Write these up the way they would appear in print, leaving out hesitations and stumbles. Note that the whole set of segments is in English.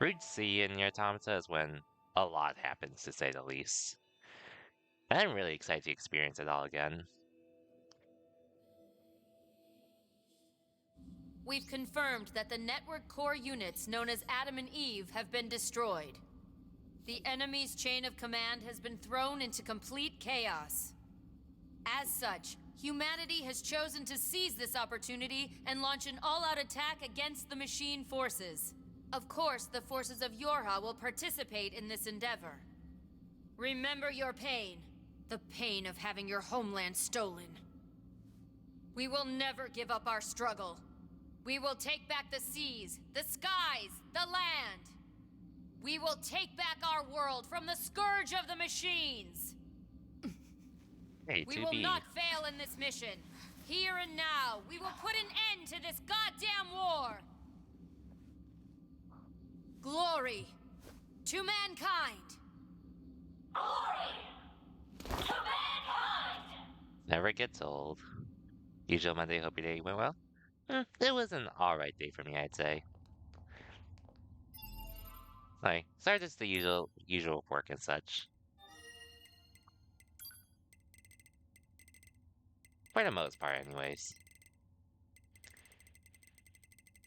Route C in Nier Automata is when a lot happens, to say the least. I'm really excited to experience it all again. We've confirmed that the network core units known as Adam and Eve have been destroyed. The enemy's chain of command has been thrown into complete chaos. As such, humanity has chosen to seize this opportunity and launch an all-out attack against the machine forces. Of course, the forces of Yorha will participate in this endeavor. Remember your pain. The pain of having your homeland stolen. We will never give up our struggle. We will take back the seas, the skies, the land. We will take back our world from the scourge of the machines. Hey, We will not fail in this mission. Here and now, we will put an end to this goddamn war. Glory to mankind. Glory to mankind. Never gets old. Usual Monday, hope your day went well. It was an alright day for me, I'd say. Like, sorry, just the usual work and such. For the most part, anyways.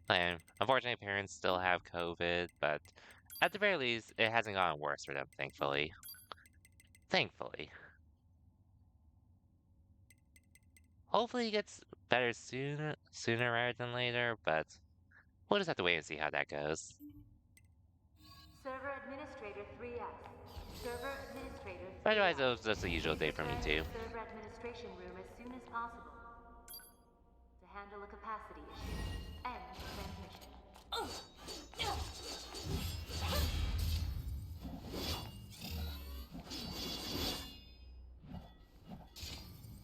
And unfortunately, parents still have COVID, but at the very least, it hasn't gotten worse for them, thankfully. Thankfully. Hopefully, it gets better sooner rather than later, but we'll just have to wait and see how that goes. Server Administrator 3S. Server Administrator 3S. Otherwise, it was just a usual day for me, too. Server Administration room as soon as possible. To handle a capacity issue. End transmission.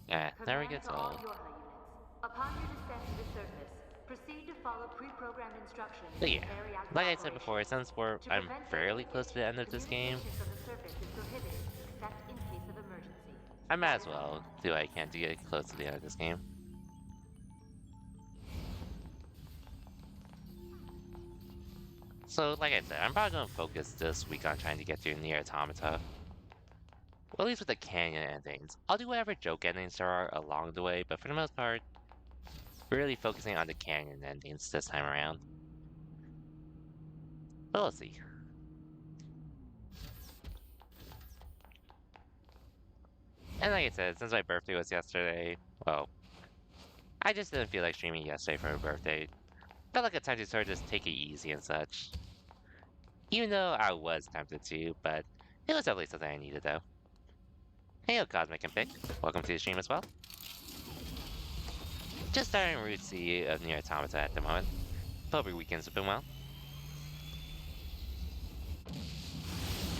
Yeah, never gets old. Upon your descent to the surface, proceed to follow pre-programmed instructions. But yeah, like I said before, since I'm fairly close to the end of this game, I might as well do what I can to get close to the end of this game. So, like I said, I'm probably going to focus this week on trying to get through Nier Automata. Well, at least with the canyon endings. I'll do whatever joke endings there are along the way, but for the most part, really focusing on the canyon endings this time around. But we'll see. And like I said, since my birthday was yesterday, well, I just didn't feel like streaming yesterday for my birthday. Felt like a time to sort of just take it easy and such. Even though I was tempted to, but it was definitely something I needed though. Hey yo, Cosmic and Pick. Welcome to the stream as well. Just starting Route C of Nier Automata at the moment. Hope your weekends have been well.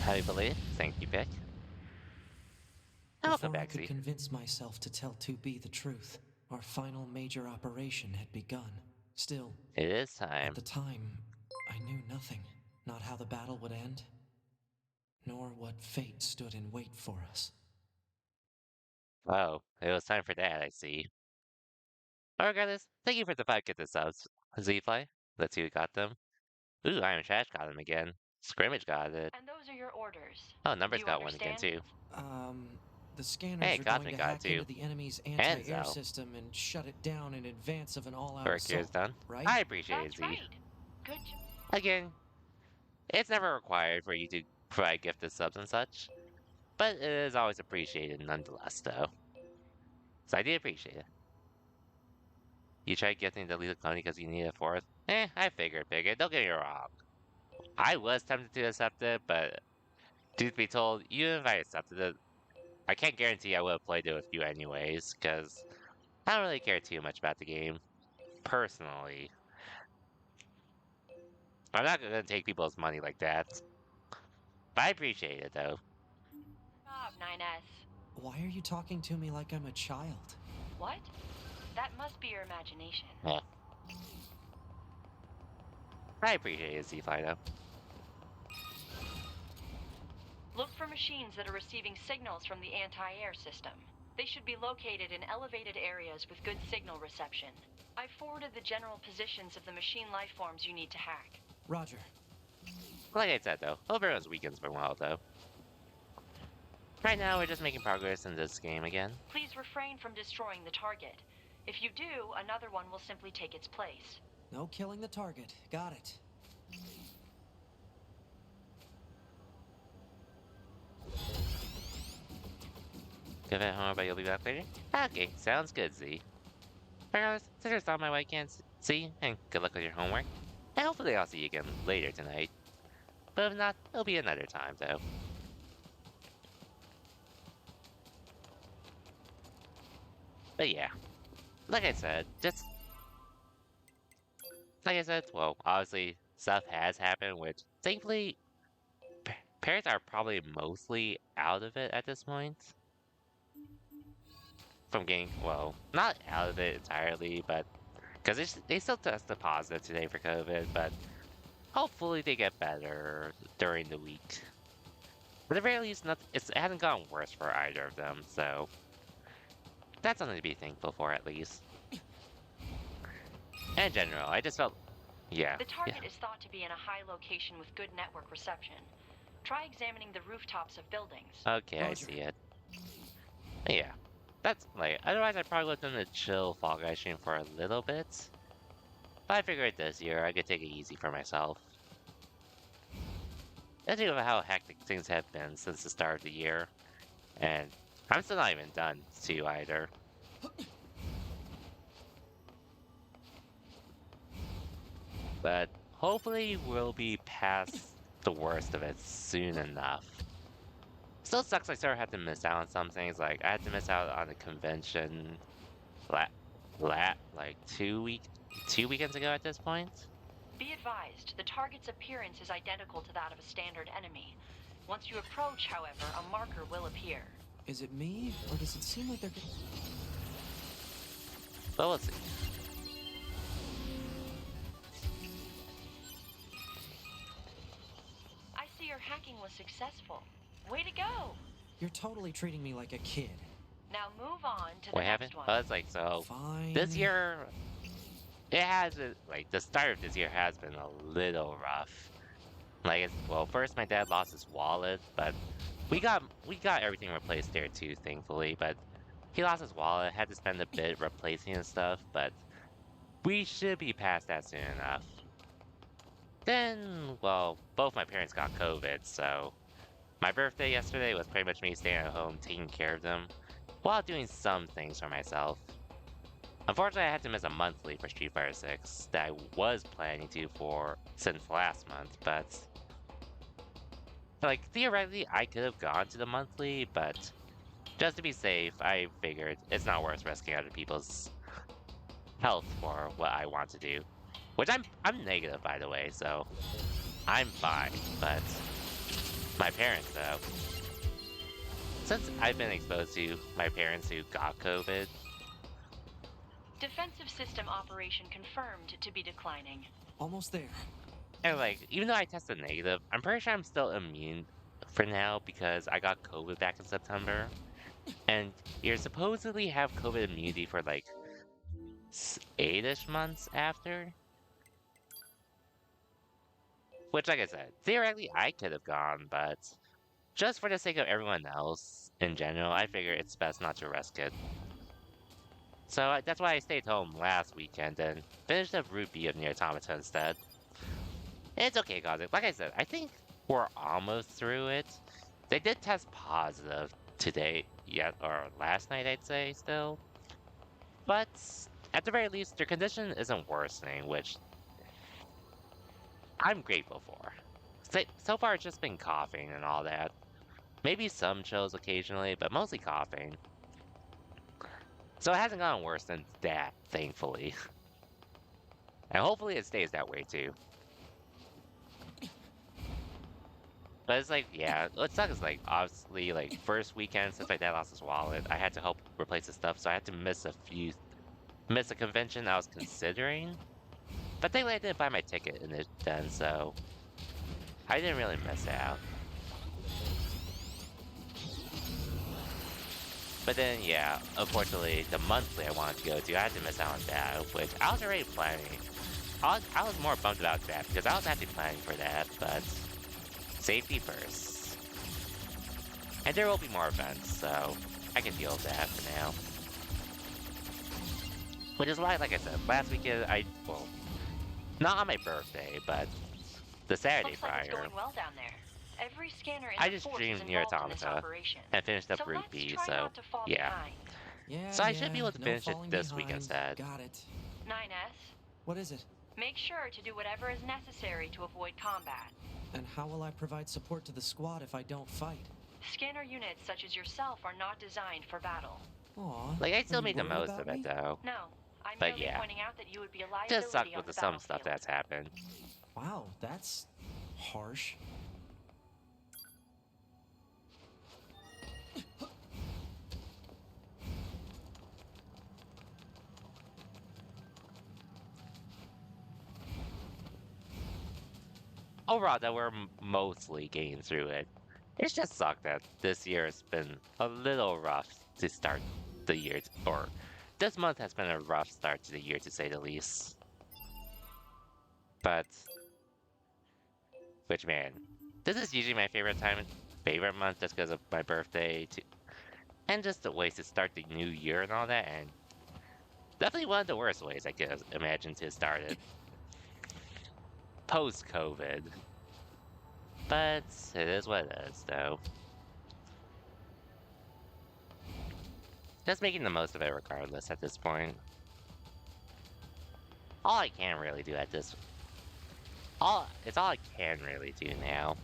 Happy belated. Thank you, Pick. Welcome back, Before I could convince myself to tell 2B the truth, our final major operation had begun. Still, it is time. At the time, I knew nothing. Not how the battle would end, nor what fate stood in wait for us. Oh, it was time for that, I see. Alright, guys, thank you for the 5 gifted subs. Z-Fly, let's see who got them. Ooh, Iron Trash got them again. Scrimmage got it. And those are your orders. Oh, Numbers got one again, too. The scanners are going to hack into the enemy's anti-air system and shut it down in advance of an all-out assault. Work here's done. Right? I appreciate it, Z. Right. Good job. Again, it's never required for you to provide gifted subs and such, but it is always appreciated nonetheless, though. So I do appreciate it. You tried gifting the Lethal Clone because you need a 4th? I figured, don't get me wrong. I was tempted to accept it, but truth be told, even if I accepted it, I can't guarantee I would have played it with you anyways, because I don't really care too much about the game, personally. I'm not gonna take people's money like that. But I appreciate it, though. Job, 9S. Why are you talking to me like I'm a child? What? That must be your imagination. Yeah. I appreciate it, Z-Fly, though. Look for machines that are receiving signals from the anti-air system. They should be located in elevated areas with good signal reception. I forwarded the general positions of the machine lifeforms you need to hack. Roger. Like I said, though, hope everyone's weekend's been well, though. Right now, we're just making progress in this game again. Please refrain from destroying the target. If you do, another one will simply take its place. No killing the target. Got it. Give it home, but you'll be back later? Okay, sounds good, Z. Regardless, since there's on my way, can't see, and good luck with your homework. And hopefully I'll see you again later tonight. But if not, it'll be another time, though. But yeah, like I said, well, obviously, stuff has happened, which, thankfully, parents are probably mostly out of it at this point. From getting, well, not out of it entirely, but because they still tested positive today for COVID, but hopefully they get better during the week. But at the very least, it hasn't gotten worse for either of them, so that's something to be thankful for at least. In general, I just felt, yeah. The target is thought to be in a high location with good network reception. Try examining the rooftops of buildings. Okay, I see it. Yeah. That's like, otherwise I'd probably let them to chill Fall Guys stream for a little bit. But I figured this year I could take it easy for myself. I think of how hectic things have been since the start of the year. And I'm still not even done too either. But hopefully we'll be past the worst of it soon enough. Still sucks I sort of had to miss out on some things, like I had to miss out on a convention like 2 weekends ago at this point. Be advised, the target's appearance is identical to that of a standard enemy. Once you approach, however, a marker will appear. Is it me, or does it seem like they're... But we'll see. I see your hacking was successful. Way to go! You're totally treating me like a kid. Now move on to the What happened? next one. Well, it's like, so, Fine. this year, like, the start of this year has been a little rough. Like, well, first my dad lost his wallet, but we got everything replaced there too, thankfully, but he lost his wallet, had to spend a bit replacing and stuff, but we should be past that soon enough. Then, well, both my parents got COVID, so my birthday yesterday was pretty much me staying at home taking care of them, while doing some things for myself. Unfortunately, I had to miss a monthly for Street Fighter 6 that I was planning to for since last month, but like, theoretically, I could have gone to the monthly, but just to be safe, I figured it's not worth risking other people's health for what I want to do. Which I'm negative, by the way, so I'm fine, but my parents, though. Since I've been exposed to my parents who got COVID. Defensive system operation confirmed to be declining. Almost there. And like, even though I tested negative, I'm pretty sure I'm still immune for now because I got COVID back in September. And you're supposedly have COVID immunity for like 8-ish months after. Which, like I said, theoretically I could have gone, but just for the sake of everyone else in general, I figure it's best not to risk it. So that's why I stayed home last weekend and finished the Route B of Nier Automata instead. It's okay, guys. Like I said, I think we're almost through it. They did test positive today, or last night, I'd say, still. But at the very least, their condition isn't worsening, which I'm grateful for. So far, it's just been coughing and all that. Maybe some chills occasionally, but mostly coughing. So it hasn't gotten worse than that, thankfully. And hopefully it stays that way, too. But it's like, yeah, what sucks is like, obviously, like, first weekend since my dad lost his wallet, I had to help replace his stuff, so I had to miss a convention I was considering. But thankfully I didn't buy my ticket in it then, so I didn't really miss out. But then, yeah, unfortunately, the monthly I wanted to go to, I had to miss out on that, which I was already planning. I was more bummed about that, because I was actually planning for that, but Safety first. And there will be more events, so I can deal with that for now. Which is why, like I said, last weekend well, not on my birthday, but the Saturday Looks like it's prior, going well down there. Every scanner in I the just force is streamed Nier involved in this Automata operation. and finished up So Route let's B, try so not to fall yeah. behind. Yeah, So I should be able to no finish it falling this week behind. instead. Got it. 9S, What is it? make sure to do whatever is necessary to avoid combat. And how will I provide support to the squad if I don't fight? Scanner units such as yourself are not designed for battle. Aw, Like, I still are you made the worried most about of it, me? though. No, I'm But merely yeah. pointing out that you would be a Just sucked liability on with the some battlefield. stuff that's happened. Wow, that's harsh. Overall, though, we're mostly getting through it. It's just sucked that this year has been a little rough to start the year, or this month has been a rough start to the year, to say the least. But, which man, this is usually my favorite month, just because of my birthday, and just the ways to start the new year and all that, and definitely one of the worst ways I could imagine to start it. Post-COVID. But it is what it is, though. Just making the most of it regardless at this point. All I can really do at this... It's all I can really do now.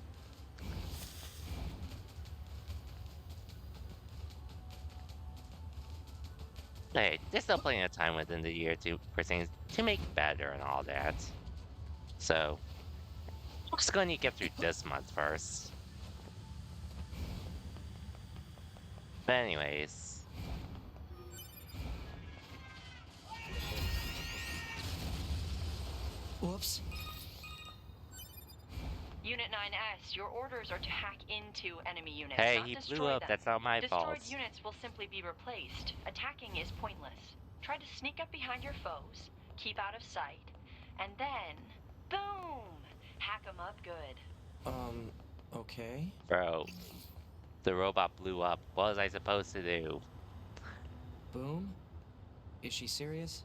Hey, there's still plenty of time within the year for things to make better and all that. So, I'm just going to get through this month first. But anyways. Whoops. Unit 9S, your orders are to hack into enemy units, Hey, not he destroy blew up. them. That's not my fault. Destroyed units will simply be replaced. Attacking is pointless. Try to sneak up behind your foes, keep out of sight, and then, boom! Hack them up good. Okay. Bro, the robot blew up. What was I supposed to do? Boom? Is she serious?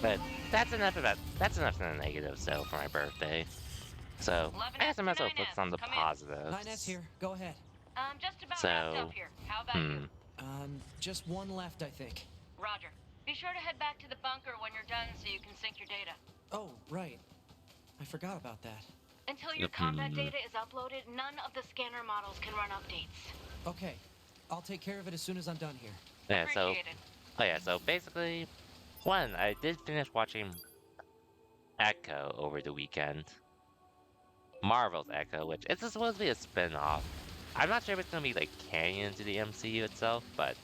But that's enough of the negatives, though, for my birthday. So, I guess I might as well focus on the positives. 9S here, go ahead. Just about So, wrapped up here. How about you? Just one left, I think. Roger. Be sure to head back to the bunker when you're done so you can sync your data. Oh, right. I forgot about that. Until your combat data is uploaded, none of the scanner models can run updates. Okay, I'll take care of it as soon as I'm done here. Yeah, so... Appreciate it. Oh yeah, so basically... One, I did finish watching Echo over the weekend. Marvel's Echo, which it's supposed to be a spin-off. I'm not sure if it's going to be, like, canon to the MCU itself, but...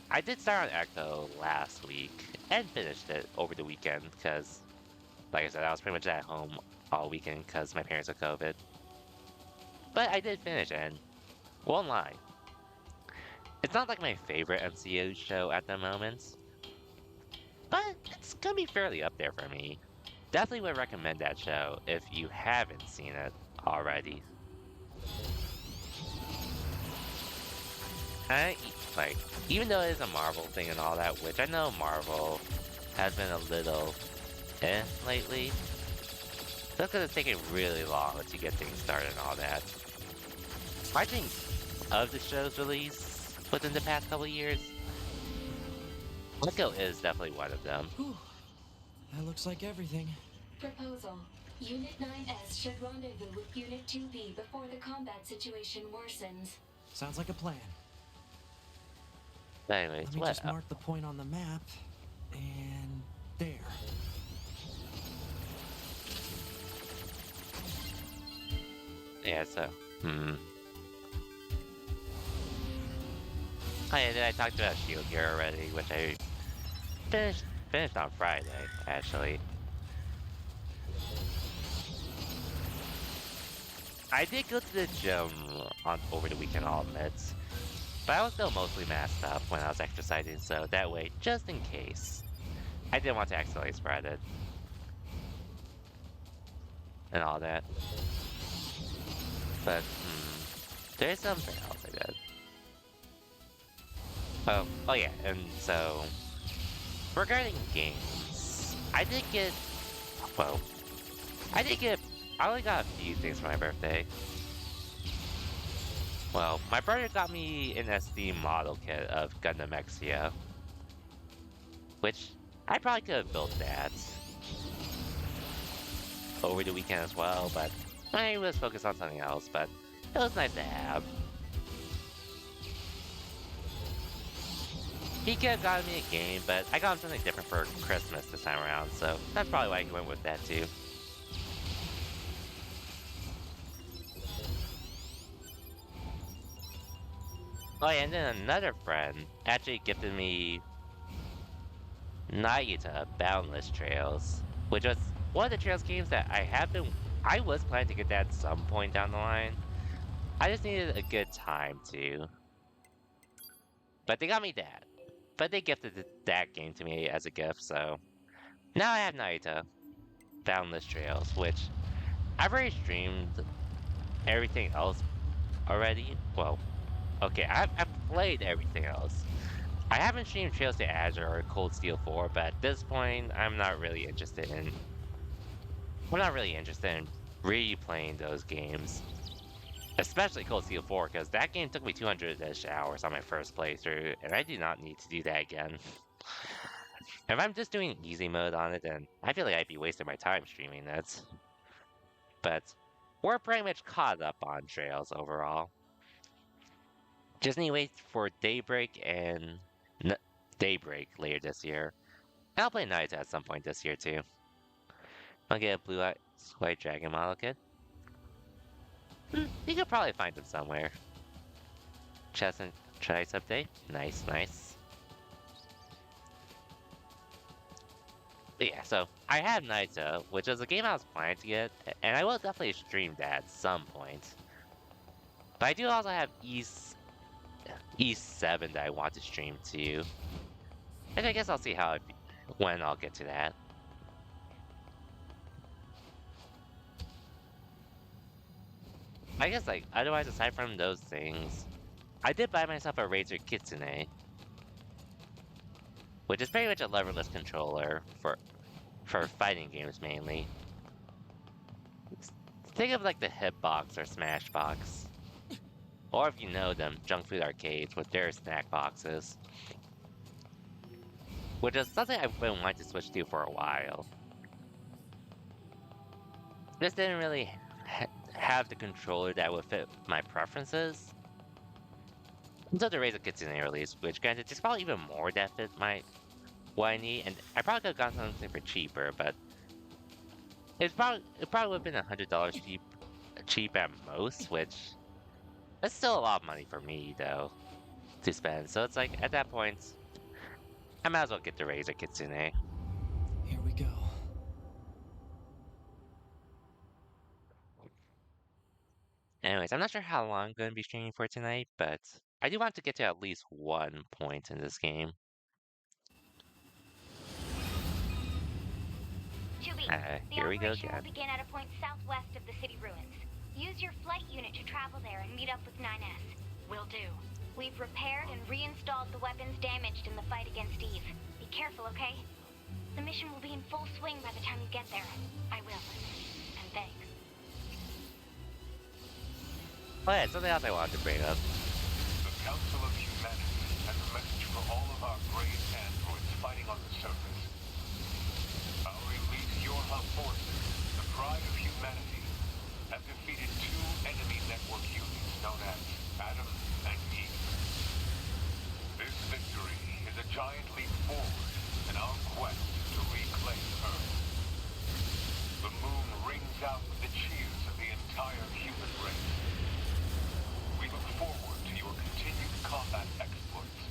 I did start on Echo last week, and finished it over the weekend, because... Like I said, I was pretty much at home all weekend, because my parents had COVID. But I did finish, and... Won't lie. It's not, like, my favorite MCU show at the moment. But it's gonna be fairly up there for me. Definitely would recommend that show if you haven't seen it already. Like, even though it is a Marvel thing and all that, which I know Marvel has been a little lately. That's because it's taking really long to get things started and all that. I think of the show's release within the past couple years, Echo is definitely one of them. Whew. That looks like everything. Proposal. Unit 9S should rendezvous with Unit 2B before the combat situation worsens. Sounds like a plan. But anyways, Let me what just mark the point on the map. And there. Yeah, so, Oh yeah, did I talk about Shield Gear already, which I finished on Friday, actually. I did go to the gym on over the weekend, I'll admit. But I was still mostly masked up when I was exercising, so that way, just in case. I didn't want to accidentally spread it. And all that. But, there's something else I did. Oh yeah, and so... Regarding games, I did get... Well, I only got a few things for my birthday. Well, my brother got me an SD model kit of Gundam Exia, which I probably could have built that over the weekend as well, but I was focused on something else, but it was nice to have. He could have gotten me a game, but I got him something different for Christmas this time around, so that's probably why he went with that too. Oh yeah, and then another friend actually gifted me Naita Boundless Trails, which was one of the Trails games that I was planning to get that at some point down the line. I just needed a good time to. But they got me that. But they gifted that game to me as a gift, so. Now I have Naita Boundless Trails, which I've already streamed everything else already. Well, okay, I've played everything else. I haven't streamed Trails to Azure or Cold Steel 4, but at this point, I'm not really interested in replaying those games. Especially Cold Steel 4, because that game took me 200-ish hours on my first playthrough, and I do not need to do that again. If I'm just doing easy mode on it, then I feel like I'd be wasting my time streaming it. But we're pretty much caught up on Trails overall. Just need to wait for Daybreak and Daybreak later this year. I'll play Naruto at some point this year too. I'll get a White Dragon model kit. You could probably find them somewhere. Chest and Trice update. Nice, nice. But yeah, so I have Naruto, which is a game I was planning to get, and I will definitely stream that at some point. But I do also have E7 that I want to stream too. And I guess I'll see when I'll get to that. I guess like otherwise aside from those things, I did buy myself a Razer Kitsune, which is pretty much a leverless controller for fighting games mainly. Think of like the Hitbox or Smashbox. Or if you know them, Junk Food Arcades with their snack boxes. Which is something I've been wanting to switch to for a while. Just didn't really have the controller that would fit my preferences. Until the Razer Kitsune release, which granted, there's probably even more that fit what I need, and I probably could have gotten something for cheaper, but it probably would have been $100 cheap at most, which that's still a lot of money for me though to spend. So it's like at that point, I might as well get the Razer Kitsune. Here we go. Anyways, I'm not sure how long I'm going to be streaming for tonight, but I do want to get to at least one point in this game. Here we go operation again. will begin at a point southwest of the city ruins. Use your flight unit to travel there and meet up with 9S. Will do. We've repaired and reinstalled the weapons damaged in the fight against Eve. Be careful, okay? The mission will be in full swing by the time you get there. I will. And thanks. Oh yeah, something else I wanted to bring up. The Council of Humanity has a message for all of our brave androids fighting on the surface. Our elite Yorha forces, the pride of humanity, have defeated 2 enemy network units known as Adam and Eve. This victory is a giant leap forward in our quest to reclaim Earth. The moon rings out with the cheers of the entire human race. We look forward to your continued combat exploits.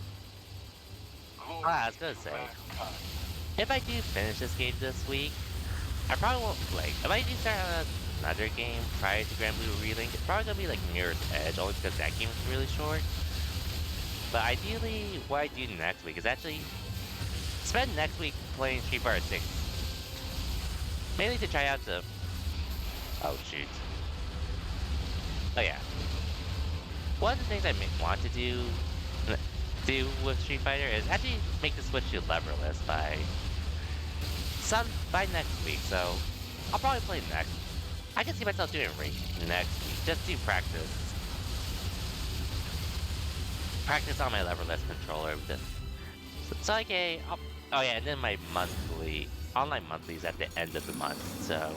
Glory I was gonna to say, mankind. if I do finish this game this week, I probably won't, like, if I do start on another game prior to Grand Blue Relink, it's probably gonna be like Mirror's Edge, only because that game is really short. But ideally, what I do next week is actually spend next week playing Street Fighter 6. Mainly to try out the... Oh, shoot. Oh, yeah. One of the things I want to do with Street Fighter is actually make the switch to leverless by next week, so I'll probably play next. I can see myself doing Ring next week, just to practice on my leverless controller. So okay, oh yeah, and then my online monthlies at the end of the month, so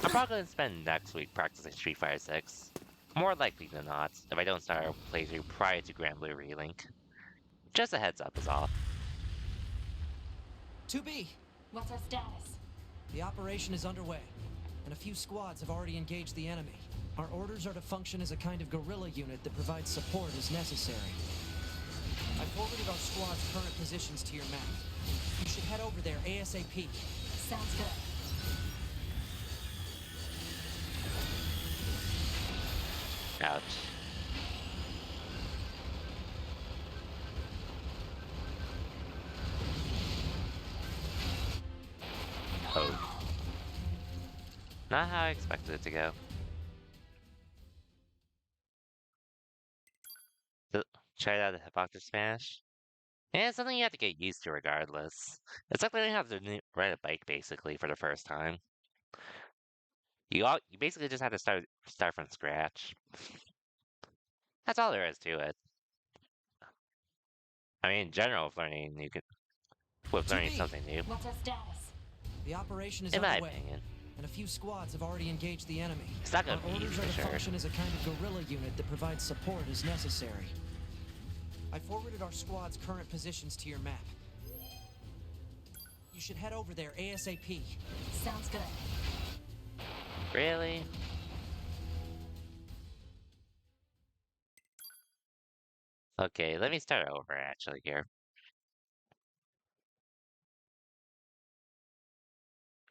I'm probably gonna spend next week practicing Street Fighter 6. More likely than not, if I don't start a playthrough prior to Grand Blue Relink. Just a heads up is all. 2B, What's our status? the operation is underway, and a few squads have already engaged the enemy. Our orders are to function as a kind of guerrilla unit that provides support as necessary. I forwarded our squad's current positions to your map. You should head over there ASAP. Sounds good. Ouch. Oh. Not how I expected it to go. Try out the hitbox smash. Yeah, it's something you have to get used to regardless. It's like learning how to ride a bike basically for the first time. You basically just have to start from scratch. That's all there is to it. I mean, in general, with learning 2B, something new, What's our status? the operation is in my underway, opinion. and a few squads have already engaged the enemy. It's not gonna Our be orders easy are for to sure. function as a kind of guerrilla unit that provides support as necessary. I forwarded our squad's current positions to your map. You should head over there ASAP. Sounds good. Really? Okay, let me start over actually here.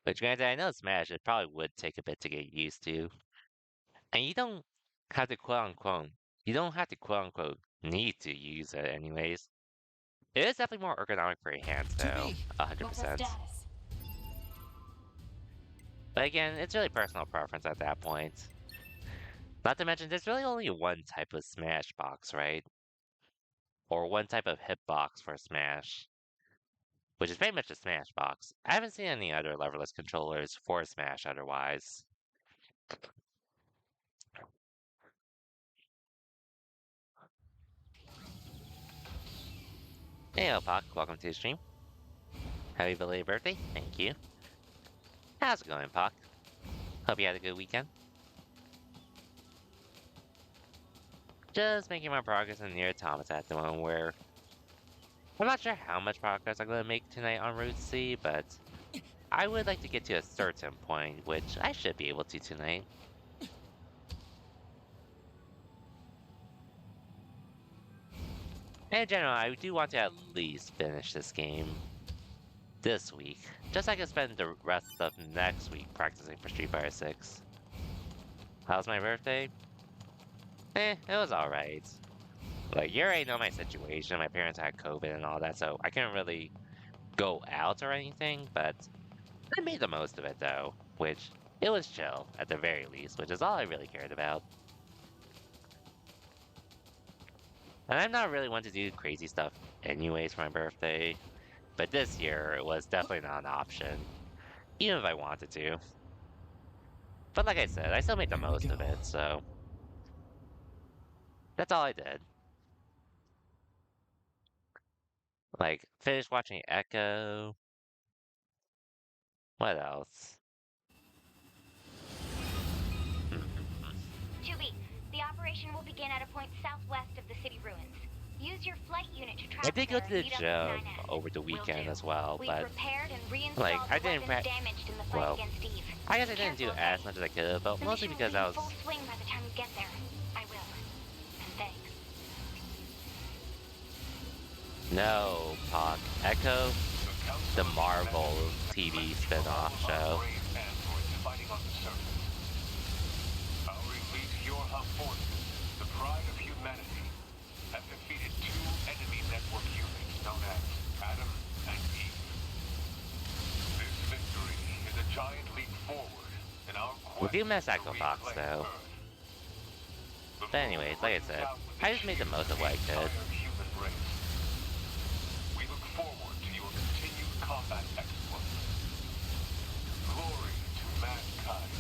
Which granted, I know Smash, it probably would take a bit to get used to. And you don't have to quote unquote need to use it anyways. It is definitely more ergonomic for your hands though, 2B, What's our 100%. status? But again, it's really personal preference at that point. Not to mention, there's really only one type of Smash box, right? Or one type of hitbox for Smash, which is pretty much a Smash box. I haven't seen any other leverless controllers for Smash otherwise. Hey, Opak, welcome to the stream. Happy belated birthday, thank you. How's it going, Pak? Hope you had a good weekend. Just making my progress in Nier Automata at the moment where I'm not sure how much progress I'm going to make tonight on Route C, but I would like to get to a certain point, which I should be able to tonight. In general, I do want to at least finish this game this week, just so I can spend the rest of next week practicing for Street Fighter 6. How's my birthday? It was alright. Like, you already know my situation, my parents had COVID and all that, so I couldn't really go out or anything, but I made the most of it though, which, it was chill, at the very least, which is all I really cared about. And I'm not really one to do crazy stuff anyways for my birthday, but this year it was definitely not an option, even if I wanted to. But like I said, I still made the most of it, so that's all I did. Like, finished watching Echo. What else? 2B, the operation will begin at a point southwest of the city ruins. Use your flight unit to travel I did go there to the and meet up gym with 9S. over the weekend as well, We've but repaired and reinstalled like, I the didn't weapons damaged in the fight well, against Eve. I guess I didn't do Careful, as okay? much as I could have, but The mostly mission because will be I in was... full swing by the time you get there. I will. And thanks. No, Pog. Echo, the Marvel TV spin-off show. Brave androids fighting on the surface. forces, the pride of humanity, have defeated two enemy network units known as Adam and Eve. This victory is a giant leap forward in our We quest do miss to Echo Fox, reclaim though. Earth. The But anyways, like I moon said, rings out with I just made the cheers most of the what I could. entire human race. We look forward to your continued combat exploits. Glory to mankind.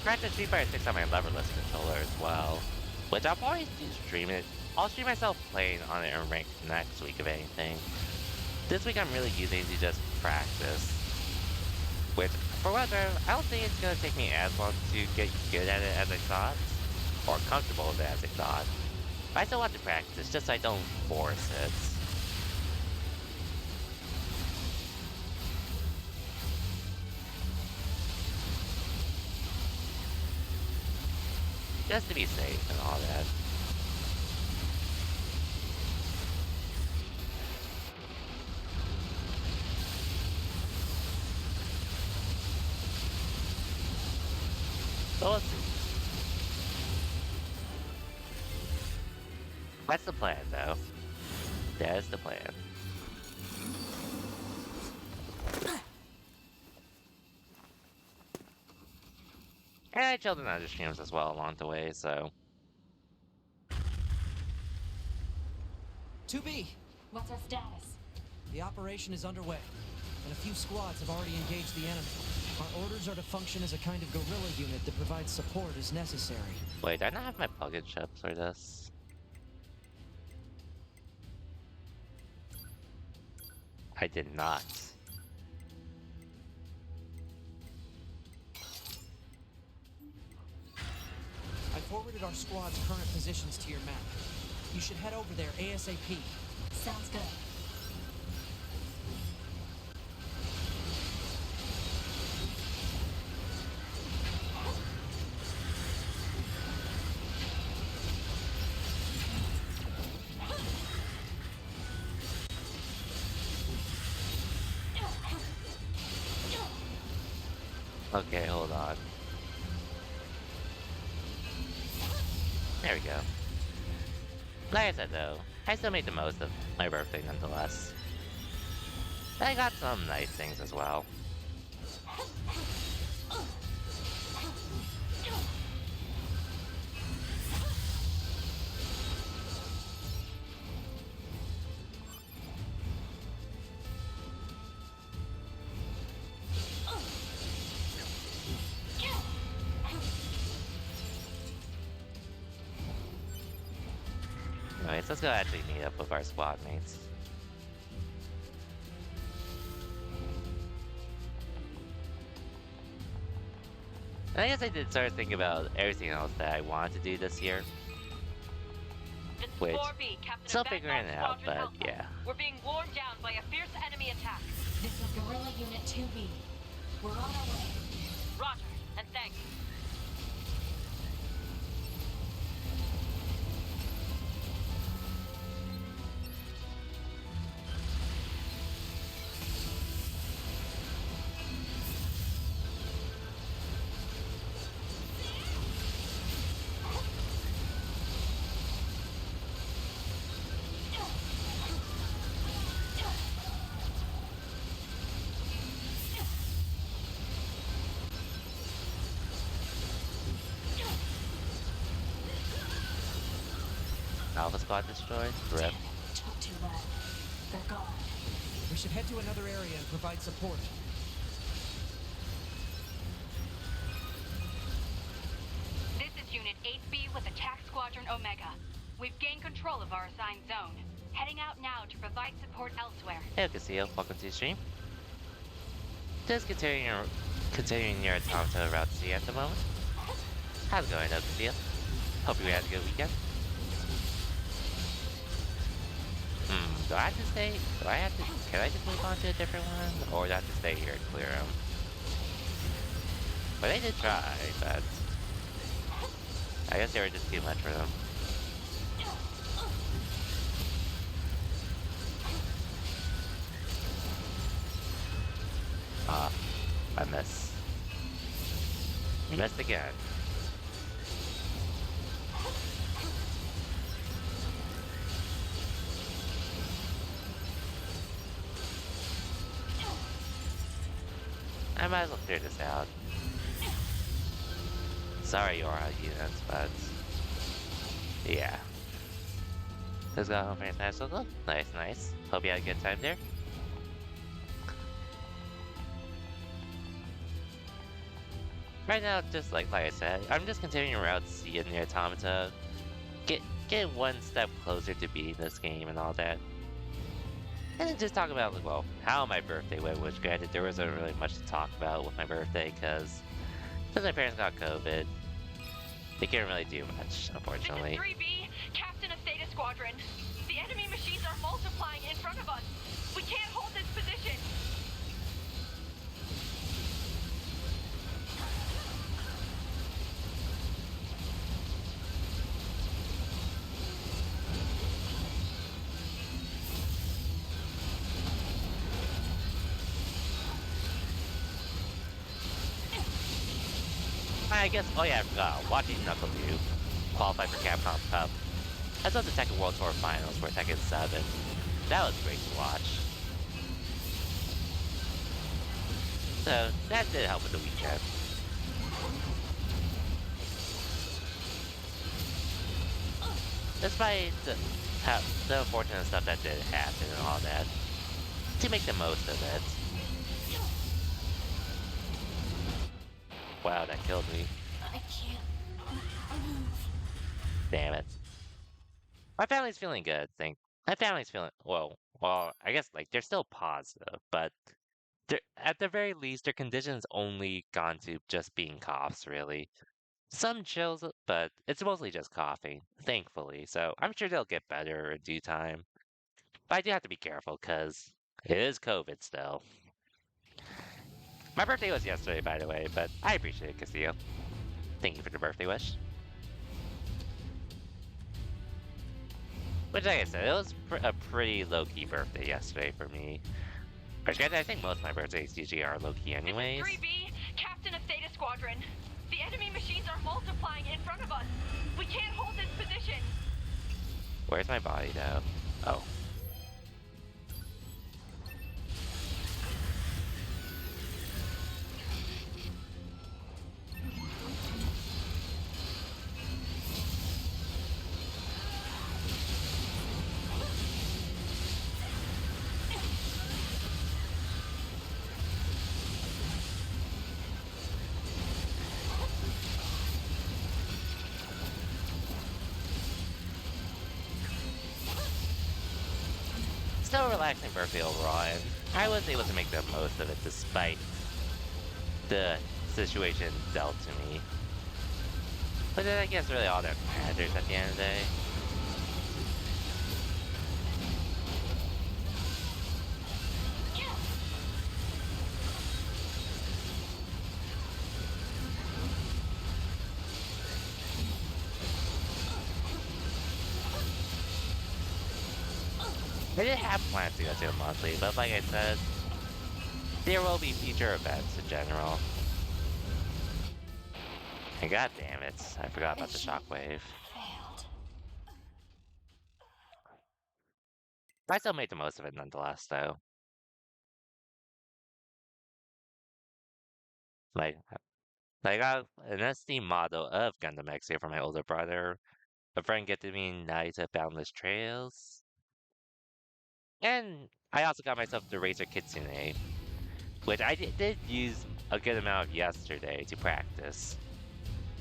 Practice Street Fighter 6 on my leverless controller as well, which I'll probably do stream it. I'll stream myself playing on it in rank next week if anything. This week I'm really using to just practice, which for whatever, I don't think it's gonna take me as long to get good at it as I thought, or comfortable with it as I thought. But I still want to practice, just so I don't force it. Just to be safe and all that. So let's see. That's the plan, though. That's the plan. And I chilled in other streams as well along the way, so... 2B, What's our status? the operation is underway, and a few squads have already engaged the enemy. Our orders are to function as a kind of guerrilla unit that provides support as necessary. Wait, did I not have my plug-in chips for this? I did not. I forwarded our squad's current positions to your map. You should head over there ASAP. Sounds good. Okay, hold on. There we go. Like I said though, I still made the most of my birthday nonetheless. I got some nice things as well. Anyways, let's go actually meet up with our squad mates. And I guess I did start thinking about everything else that I wanted to do this year. This is Which, 4B, Captain still of figuring it out, Squadron but Alpha. yeah. We're being worn down by a fierce enemy attack. This is Guerrilla Unit 2B. We're on our way. Roger, and thanks. Alpha squad destroyed? Rip. Took too long. They're gone. We should head to another area and provide support. This is Unit 8B with Attack Squadron Omega. We've gained control of our assigned zone. Heading out now to provide support elsewhere. Hey Casio, welcome to the stream. Just continuing your Automata route C at the moment. How's it going, Casio? Hope you had a good weekend. Do I have to stay? Can I just move on to a different one? Or do I have to stay here and clear them? But they did try, but... I guess they were just too much for them. miss. Missed again. I might as well clear this out. Sorry, Aura units, but yeah. Let's go home for international look. Nice, nice. Hope you had a good time there. Right now, just like I said, I'm just continuing around C in the Automata. Get one step closer to beating this game and all that. And then just talk about, like, well, how my birthday went, which granted, there wasn't really much to talk about with my birthday, because since my parents got COVID, they couldn't really do much, unfortunately. This is 3B, Captain of Theta Squadron. The enemy machines are multiplying in front of us. We can't hold this position. I guess, oh yeah, I forgot, watching Knuckle do qualify for Capcom Cup. I saw the Tekken World Tour Finals for Tekken 7. That was great to watch. So, that did help with the weekend. Despite the unfortunate stuff that did happen and all that, to make the most of it. Wow, that killed me. I can't move. Damn it. My family's feeling good, my family's feeling, well, I guess, like, they're still positive, but at the very least, their condition's only gone to just being coughs, really. Some chills, but it's mostly just coughing, thankfully, so I'm sure they'll get better in due time. But I do have to be careful, because it is COVID still. My birthday was yesterday, by the way, but I appreciate it, Castillo. Thank you for the birthday wish. Which, like I said, it was a pretty low-key birthday yesterday for me. Which, guys, I think most of my birthdays usually are low-key anyways. This is 3B, Captain of Theta Squadron. The enemy machines are multiplying in front of us. We can't hold this position. Where's my body, though? Oh. Still a relaxing birthday overall, and I was able to make the most of it despite the situation dealt to me. But then I guess really all that matters at the end of the day. I did have plans to go to a monthly, but like I said, there will be future events in general. And god damn it, I forgot about the shockwave. I still made the most of it nonetheless, though. Like I got an SD model of Gundam X here from my older brother. A friend gifted me Night of Boundless Trails. And I also got myself the Razor Kitsune, which I did use a good amount of yesterday to practice.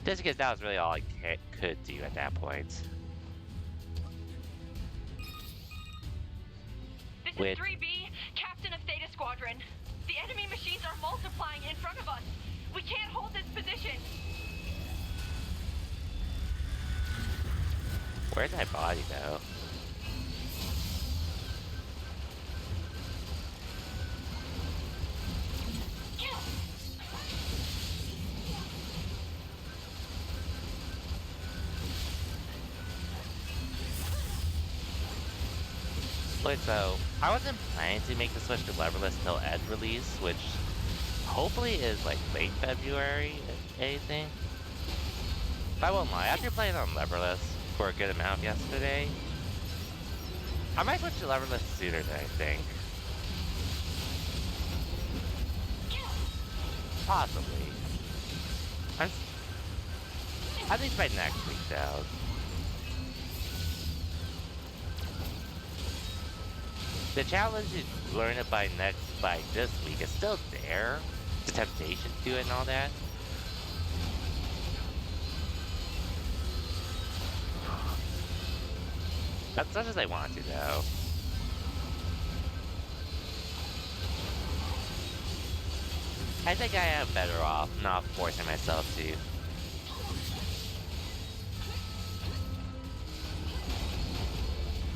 Just because that was really all I could do at that point. This is 3B, Captain of Theta Squadron. The enemy machines are multiplying in front of us. We can't hold this position. Where's my body, though? Wait, so I wasn't planning to make the switch to leverless till Ed release, which hopefully is like late February, if anything. But I won't lie, after playing on Leverless for a good amount yesterday, I might switch to Leverless sooner than I think. Possibly. At least by next week, though. The challenge to learn it by this week is still there. The temptation to do it and all that. As much as I want to, though. I think I am better off not forcing myself to.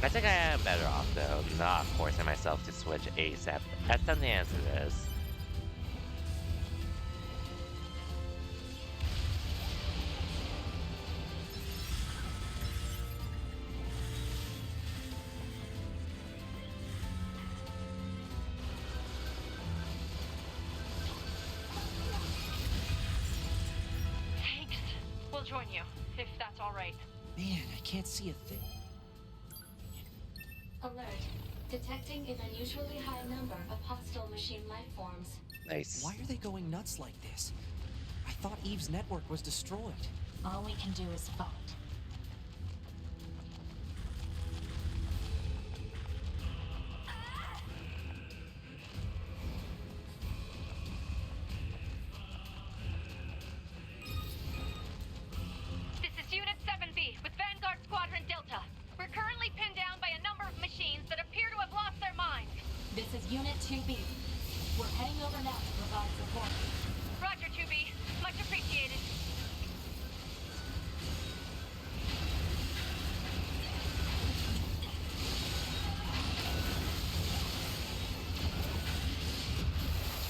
I think I am better off, though, not forcing myself to switch ASAP. That's time to answer this. Thanks. We'll join you, if that's all right. Man, I can't see a thing. Alert. Detecting an unusually high number of hostile machine life forms. Nice. Why are they going nuts like this? I thought Eve's network was destroyed. All we can do is fight. This is Unit 7B with Vanguard Squadron Delta. We're currently pinned down by a number of machines that appear to have lost their minds. This is Unit 2B. We're heading over now to provide support. Roger, 2B. Much appreciated.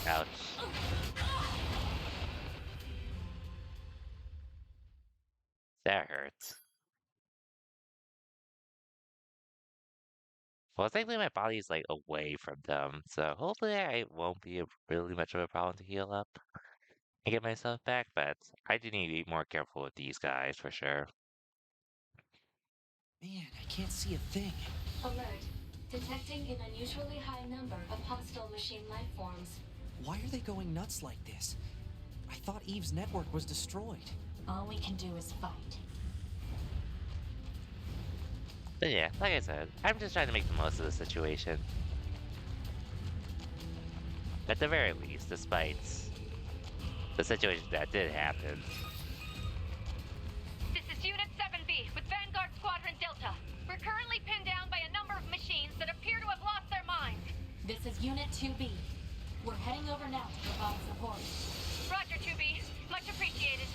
Ouch. That hurts. Well, thankfully my body's like away from them, so hopefully it won't be really much of a problem to heal up and get myself back, but I do need to be more careful with these guys for sure. Man, I can't see a thing. Alert. Detecting an unusually high number of hostile machine life forms. Why are they going nuts like this? I thought Eve's network was destroyed. All we can do is fight. But yeah, like I said, I'm just trying to make the most of the situation. At the very least, despite the situation that did happen. This is Unit 7B with Vanguard Squadron Delta. We're currently pinned down by a number of machines that appear to have lost their minds. This is Unit 2B. We're heading over now to provide support. Roger, 2B. Much appreciated.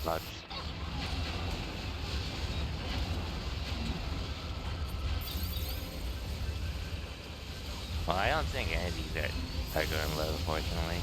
Much. Well, I don't think any of these are going to live, unfortunately.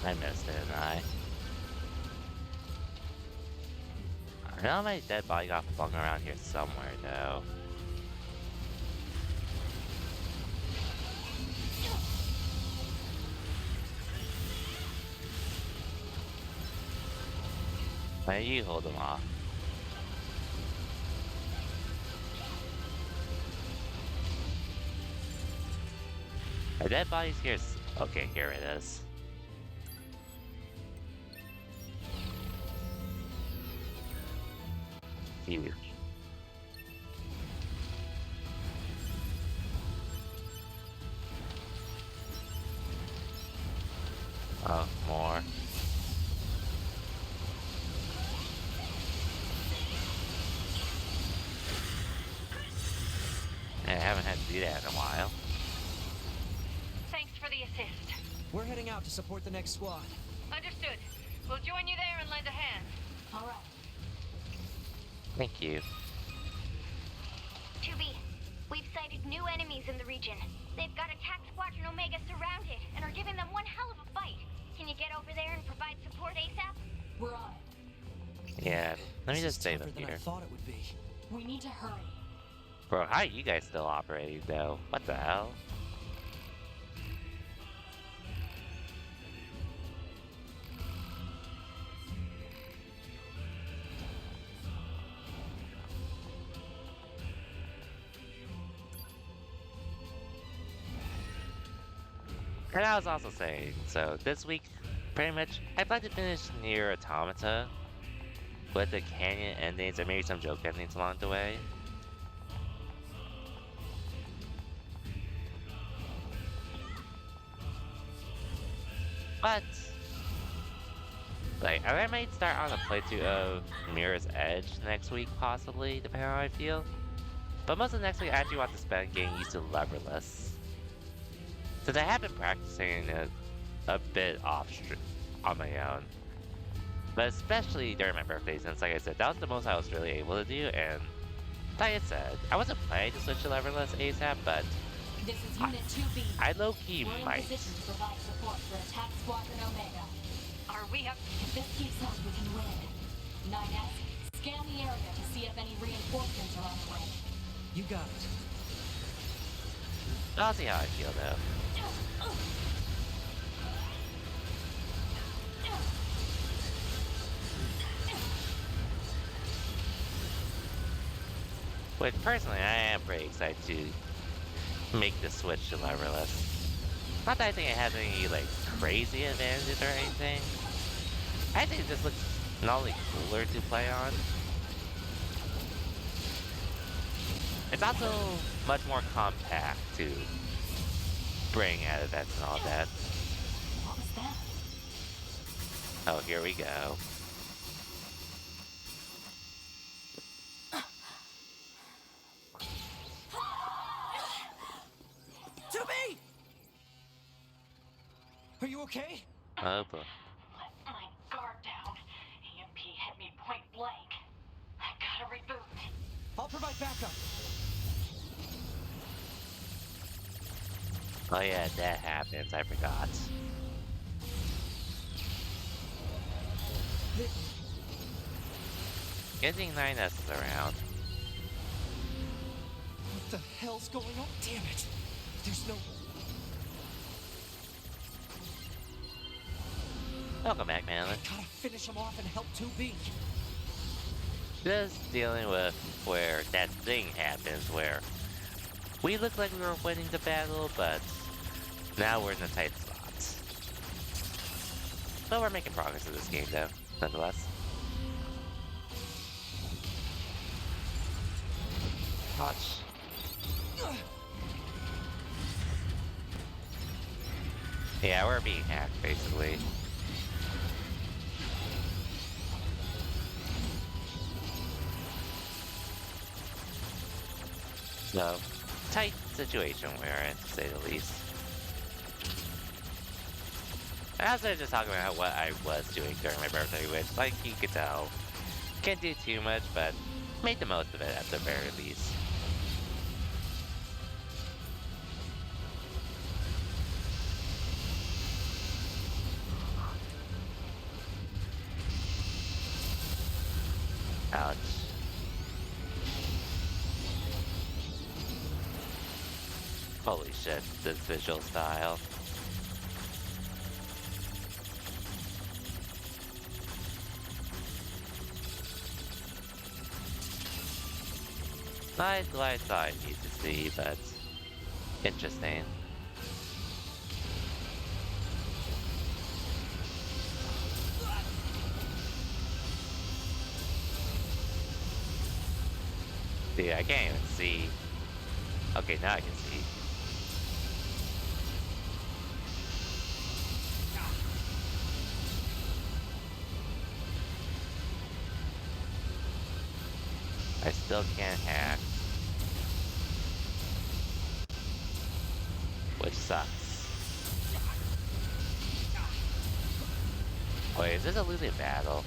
I missed it, didn't I? I know my dead body got flung around here somewhere, though. Why you hold them off? My dead body's here. Okay, here it is. Phew. Oh, more. I haven't had to do that in a while. assist. We're heading out to support the next squad. Understood. We'll join you there and lend a hand. All right. Thank you. 2B, we've sighted new enemies in the region. They've got attack Squadron Omega surrounded and are giving them one hell of a fight. Can you get over there and provide support ASAP? We're on it. Yeah, let me This just is save tougher up than I here. thought it would be. We need to hurry. Bro, how are you guys still operating though? What the hell? And I was also saying, so this week, pretty much, I'd like to finish Nier Automata with the canyon endings and maybe some joke endings along the way. But, like, I might start on a playthrough of Mirror's Edge next week, possibly, depending on how I feel. But most of next week, I actually want to spend getting used to leverless. Since I have been practicing it a bit on my own. But especially during my birthday, since like I said, that was the most I was really able to do, and like I said, I wasn't planning to switch to leverless ASAP, but This is Unit 2B. I low-key We're in might. position to provide support for attack Squadron Omega. Are we up? If this keeps up, we can win. 9S, scan the area to see if any reinforcements are on the way. You got it. I'll see how I feel though. But personally, I am pretty excited to make the switch to leverless. Not that I think it has any like crazy advantages or anything. I think it just looks not only cooler to play on. It's also much more compact to bring at events and all that. What was that? Oh, here we go. To me! Are you okay? Oh boy. Let my guard down. EMP hit me point blank. I gotta reboot. I'll provide backup. Oh yeah, that happens. I forgot. Getting 9S is around. What the hell's going on? Damn it! There's no... Welcome back, man. Gotta finish him off and help 2B. Just dealing with where that thing happens where we look like we were winning the battle, but now we're in a tight spot. But we're making progress in this game though, nonetheless. Watch. Yeah, we're being hacked basically. So, tight situation we're in, to say the least. As I was just talking about what I was doing during my birthday, which, like you could tell, can't do too much, but made the most of it at the very least. Ouch. Holy shit, this visual style. Not what I thought I need to see, but interesting. See, I can't even see. Okay, now I can see. I still can't hack. Which sucks. Wait, is this a losing battle?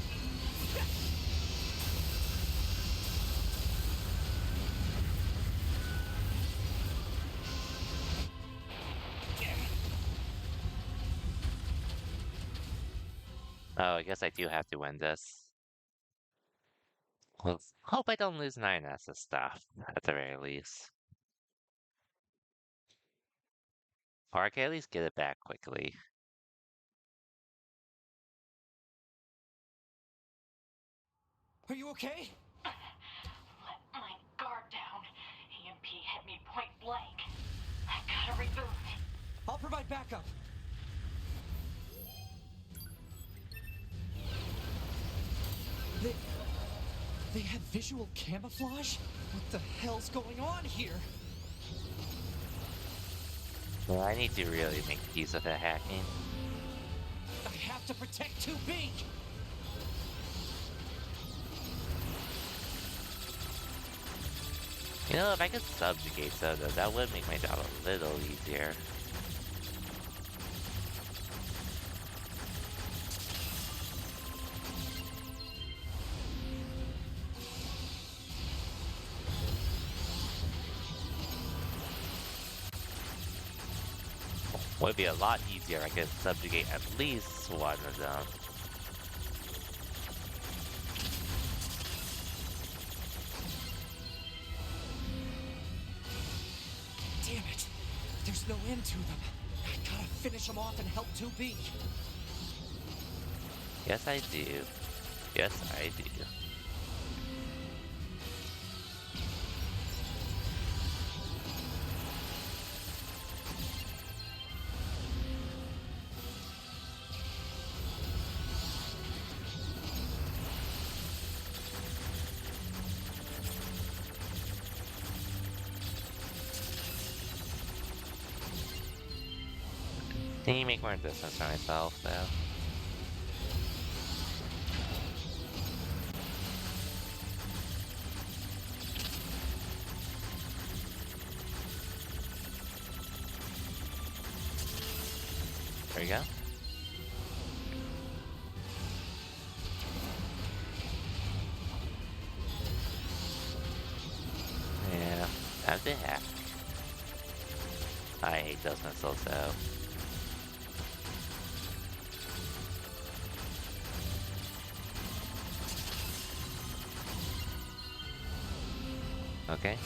Oh, I guess I do have to win this. Let's hope I don't lose 9S's stuff, at the very least. Or I can at least get it back quickly. Are you okay? Let my guard down. EMP hit me point blank. I gotta reboot. I'll provide backup. They have visual camouflage? What the hell's going on here? Well, I need to really make peace with the hacking. I have to protect 2B! You know, if I could subjugate Soda, that would make my job a little easier. Would be a lot easier if I could subjugate at least one of them. Damn it! There's no end to them. I gotta finish them off and help 2B. Yes, I do. Yes, I do. Can you make more distance for myself, though? There we go. Yeah, time to hack. I hate those missiles, though. Okay.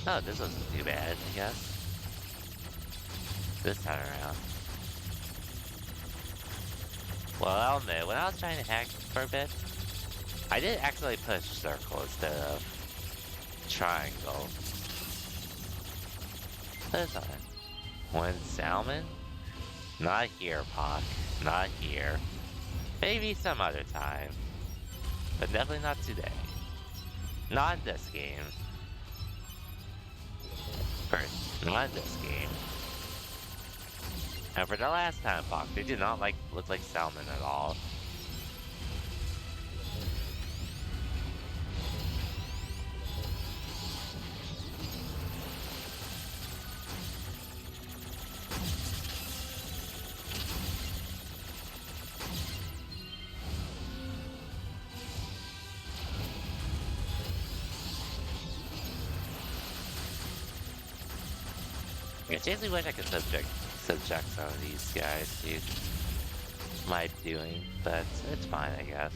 Oh, this wasn't too bad, I guess. This time around. Well, I'll admit, when I was trying to hack for a bit, I did actually push circle instead of triangle. But it's alright. When salmon? Not here, Pock. Not here. Maybe some other time. But definitely not today. Not in this game. First, not in this game. And for the last time, Pock, they do not look like salmon at all. I seriously wish I could subject some of these guys to my doing, but it's fine, I guess.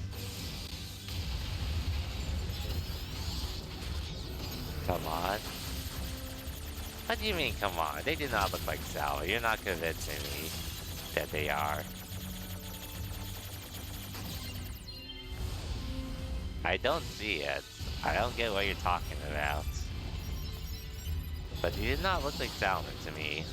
Come on. What do you mean, come on? They do not look like salmon. You're not convincing me that they are. I don't see it. I don't get what you're talking about. But they did not look like salmon to me.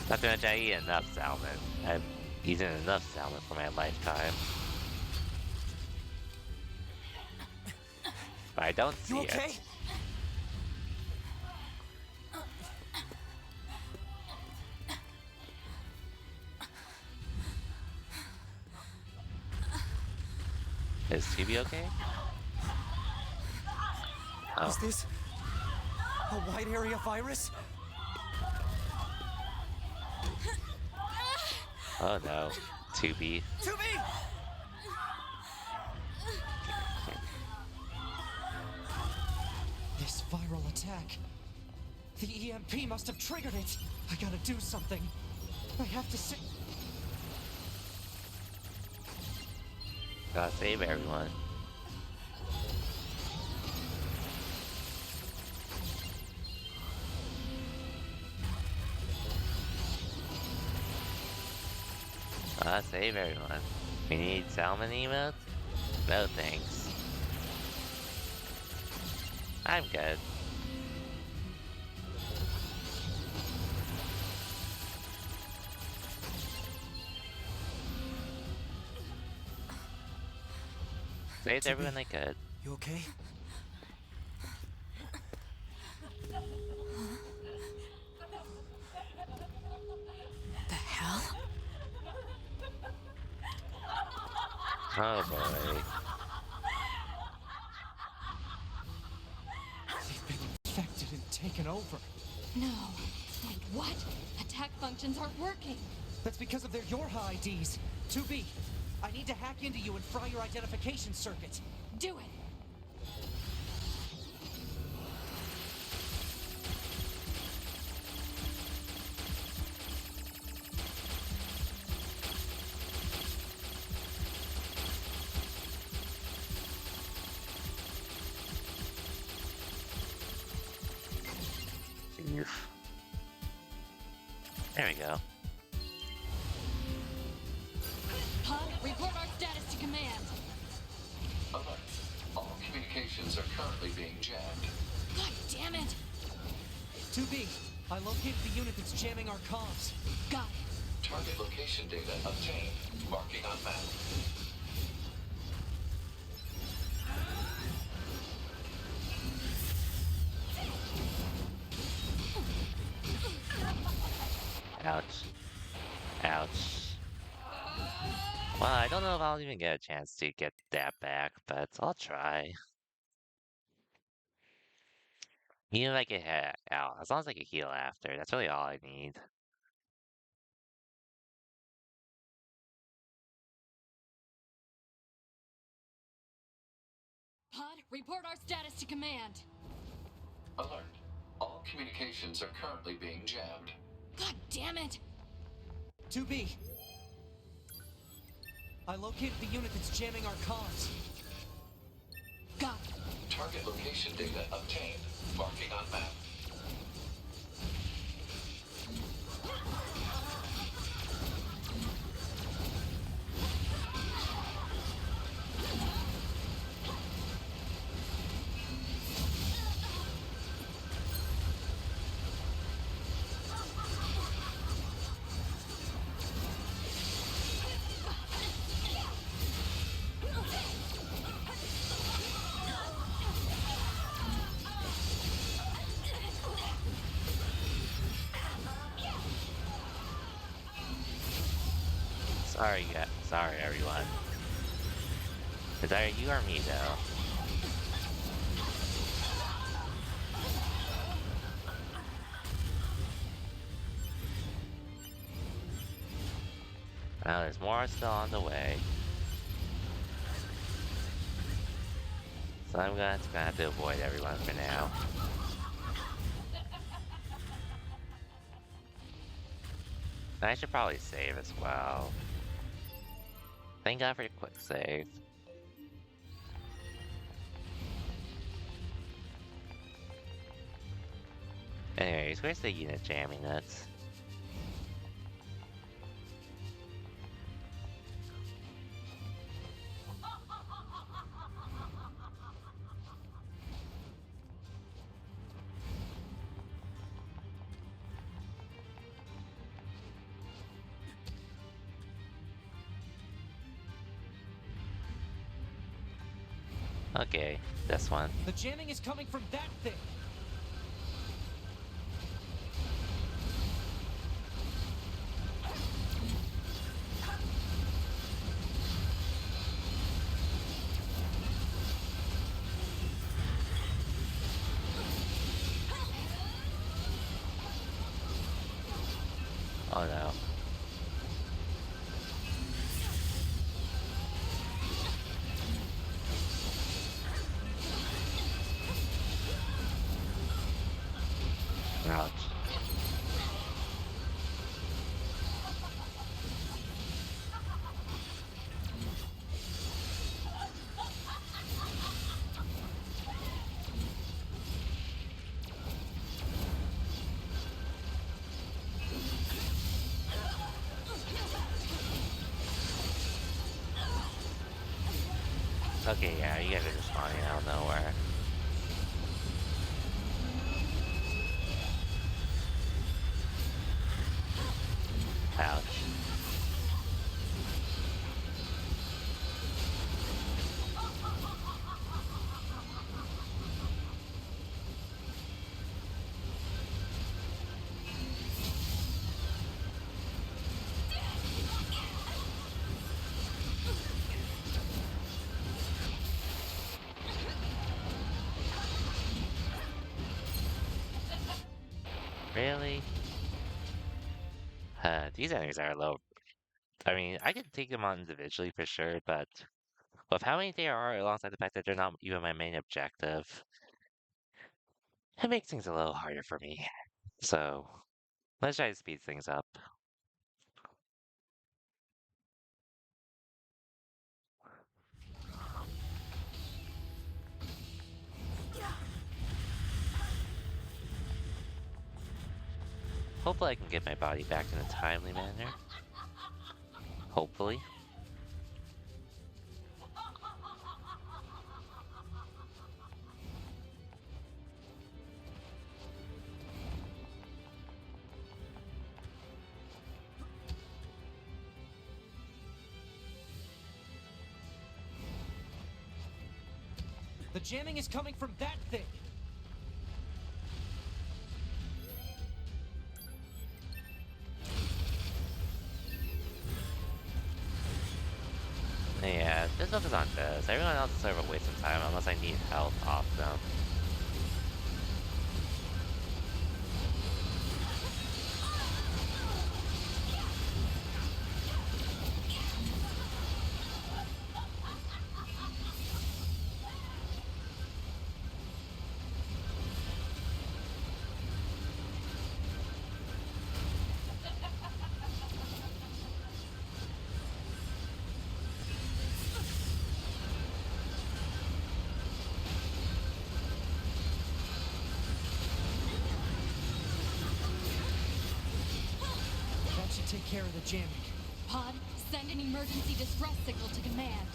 Not to mention I eat enough salmon. I've eaten enough salmon for my lifetime. But I don't see You okay? it. Is Phoebe okay? Oh. Is this A wide area virus? Oh no. 2B. 2B! This viral attack. The EMP must have triggered it. I gotta do something. I have to sit. Gotta save everyone. Gotta save everyone. We need salmon emotes? No thanks. I'm good. Saved everyone I could. You okay? The hell? Oh boy. They've been infected and taken over. No. Wait, what? Attack functions aren't working. That's because of their Yorha IDs. 2B, I need to hack into you and fry your identification circuit. Do it. Jeez. There we go. Pod, report our status to command. Alert. All communications are currently being jammed. God damn it. 2B, I located the unit that's jamming our comms. Got it. Target location data obtained. Marking on map. Ouch. Ouch. Well, I don't know if I'll even get a chance to get that back, but I'll try. Even if I get hit out, as long as I can heal after, that's really all I need. Pod, report our status to command. Alert. All communications are currently being jammed. God damn it. 2B, I located the unit that's jamming our comms. Got it. Target location data obtained. Marking on map. Sorry everyone. It's either you or me though. Now there's more still on the way. So I'm gonna have to avoid everyone for now. I should probably save as well. Thank God for your quick save. Anyways, where's the unit jamming us? Okay, this one. The jamming is coming from that thing. Oh no. Ouch. Okay, yeah, you guys are just spawning out of nowhere. Ouch. Really? These enemies are low. I mean, I can take them on individually for sure, but with how many there are, alongside the fact that they're not even my main objective, it makes things a little harder for me. So, let's try to speed things up. Hopefully I can get my body back in a timely manner. Hopefully. The jamming is coming from that thing. Yeah, just focus on this. Everyone else is sort of a waste of time unless I need health off them. That should take care of the jamming. Pod, send an emergency distress signal to command.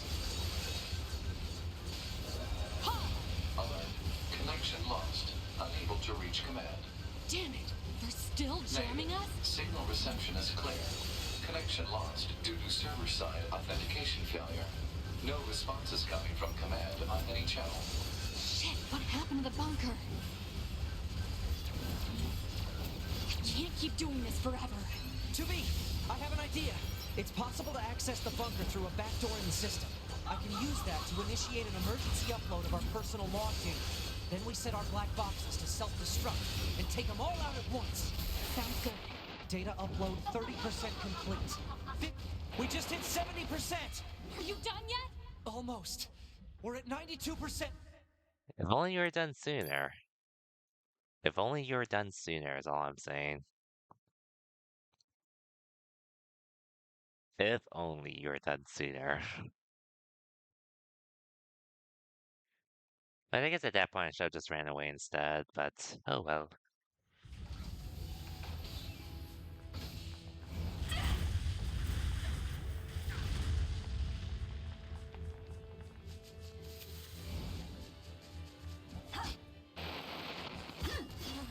Alert. Connection lost. Unable to reach command. Damn it! They're still jamming us? Signal reception is clear. Connection lost due to server-side authentication failure. No responses coming from command on any channel. Shit, what happened to the bunker? Can't keep doing this forever. 2B, I have an idea. It's possible to access the bunker through a backdoor in the system. I can use that to initiate an emergency upload of our personal log data. Then we set our black boxes to self-destruct and take them all out at once. Sounds good. Data upload 30% complete. We just hit 70%! Are you done yet? Almost. We're at 92%. If only you were done sooner. If only you were done sooner is all I'm saying. If only you were done sooner. But I guess at that point I should have just ran away instead, but oh well.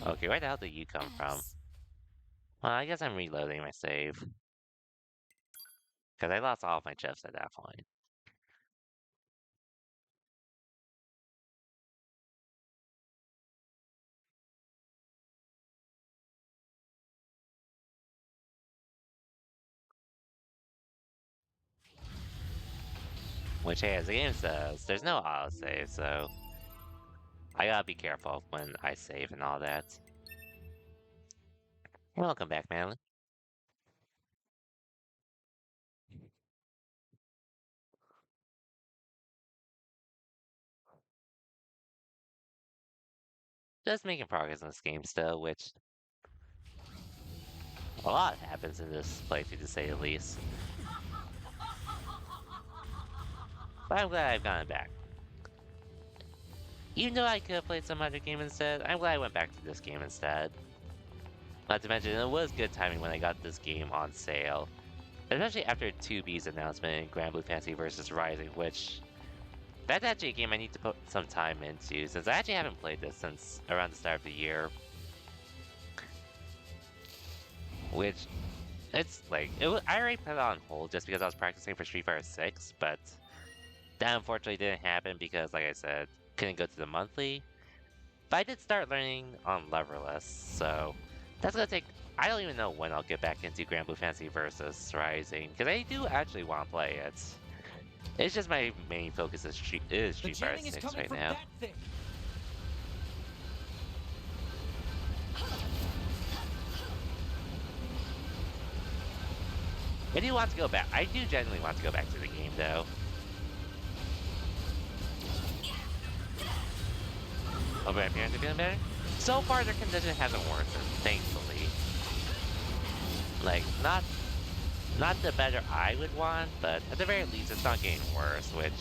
Okay, where the hell did you come from? Well, I guess I'm reloading my save. Because I lost all of my chips at that point. Which, hey, as the game says, there's no autosave, so I gotta be careful when I save and all that. Welcome back, Madeline. just making progress in this game still, which a lot happens in this playthrough to say the least. But I'm glad I've gotten back. Even though I could have played some other game instead, I'm glad I went back to this game instead. Not to mention, it was good timing when I got this game on sale. Especially after 2B's announcement in Grand Blue Fantasy vs. Rising, which... That's actually a game I need to put some time into, since I actually haven't played this since around the start of the year. Which, it's like, I already put it on hold just because I was practicing for Street Fighter 6, but that unfortunately didn't happen because, like I said, couldn't go to the monthly. But I did start learning on Leverless, so that's gonna take... I don't even know when I'll get back into Grand Blue Fantasy vs. Rising, because I do actually want to play it. It's just my main focus is Street Fighter 6 right now. I do want to go back. I do genuinely want to go back to the game, though. Oh, my parents are feeling better? So far, their condition hasn't worsened, thankfully. Like, not the better I would want, but at the very least, it's not getting worse, which...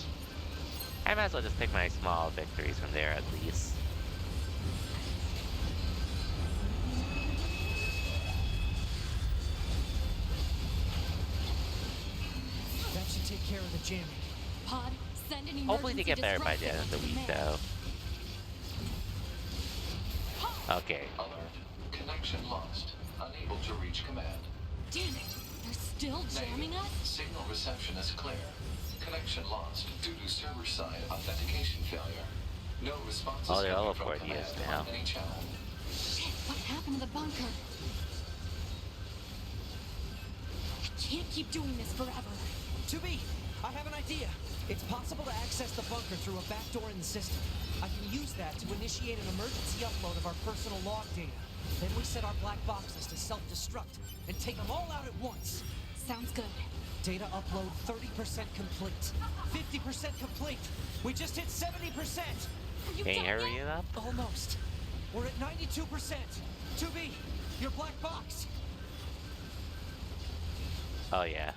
I might as well just pick my small victories from there, at least. That should take care of the jamming. Pod, send an emergency Hopefully they get better by the end of the week, though. Okay. Alert. Connection lost. Unable to reach command. Damn it! They're still jamming us? Signal reception is clear. Connection lost due to server-side authentication failure. No responses they're all coming from up command now. on any channel. Shit, what happened to the bunker? I can't keep doing this forever. 2B, I have an idea. It's possible to access the bunker through a back door in the system. I can use that to initiate an emergency upload of our personal log data. Then we set our black boxes to self-destruct and take them all out at once. Sounds good. Data upload 30% complete. 50% complete. We just hit 70%. Can you hurry it up? Almost. We're at 92%. 2B, your black box. Oh, yeah.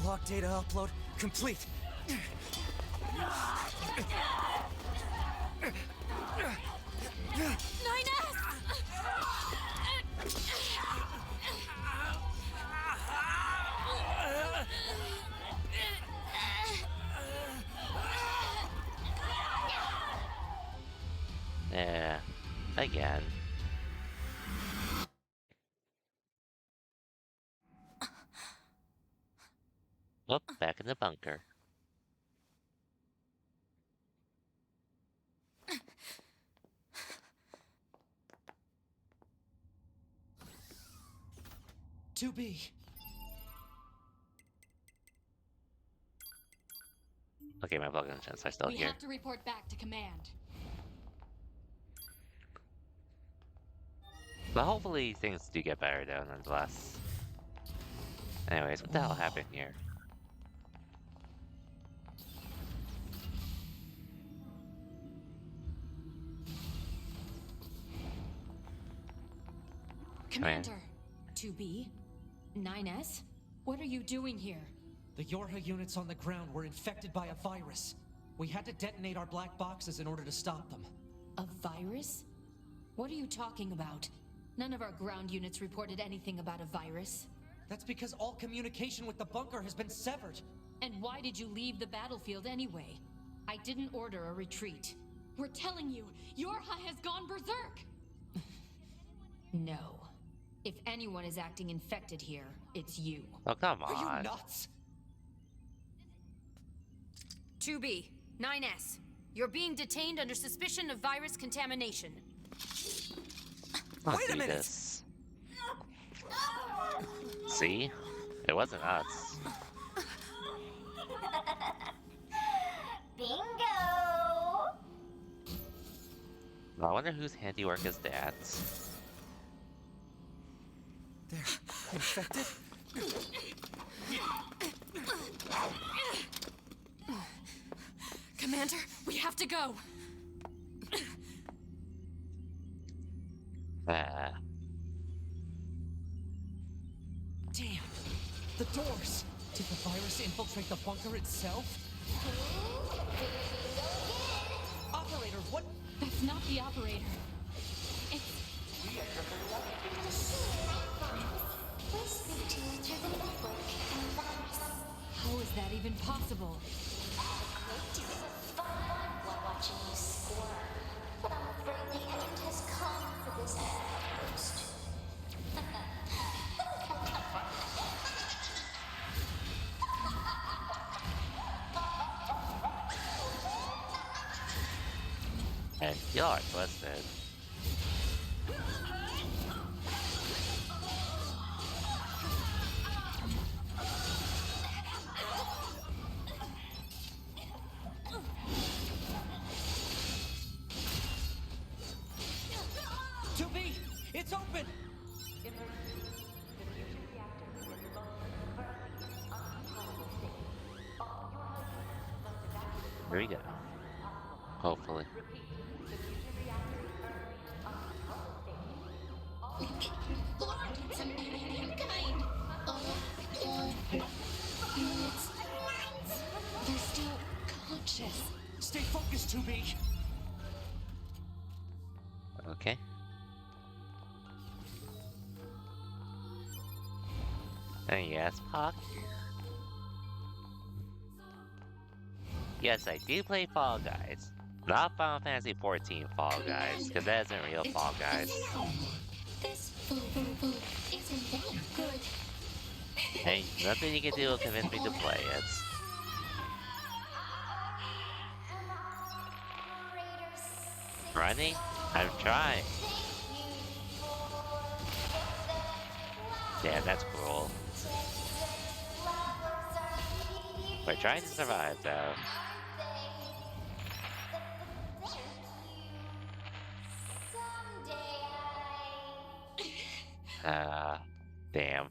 Log data upload complete. 9S! Yeah. Again. Whoop, back in the bunker. To be. Okay, my plug-in chance are still We here. have to report back to command. But hopefully things do get better though, nonetheless. Anyways, what the hell happened here? Commander, 2B, 9S, what are you doing here? The Yorha units on the ground were infected by a virus. We had to detonate our black boxes in order to stop them. A virus? What are you talking about? None of our ground units reported anything about a virus. That's because all communication with the bunker has been severed. And why did you leave the battlefield anyway? I didn't order a retreat. We're telling you, Yorha has gone berserk! No. If anyone is acting infected here, it's you. Oh, come on. Are you nuts? 2B, 9S. You're being detained under suspicion of virus contamination. Wait a minute! This. See? It wasn't us. Bingo! I wonder whose handiwork is that. They're infected? Commander, we have to go. Ah. Damn! The doors! Did the virus infiltrate the bunker itself? Operator, what? That's not the operator. It's... We speak to you through the network and virus. How is that even possible? I had a great deal of fun while watching you squirm. But I'm afraid the end has come for this outpost. And you're twisted. It's open! Here we go. Hopefully. Lord, some mankind. Units. They're still conscious. Stay focused, 2B! Okay. And yes, Puck. Yes, I do play Fall Guys. Not Final Fantasy 14 Fall Guys, because that isn't real Fall Guys. This food isn't that good. Hey, nothing you can do will convince me to play it. Running? I'm trying. Damn, that's cruel. We're trying to survive, though. Damn.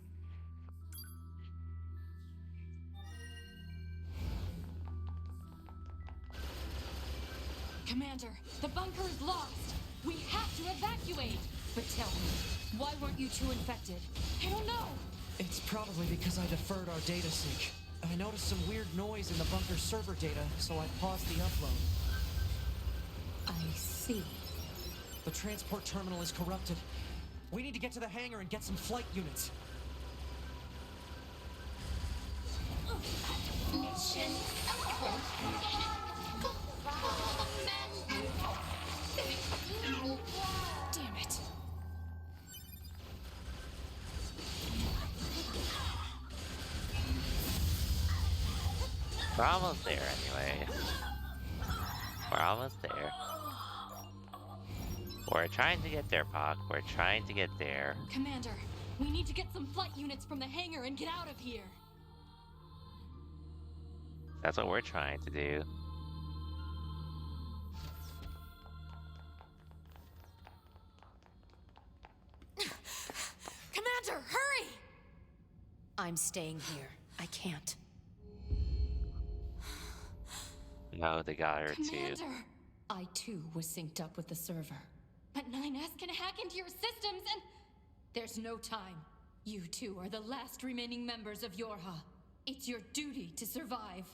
Commander, the bunker is lost. We have to evacuate. But tell me, why weren't you two infected? I don't know. It's probably because I deferred our data sync. I noticed some weird noise in the bunker's server data, so I paused the upload. I see. The transport terminal is corrupted. We need to get to the hangar and get some flight units. Mission accomplished. Damn it. We're almost there, anyway. We're almost there. We're trying to get there, Puck. We're trying to get there. Commander, we need to get some flight units from the hangar and get out of here. That's what we're trying to do. Commander, hurry! I'm staying here. I can't. No, they got her Commander! too. I too was synced up with the server. But 9S can hack into your systems and... There's no time. You two are the last remaining members of Yorha. It's your duty to survive.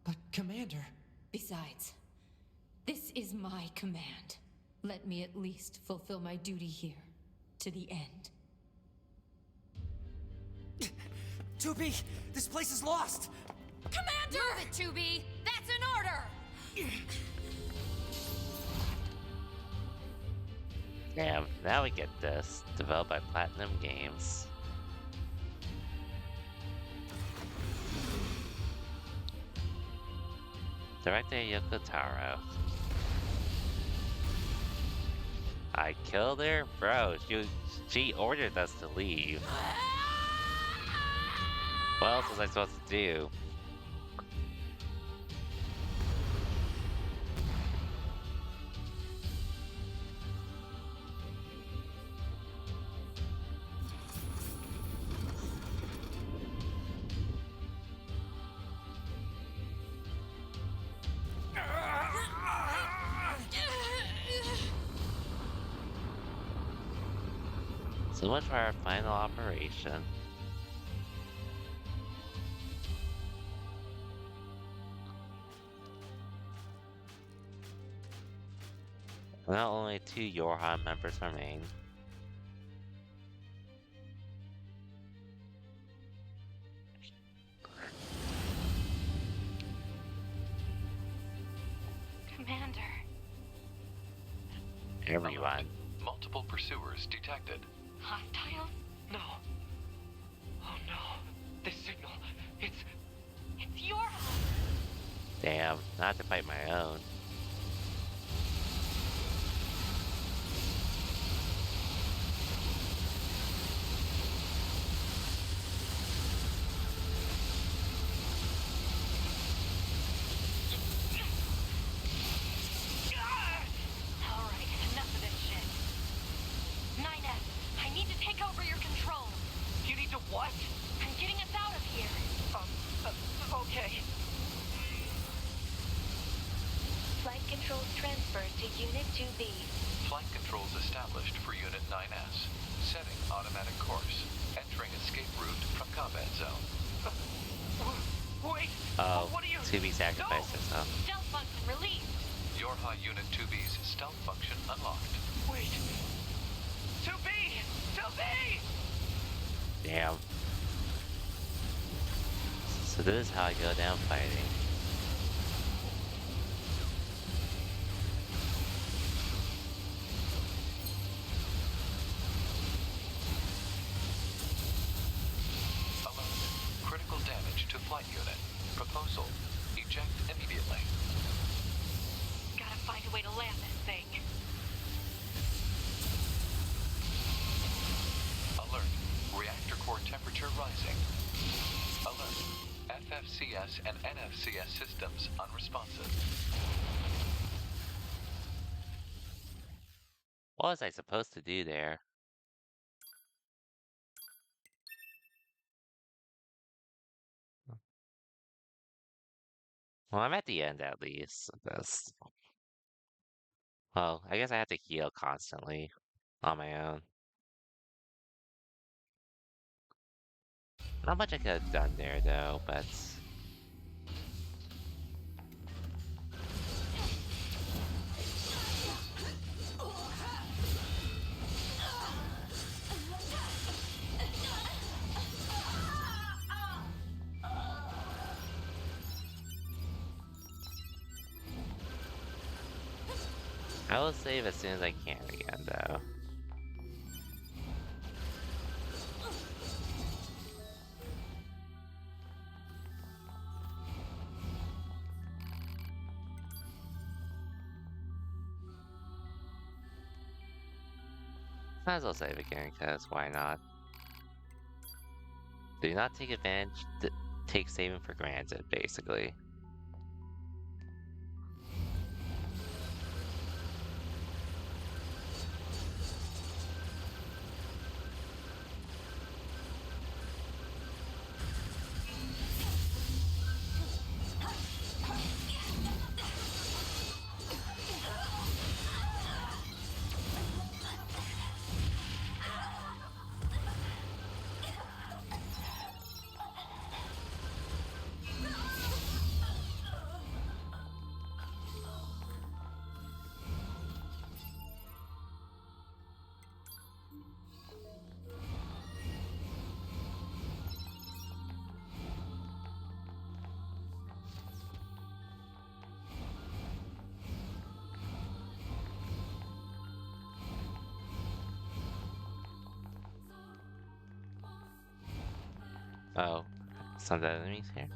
But, Commander... Besides, this is my command. Let me at least fulfill my duty here. To the end. 2B! This place is lost! Commander! Move it, 2B! That's an order! Damn, now we get this. Developed by Platinum Games. Director Yoko Taro. I killed her? Bro, she ordered us to leave. What else was I supposed to do? So much for our final operation. Now only 2 Yorha members remain. Commander. Everyone. Multiple pursuers detected. Hostiles? No. Oh no. This signal. It's Your home. Damn, not to fight my own. Alright, enough of this shit. 9S, I need to take over your control. You need to what? I'm getting us out of here. Okay. Flight controls transferred to Unit 2B. Flight controls established for Unit 9S. Setting automatic course. Entering escape route from combat zone. Wait. Oh, What are you? to be sacrificed or something. Stealth function released. Yorha Unit 2B's stealth function unlocked. Wait. 2B! 2B! Damn. So this is how I go down fighting. Alert. Critical damage to flight unit. Proposal. Eject immediately. Gotta find a way to land this thing. Alert. Reactor core temperature rising. Alert. FFCS and NFCS systems unresponsive. What was I supposed to do there? Well, I'm at the end at least of this. Well, I guess I have to heal constantly on my own. Not much I could have done there though, but I will save as soon as I can again though. Might as well save again, because why not? Do not take advantage, take saving for granted, basically. Oh, some enemies here?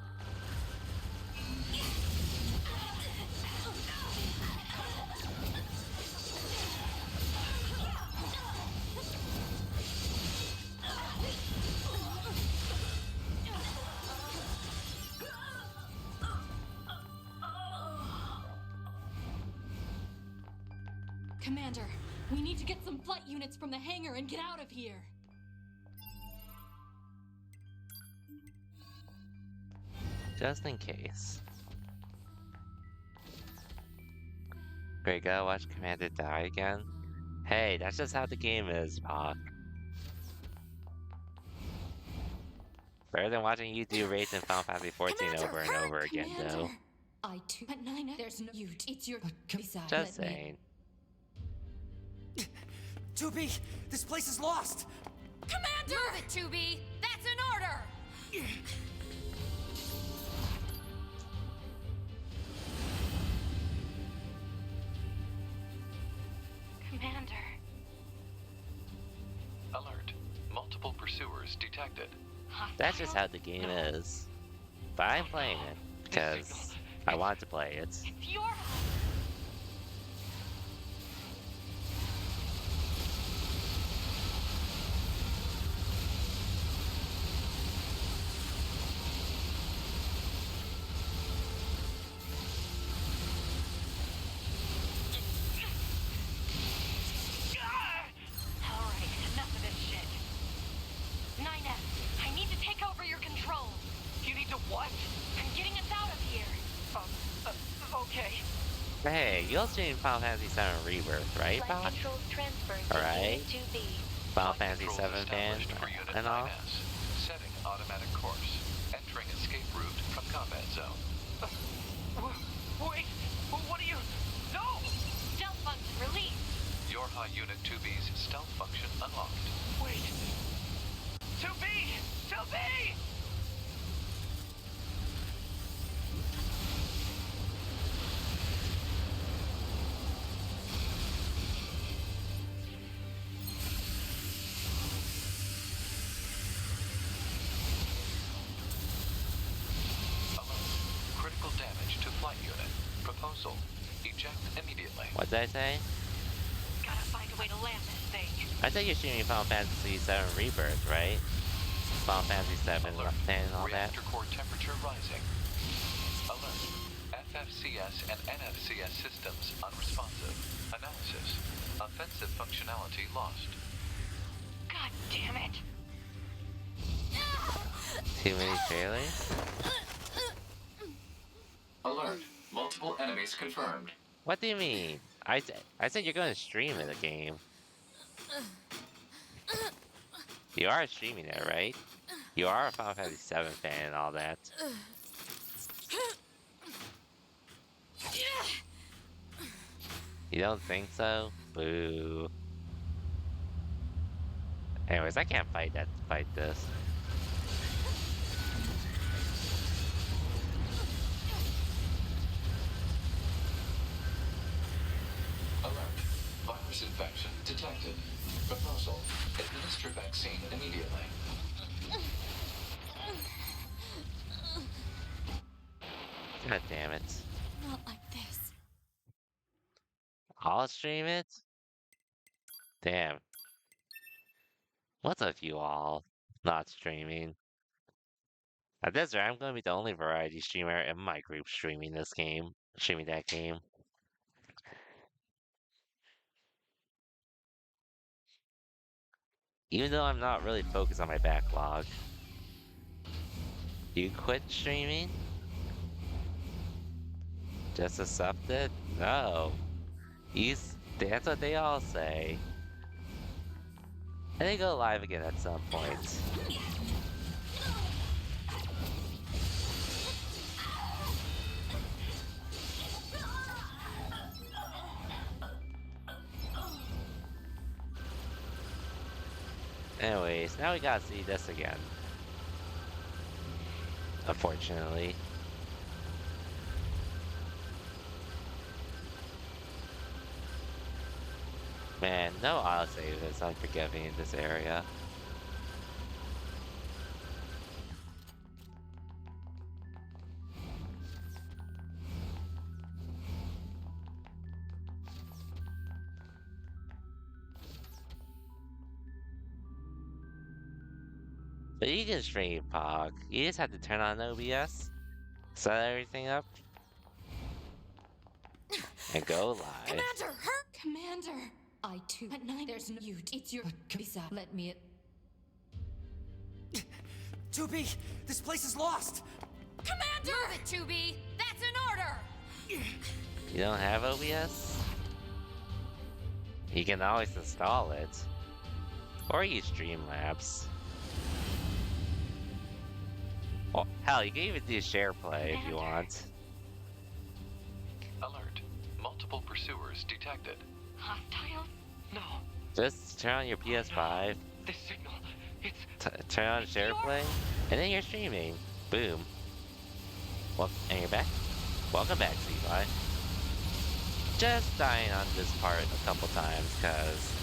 Commander, we need to get some flight units from the hangar and get out of here. Just in case. Great, gotta watch Commander die again? Hey, that's just how the game is, Pac. Better than watching you do raids in Final Fantasy 14 Commander, over and hurry! over again, Commander! though. I too. But Nina, there's no you. It's your. Besides, Just let me. saying. 2B, this place is lost. Commander! Move it, 2B! That's an order! Commander. Alert. Multiple pursuers detected. That's just how the game is. But I'm playing it because I want to play it. It's your home. Alright, enough of this shit. Nina, I need to take over your control. You need to what? I'm getting us out of here. Okay. Hey, you'll stream Final Fantasy VII Rebirth, right, Flight Bob? controls transferred to Alright. Unit 2B. Final Flight Fantasy controls VII fan established for Unit and all? 9S. Setting automatic course. Entering escape route from combat zone. Wait, what are you? No! Stealth function released. Yorha Unit 2B's stealth function unlocked. Wait. 2B! 2B! Alert. Critical damage to flight unit. Proposal. Eject immediately. What did I say? Gotta find a way to land this thing. I thought you're streaming Final Fantasy VII Rebirth, right? Final Fantasy VII Alert. and all that. Reactor core temperature rising. Alert. FFCS and NFCS systems unresponsive. Analysis. Offensive functionality lost. God damn it. Too many trailers? Alert. Multiple enemies confirmed. What do you mean? I said you're going to stream the game. You are streaming it, right? You are a Final Fantasy VII fan and all that. You don't think so? Boo. Anyways, I can't fight this. Alert. Virus infection detected. Proposal. Administer vaccine immediately. God damn it. Not like this. I'll stream it? Damn. What's with you all not streaming? At this rate, I'm going to be the only variety streamer in my group streaming that game. Even though I'm not really focused on my backlog. You quit streaming? Just accept it? No. That's what they all say. And they go live again at some point. Anyways, now we gotta see this again. Unfortunately. Man, no autosave is unforgiving in this area. But you can stream Pog. You just have to turn on OBS, set everything up, and go live. Commander, hurt! Commander! I too. At 9, there's no you. It's your. Besides, let me. 2B, this place is lost. Commander! Move it, 2B! That's an order! You don't have OBS? You can always install it. Or use Streamlabs. Well, hell, you can even do share play if you want. Alert. Multiple pursuers detected. Hostiles? No. Just turn on your PS5, This signal. It's. turn on It's share your. play, and then you're streaming. Boom. Well, and you're back. Welcome back, Levi. Just dying on this part a couple times, cause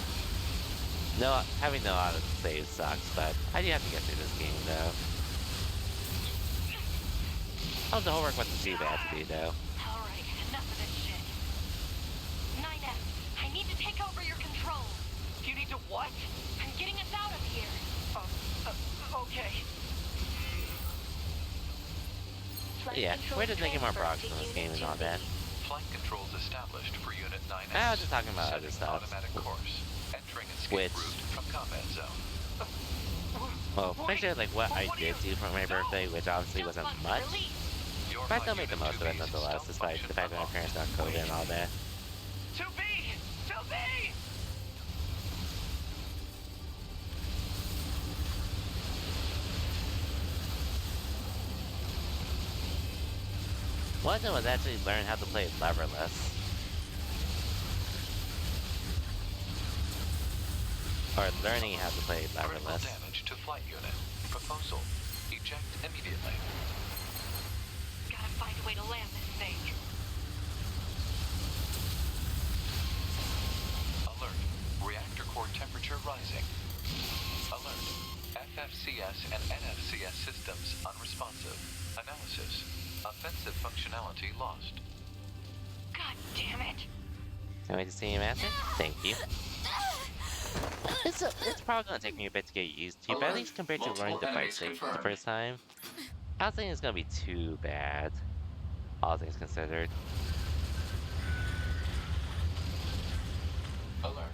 no, having no auto save sucks, but I do have to get through this game though. Oh, the homework wasn't too bad to do though. Alright, enough of this shit. 9F, I need to take over your control. You need to what? I'm getting us out of here. Okay. Flight Yeah, control we're just making more transferred progress in to this game Unit and all 2B. that. Flight controls established for Unit 9X. I was just talking about other Setting stuff. Automatic course. Entering escape Which- route from combat zone. Well, picture like what I did do for my birthday, which obviously Jump wasn't button much. release. Your But I still high made the Unit most of it 2B's nonetheless, stealth despite the fact that my function parents got unlocked. COVID and all that. 2B! 2B! One thing was actually learn how to play leverless. Or learning how to play Critical leverless. damage to flight unit. Proposal. Eject immediately. Gotta find a way to land this thing. Alert. Reactor core temperature rising. Alert. FFCS and NFCS systems unresponsive. Analysis. Offensive functionality lost. God damn it. Can't wait to see you, Master. Thank you. It's probably gonna take me a bit to get used to, but at least compared to learning the fight stage for the first time, I don't think it's gonna be too bad. All things considered. Alert.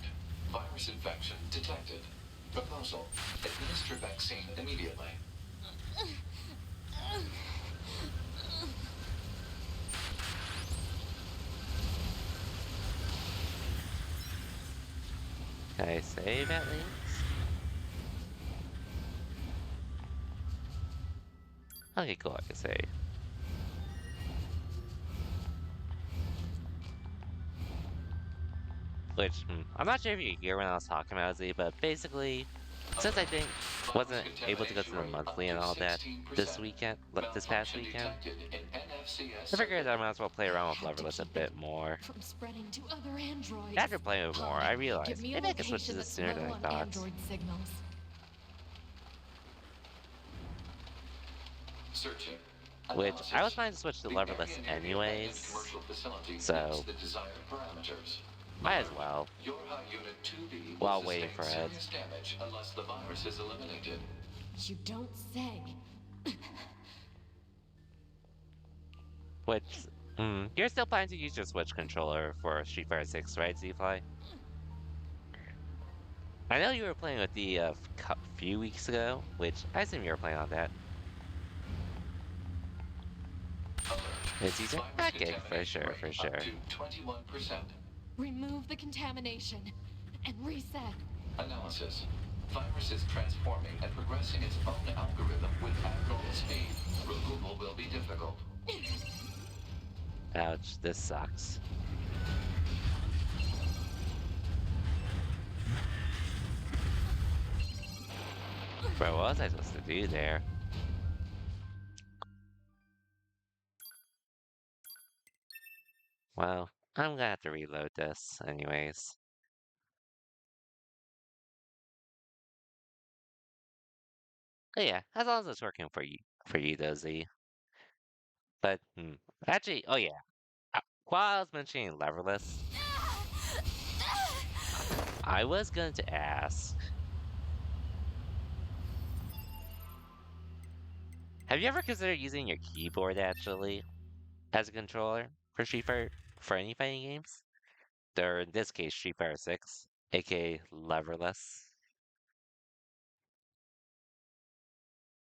Virus infection detected. Proposal. Administer vaccine immediately. Can I save at least? Okay, cool, I can save. Which, I'm not sure if you hear when I was talking about Z, but basically, since I think wasn't able to go to the monthly and all that this weekend, this past weekend, I figured I might as well play around with Leverless a bit more. From spreading to other androids. After playing with more, I Give realized me a maybe I could switch to location this that's sooner than low I on thought. android signals. Searching. Which I was Analysis. planning to switch to The Leverless area near the abandoned anyways, commercial facility so meets the desired parameters. might as well. Your high unit 2B While will waiting sustain for it. serious damage unless the virus is eliminated. You don't say. Which, you're still planning to use your Switch controller for Street Fighter 6, right, Z-Fly? I know you were playing with the few weeks ago, which I assume you were playing on that. It's easier? Virus Okay, for contamination sure, rate for up sure. to 21%. Remove the contamination and reset. Analysis. Virus is transforming and progressing its own algorithm with abnormal speed. Removal will be difficult. Ouch, this sucks. Bro, what was I supposed to do there? Well, I'm gonna have to reload this anyways. But yeah, as long as it's working for you, though, Z. But, actually, oh yeah. While I was mentioning Leverless, I was going to ask, have you ever considered using your keyboard, actually, as a controller for Street Fighter, for any fighting games? Or in this case, Street Fighter 6, aka Leverless.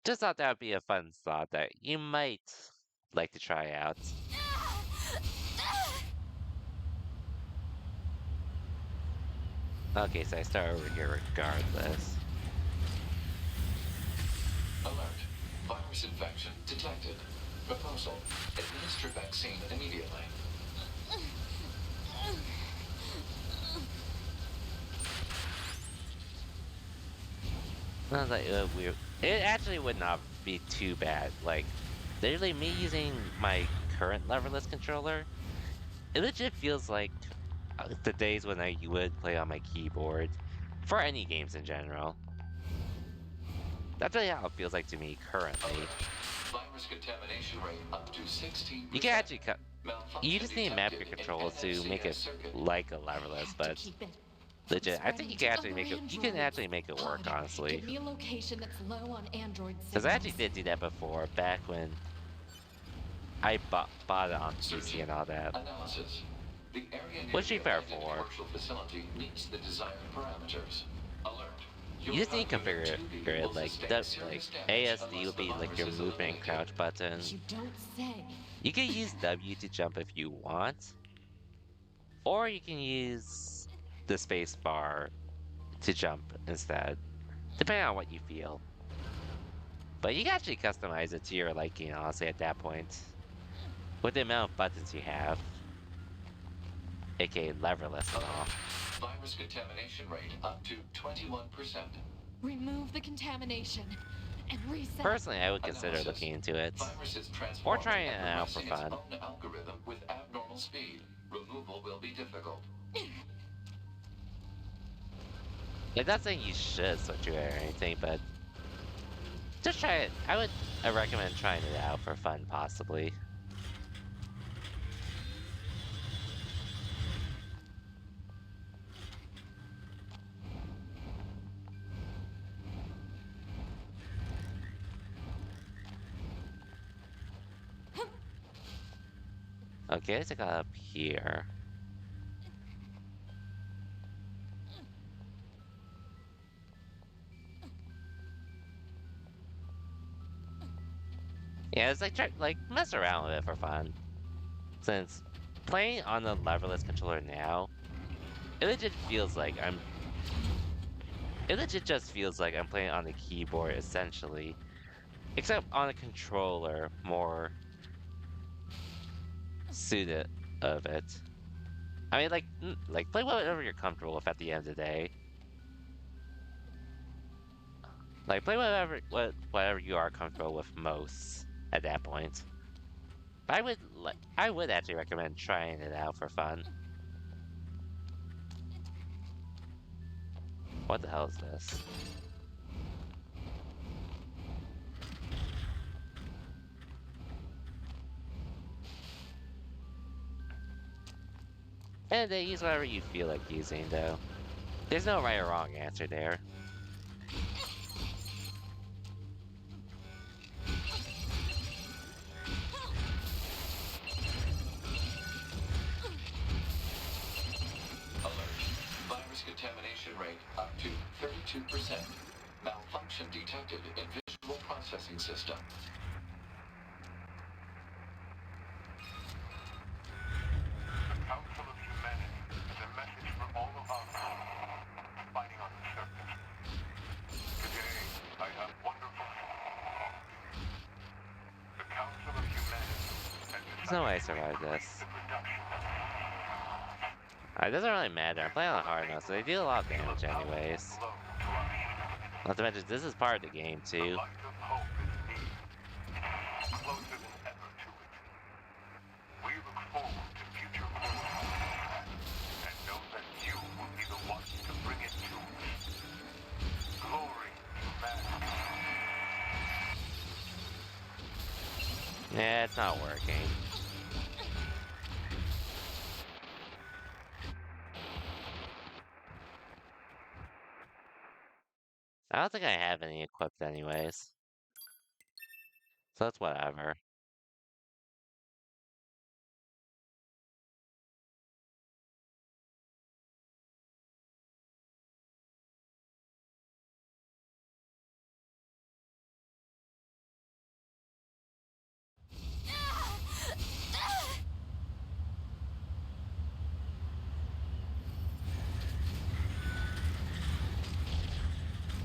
Just thought that would be a fun thought that you might like to try out. Okay, so I start over here regardless. Alert. Virus infection detected. Proposal. Administer vaccine immediately. I was like, weird. It actually would not be too bad. Like, literally me using my current leverless controller, it legit feels like the days when I would play on my keyboard for any games in general. That's really how it feels like to me currently. Alert. Virus contamination rate up to 16%. You can actually you Malfunction just need to map your detected in controls to make NFCS it circuit. like a I leverless, have to but keep it legit, from I think you spreading can to actually other make it. You can androids. actually make it work, Pod, honestly. give me a location that's low on android Because I signals. actually did do that before, back when I bought it on PC Searching. and all that. Analysis. The area near Which the be fair abandoned for. commercial facility meets the desired parameters. Alert. You just need to configure it like ASD would be like your movement and crouch button. You don't say. You can use W to jump if you want, or you can use the space bar to jump instead, depending on what you feel. But you can actually customize it to your liking, honestly, at that point, with the amount of buttons you have, aka leverless and all. Virus contamination rate up to 21%. Remove the contamination and reset. Personally, I would consider Analysis. looking into it, Virus is or transforming trying it and out for progressing fun. its own algorithm with abnormal speed. Removal will be difficult. Like, not saying you should switch to it or anything, but just try it. I recommend trying it out for fun, possibly. Okay, let's go up here. Yeah, it's like mess around with it for fun. Since playing on the leverless controller now, it legit feels like it legit just feels like I'm playing on the keyboard essentially. Except on a controller more suited of it. I mean like play whatever you're comfortable with at the end of the day. Like play whatever you are comfortable with most at that point. I would actually recommend trying it out for fun. What the hell is this? And they use whatever you feel like using, though. There's no right or wrong answer there. Alert. Virus contamination rate up to 32%. Malfunction detected in visual processing system. The Council of Humanity has a message for all of our fighting on the surface. Today, I have wonderful news. The Council of Humanity has There's no way I survived this. the production. It doesn't really matter. I'm playing on hard now, so they deal a lot of damage anyways. Blow to our humanity. Not to mention, this is part of the game, The too. light of hope is near, closer than ever to it. We look forward to future glory, and know that you will be the ones to bring it to us. Glory to humanity. Yeah, it's not working. I don't think I have any equipped anyways. So that's whatever.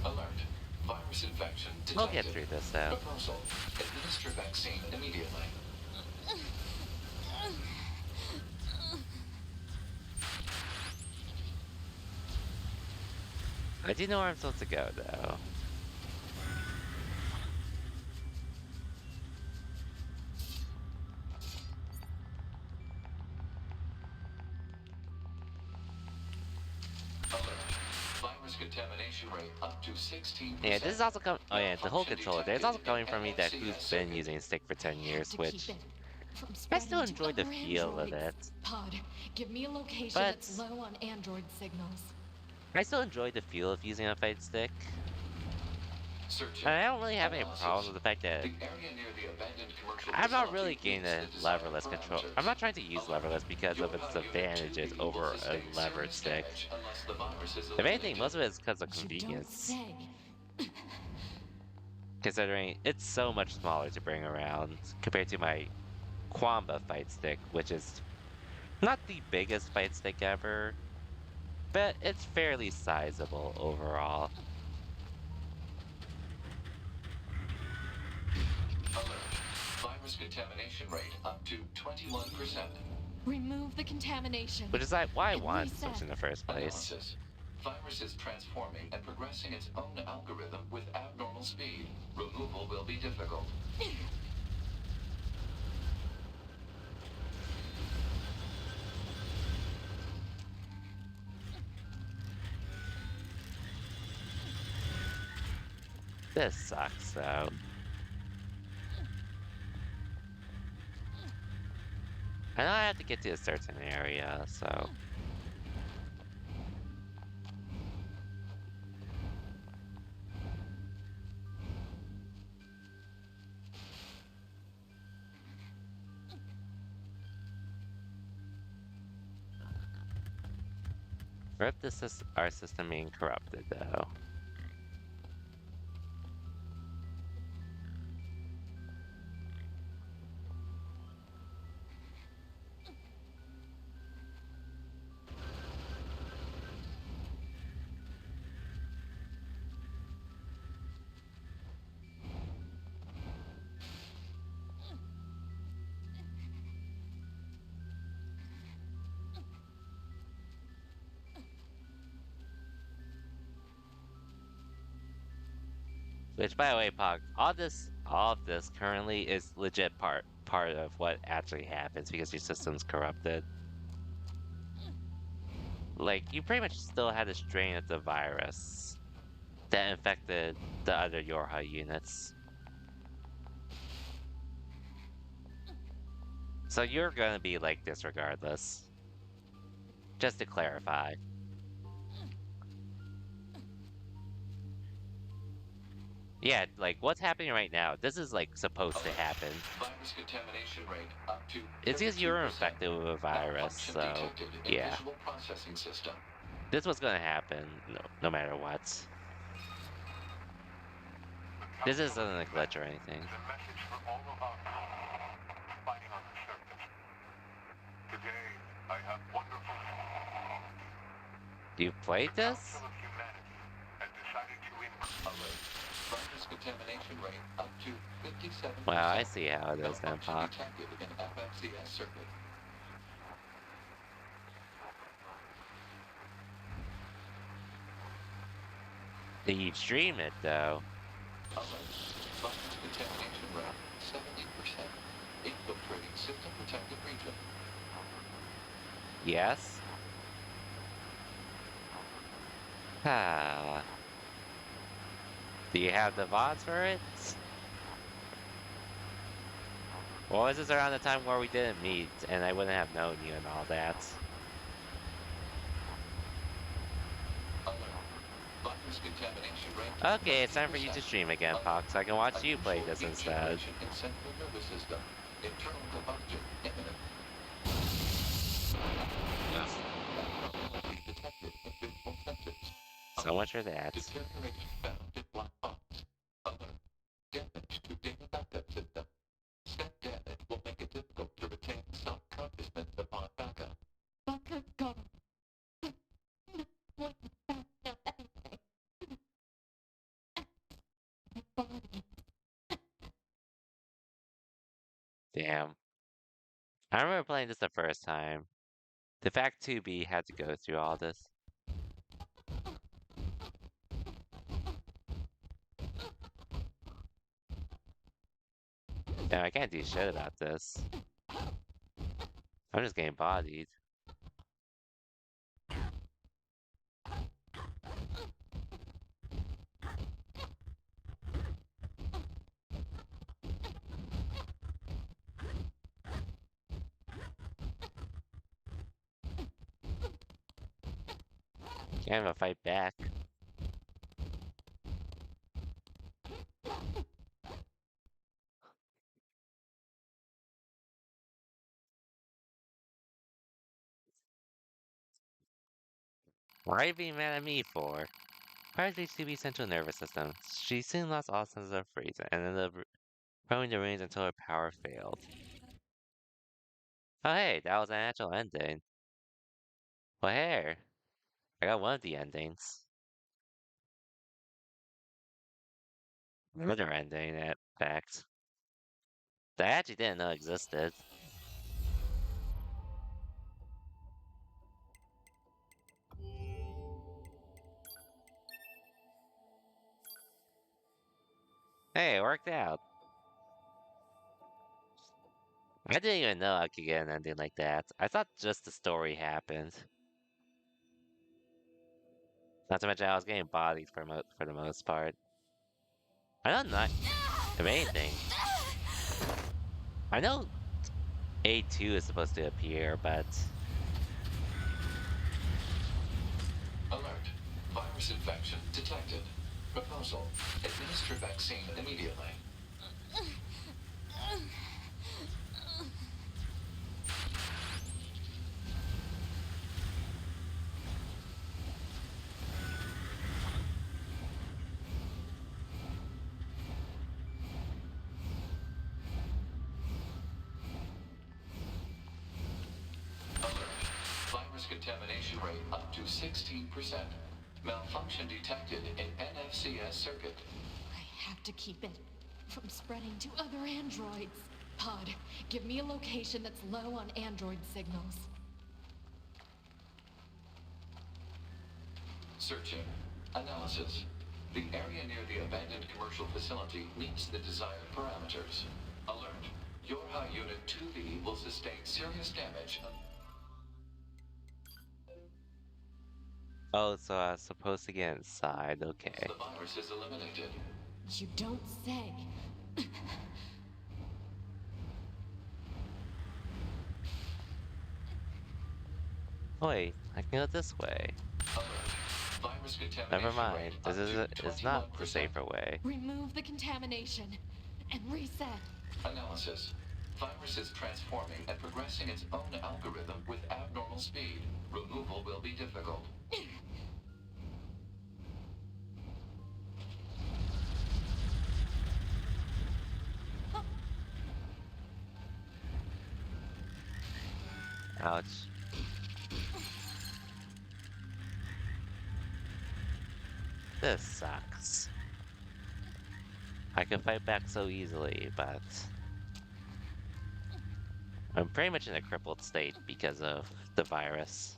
Alert. Virus infection We'll get detected. through this, though. Proposal. Administer vaccine immediately. I do know where I'm supposed to go, though. Virus contamination rate up to 16%. Yeah, this is also coming. Oh yeah, the whole controller. There's also coming from me that FFCS who's been circuit. using stick for 10 Have years, to which keep it from I still spreading to enjoy the other feel of androids. it. Pod, give me a location But that's low on android signals. I still enjoy the feel of using a fight stick. Searching. And I don't really have any Analysis. problems with the fact that The area near the abandoned commercial I'm not facility really getting meets a the desired leverless control. parameters. I'm not trying to use Alert. leverless because Your of its HUD unit advantages 2B will over a sustain levered serious stick. damage unless the virus is If anything, eliminated. most of it is because of You don't convenience. say. Considering it's so much smaller to bring around compared to my Quamba fight stick, which is not the biggest fight stick ever, but it's fairly sizable overall. Alert. Virus contamination rate up to 21%. Remove the contamination. Which is like why I And wanted to reset. switch in the first place. Analysis. Virus is transforming and progressing its own algorithm with abnormal speed. Removal will be difficult. This sucks though. I know I have to get to a certain area, so. Rip our system being corrupted though. Which, by the way, Pog, all of this currently is legit part of what actually happens because your system's corrupted. Like, you pretty much still had a strain of the virus that infected the other Yorha units. So you're gonna be like this regardless. Just to clarify. Yeah, like what's happening right now, this is like supposed to happen. Virus contamination rate up to It's because you're 32%. infected with a virus, Malfunction so detected in yeah. visual processing system. This was gonna happen no matter what. This isn't a glitch or anything. Is a message for all of our crew fighting on the surface. Today, I have wonderful You played this? Council of Humanity has decided to increase Alert. Virus contamination rate up to 57%. Well, I see how it is then, Malfunction Pog. detected in FFCS circuit. You stream it though. Alert. Virus contamination rate 70%. Infiltrating system protected region. Yes? Ah. Do you have the VODs for it? Well, was this around the time where we didn't meet and I wouldn't have known you and all that? Alert. Virus contamination rate. Okay, it's time for you to stream again, Pog, so I can watch you play this Unusual instead. degeneration in central nervous system. Internal combustion imminent. Abnormality detected in visual sensors. So much for that. Deterioration found in black box. Alert. Damage to data backup system. Step damage will make it difficult to retain self-consciousness upon backup. Baka gone. I remember playing this the first time. The fact 2B had to go through all this. Yeah, I can't do shit about this. I'm just getting bodied. Can't even fight back. Why are you being mad at me for? Prior to HTB's central nervous system, she soon lost all sense of freezing and ended up growing the reins until her power failed. Oh hey, that was an actual ending. Well here, I got one of the endings. Another ending, in fact. That I actually didn't know existed. Hey, it worked out. I didn't even know I could get an ending like that. I thought just the story happened. Not to mention I was getting bodied for the most part. I don't know if anything. I know A2 is supposed to appear, but Alert. Virus infection detected. Proposal. Administer vaccine immediately. Alert. Virus contamination rate up to 16%. Malfunction detected in NFCS circuit. I have to keep it from spreading to other androids. Pod, give me a location that's low on android signals. Searching. Analysis. The area near the abandoned commercial facility meets the desired parameters. Alert. Your high unit 2B will sustain serious damage. oh, so I was supposed to get inside. Okay. The virus is eliminated. You don't say. Wait, I can go this way. Alert. Virus Never contamination rate mind. This up to is not the 21%. safer way. Remove the contamination and reset. Analysis. Virus is transforming and progressing its own algorithm with abnormal speed. Removal will be difficult. Ouch. This sucks. I can fight back so easily, but I'm pretty much in a crippled state because of the virus.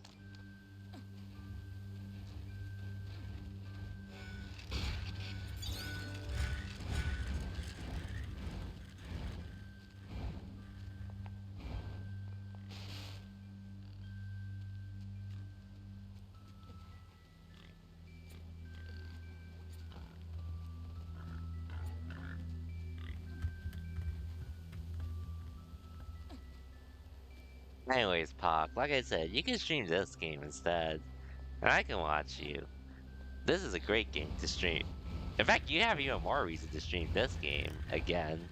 Anyways, Pock, like I said, you can stream this game instead, and I can watch you. This is a great game to stream. In fact, you have even more reason to stream this game again,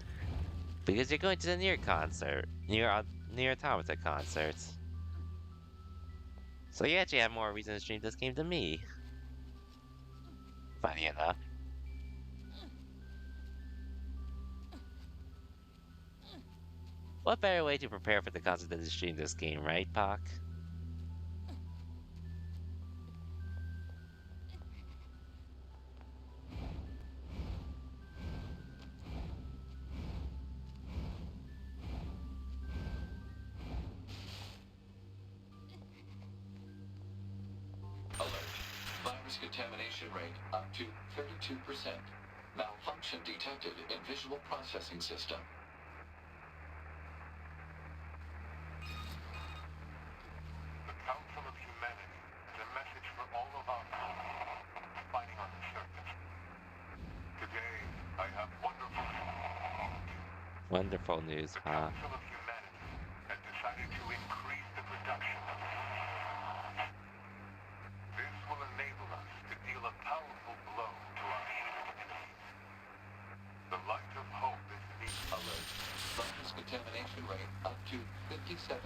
because you're going to the Nier concert, Nier Automata concert. So you actually have more reason to stream this game than me. Funny enough. What better way to prepare for the concert than to stream this game, right, Pock? Weapons contamination rate up to 32%. Malfunction detected in visual processing system. The Council of Humanity has a message for all of our people fighting on the surface. Today, I have wonderful news. Wonderful news, The huh? Council of Humanity has decided to increase the production of heat. This will enable us to deal a powerful blow to our heat enemies. The light of hope is needed. Alert. Weapons contamination rate up to 57%.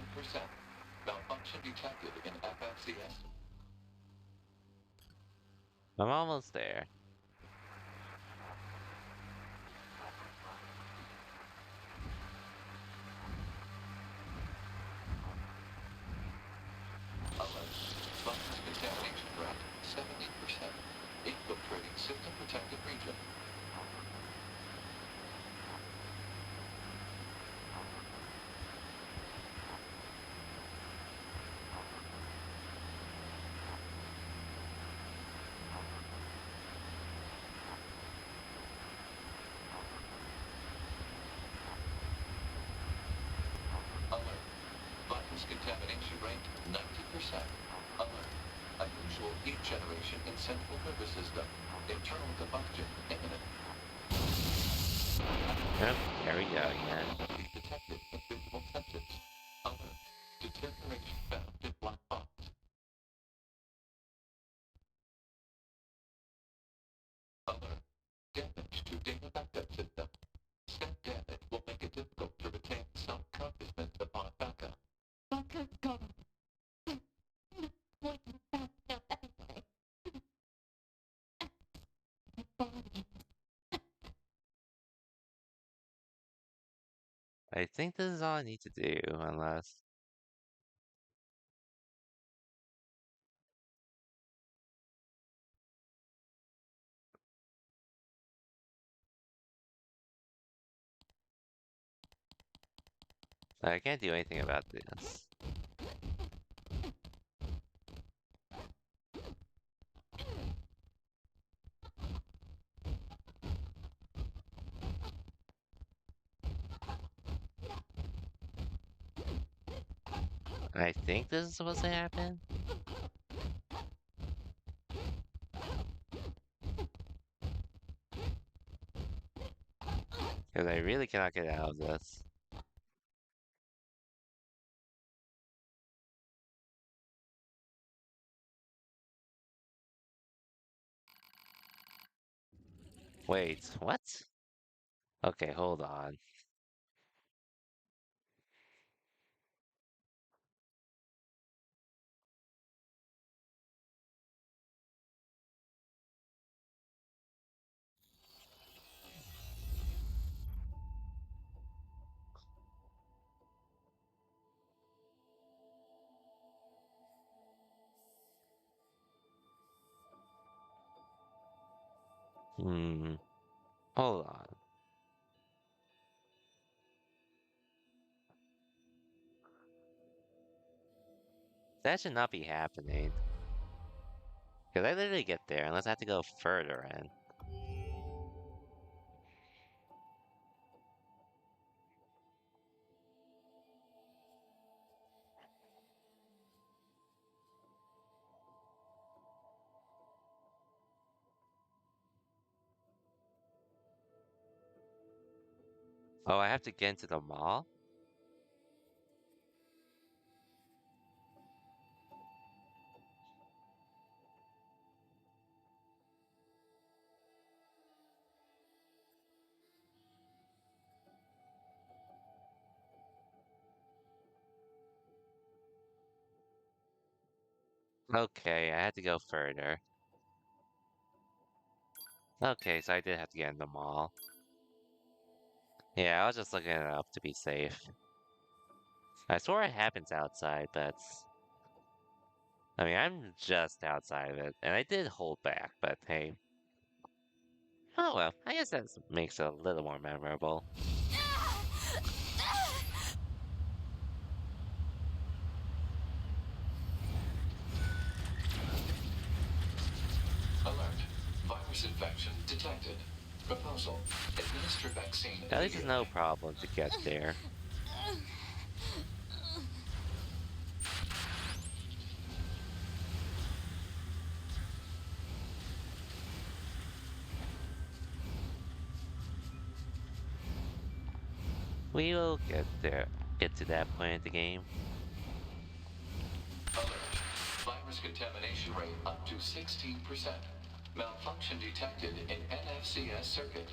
Malfunction detected in FFCS. I'm almost there. Alert. Weapons contamination rate 70%. Infiltrating system protected region. Alert. Weapons contamination rate 90%. Alert. Unusual heat generation in central nervous system. Internal combustion imminent. Yep, there we go again. Heat detected in visible senses. Alert. Deterioration found in black box. Alert. Damage to data backup system. Step damage will make it difficult to retain self-consciousness upon backup. Backup gone. What backed up anyway? My body. I think this is all I need to do, unless... I can't do anything about this. I think this is supposed to happen. Because I really cannot get out of this. Wait, what? Okay, hold on. Hmm. Hold on. That should not be happening. Because I literally get there unless I have to go further in. Oh, I have to get into the mall? Okay, I had to go further. Okay, so I did have to get in the mall. Yeah, I was just looking it up to be safe. I swore it happens outside, but... I mean, I'm just outside of it, and I did hold back, but hey. Oh well, I guess that makes it a little more memorable. virus infection detected. Proposal: administer vaccine At least it's no immediately. problem to get there. We will get there. Get to that point in the game. Alert. Virus contamination rate up to 16%. Malfunction detected in NFCS circuit.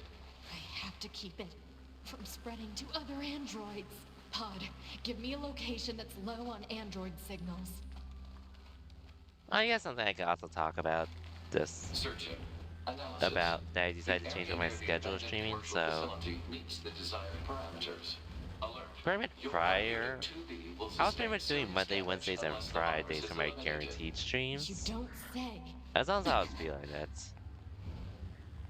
I have to keep it from spreading to other androids. Pod, give me a location that's low on android signals. I guess something I could also talk about this Searching. Analysis. about that I The decided to change up area my near the schedule of abandoned streaming. commercial So facility meets the desired parameters. Alert. pretty much Your prior, Unit 2B will I was pretty sustain much doing serious Monday, damage Wednesdays, and unless the virus Fridays for is my eliminated. guaranteed You streams, don't say. as long as I was feeling it.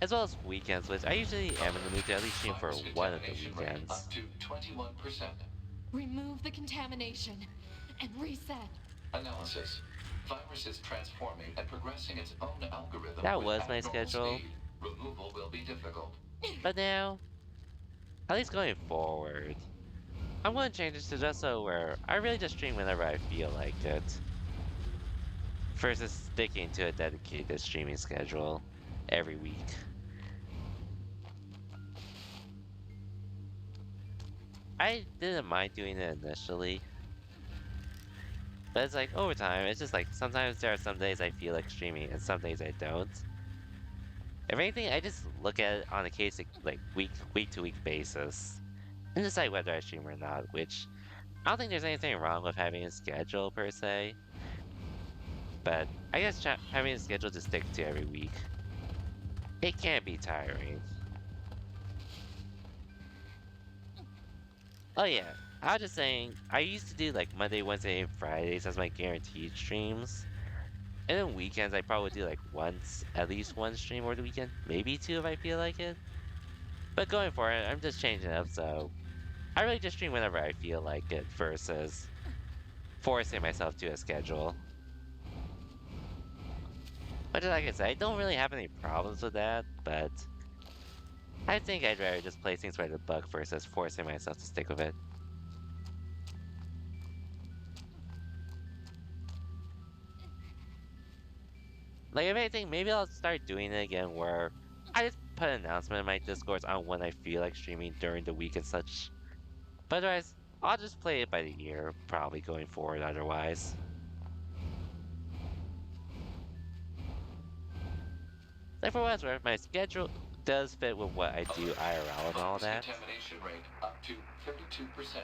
As well as weekends, which I usually am in the mood to at least stream for Virus one of the contamination rate weekends. up to 21%. Remove the contamination and reset. Analysis. Virus is transforming and progressing its own algorithm That with was my abnormal schedule, speed. Removal will be difficult. but now, at least going forward, I'm going to change it to just so where I really just stream whenever I feel like it, versus sticking to a dedicated streaming schedule every week. I didn't mind doing it initially, but it's like over time, it's just like sometimes there are some days I feel like streaming and some days I don't. If anything, I just look at it on a case like week to week basis and decide whether I stream or not, which I don't think there's anything wrong with having a schedule per se, but I guess having a schedule to stick to every week, it can be tiring. Oh yeah, I was just saying, I used to do like Monday, Wednesday, and Fridays as my guaranteed streams. And then weekends, I probably do like once, at least one stream over the weekend, maybe two if I feel like it. But going forward, I'm just changing it up, so I really just stream whenever I feel like it versus forcing myself to a schedule. But like I said, I don't really have any problems with that, but I think I'd rather just play things by the book versus forcing myself to stick with it. Like, if anything, maybe I'll start doing it again where I just put an announcement in my Discords on when I feel like streaming during the week and such. But otherwise, I'll just play it by the ear, probably going forward otherwise. Like, for what's worth, my schedule does fit with what I do IRL and all Virus that. contamination rate up to 32%.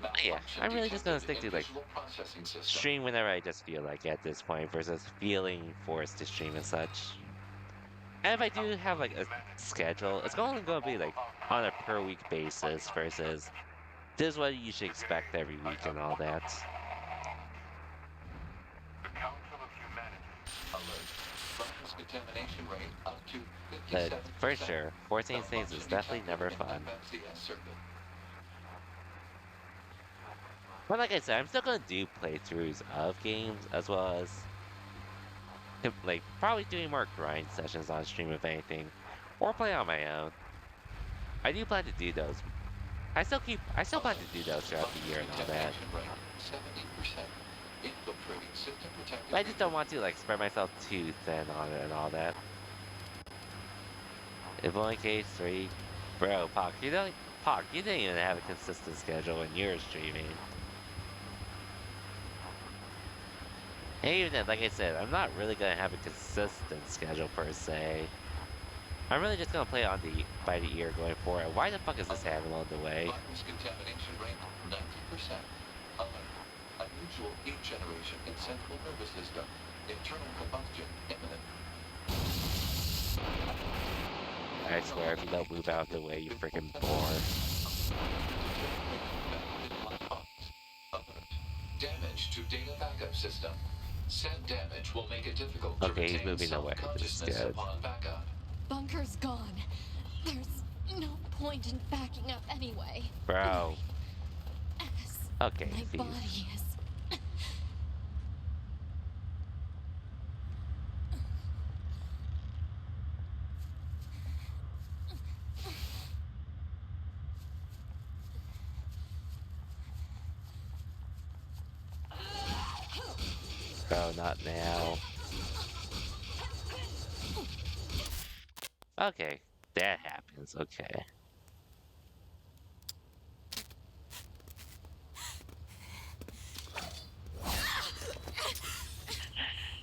But yeah, Malfunction I'm really just gonna stick detected to in like visual processing system. stream whenever I just feel like it at this point versus feeling forced to stream and such. And if I do have like a schedule, it's only going to be like on a per week basis versus this is what you should expect every week and all that. The Council of Humanity. Alert. Virus contamination rate up to 57%. But for sure, forcing things is definitely never fun. FMCS circuit. But like I said, I'm still going to do playthroughs of games as well as like probably doing more grind sessions on stream if anything, or play on my own. I do plan to do those. I still plan to do those throughout the year and all that. 70%. Infiltrating system protected. But I just don't want to like spread myself too thin on it and all that. If only case 3, bro, Pac, you didn't even have a consistent schedule when you were streaming. And even then, like I said, I'm not really gonna have a consistent schedule per se. I'm really just gonna play on by the ear going forward. Why the fuck is this animal in the way? Virus contamination rate 90%. Alert. Unusual heat generation in central nervous system. Internal combustion imminent. I swear, if you don't move out the way, you freaking bore. Alert. Damage to data backup system. Said damage will make it difficult to Okay, he's retain moving away. This is self-consciousness good. upon backup. Bunker's gone. There's no point in backing up anyway. Bro. As Okay, my Steve. body is. Oh, not now. Okay, that happens. Okay.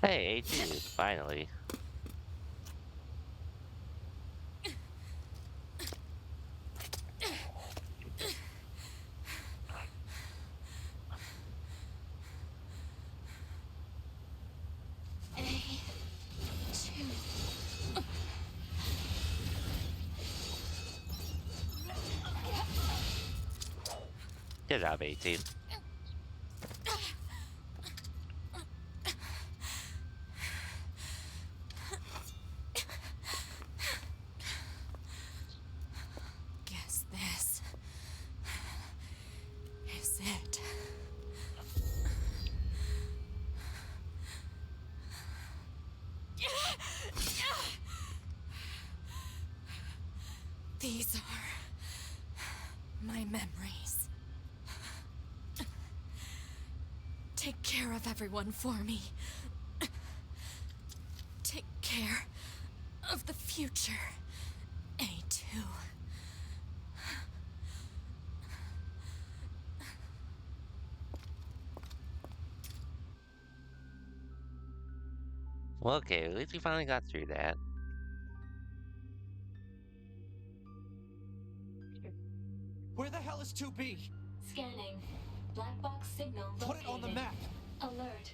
Hey, A2, finally. Good job, A2. Guess this is it. These are my memories. Take care of everyone for me. Take care of the future, A2. Well, okay, at least we finally got through that. Where the hell is 2B? Scanning. Black box signal located. Put it on the map. Alert.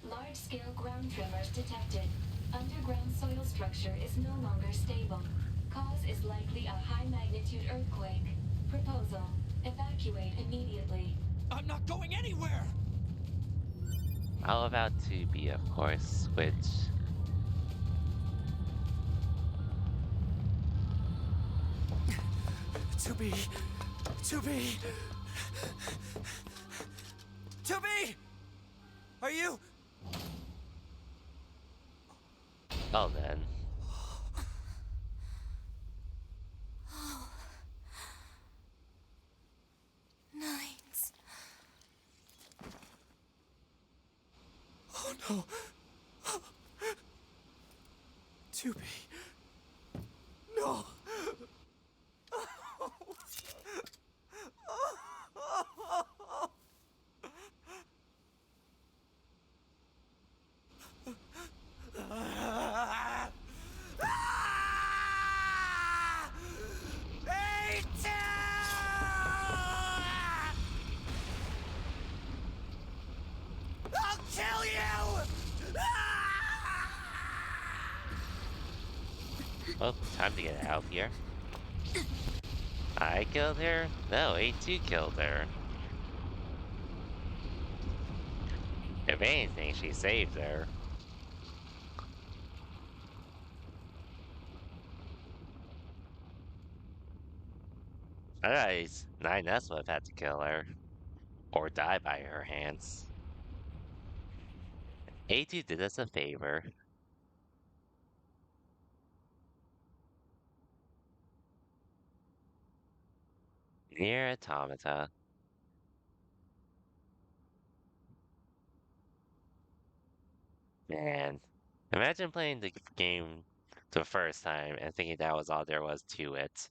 Large-scale ground tremors detected. Underground soil structure is no longer stable. Cause is likely a high-magnitude earthquake. Proposal. Evacuate immediately. I'm not going anywhere! All about 2B, of course, which... 2B! 2B! 2B! Are you? Well then. Nines. Oh no. 2B. No. I'll kill you! Well, time to get out of here. I killed her? No, A2 killed her. If anything, she saved her. Otherwise, 9S would have had to kill her. Or die by her hands. A2 did us a favor. Nier Automata. Man. Imagine playing the game the first time and thinking that was all there was to it.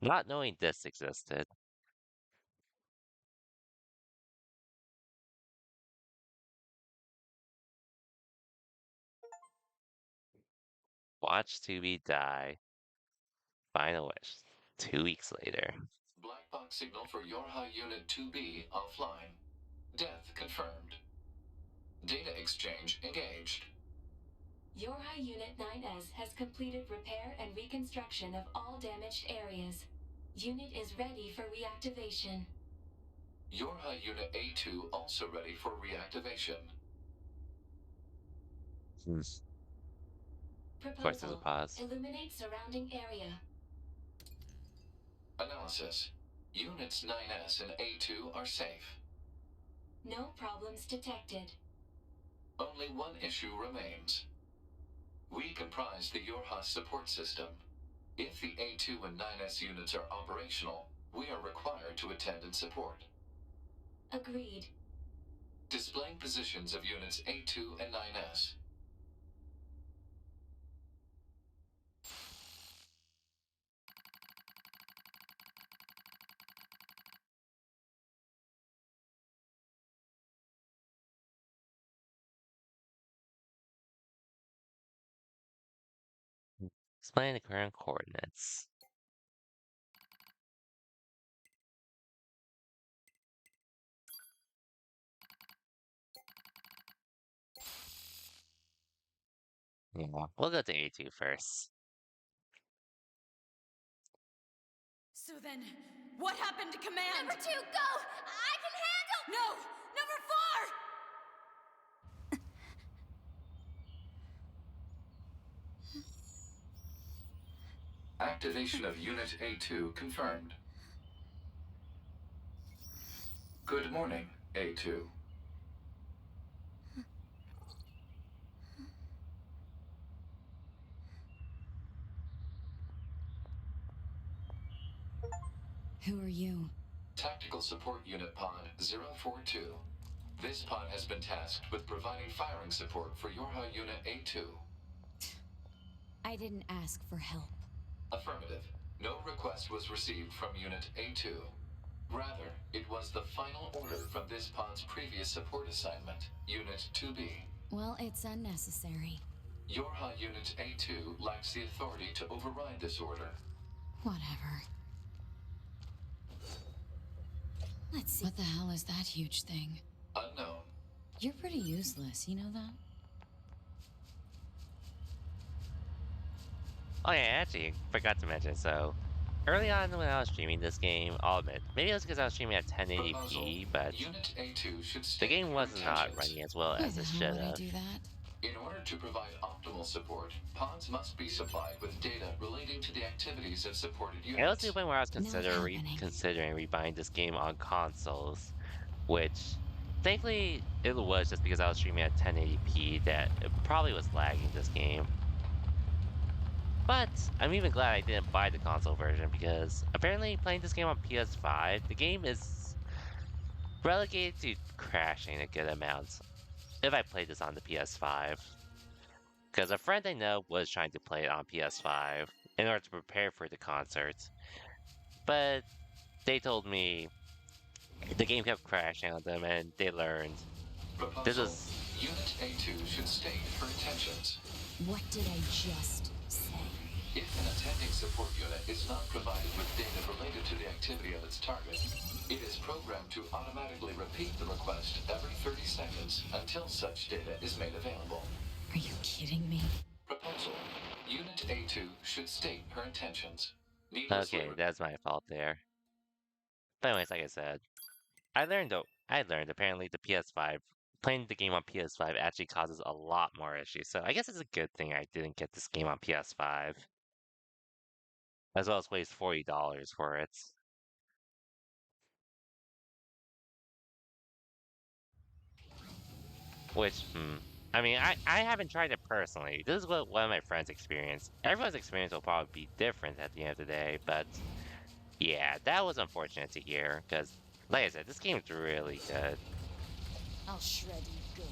Not knowing this existed. Watch 2B die. Final wish. 2 weeks later. Black box signal for Yorha Unit 2B offline. Death confirmed. Data exchange engaged. Yorha Unit 9S has completed repair and reconstruction of all damaged areas. Unit is ready for reactivation. Yorha Unit A2 also ready for reactivation. Of course, there's a Proposal. pause. Illuminate surrounding area. Analysis. Units 9S and A2 are safe. No problems detected. Only one issue remains. We comprise the Yorha support system. If the A2 and 9S units are operational, we are required to attend and support. Agreed. Displaying positions of units A2 and 9S. Displaying the current coordinates. Yeah, we'll go to A2 first. So then, what happened to command? Number 2, go! I can handle... No! Number 4! Activation of Unit A2 confirmed. Good morning, A2. Who are you? Tactical Support Unit Pod 042. This pod has been tasked with providing firing support for Yorha Unit A2. I didn't ask for help. Affirmative. No request was received from Unit A2. Rather, it was the final order from this pod's previous support assignment, Unit 2B. Well, it's unnecessary. Yorha Unit A2 lacks the authority to override this order. Whatever. Let's see. What the hell is that huge thing? Unknown. You're pretty useless, you know that? Oh yeah, actually, forgot to mention, so early on when I was streaming this game, I'll admit, maybe it was because I was streaming at 1080p, but Unit A2 should the state game was for not intentions. running as well Why as the it hell should would I have. do that? In order to provide optimal support, pods must be supplied with data relating to the activities of supported And it was units. to the point where I was Not happening. considering rebuying this game on consoles, which thankfully it was just because I was streaming at 1080p that it probably was lagging this game. But I'm even glad I didn't buy the console version because apparently playing this game on PS5, the game is relegated to crashing a good amount if I played this on the PS5. Because a friend I know was trying to play it on PS5 in order to prepare for the concert, but they told me the game kept crashing on them and they learned. This Proposal. is Unit A2 should state her intentions. What did I just say? If an attending support unit is not provided with data related to the activity of its target, it is programmed to automatically repeat the request every 30 seconds until such data is made available. Are you kidding me? Proposal. Unit A2 should state her intentions. Needlessly okay, that's my fault there. But anyways, like I said, I learned apparently the PS5 playing the game on PS5 actually causes a lot more issues. So I guess it's a good thing I didn't get this game on PS5. As well as waste $40 for it. Which, I mean, I haven't tried it personally. This is what one of my friends experienced. Everyone's experience will probably be different at the end of the day, but yeah, that was unfortunate to hear, because, like I said, this game is really good. I'll shred you good.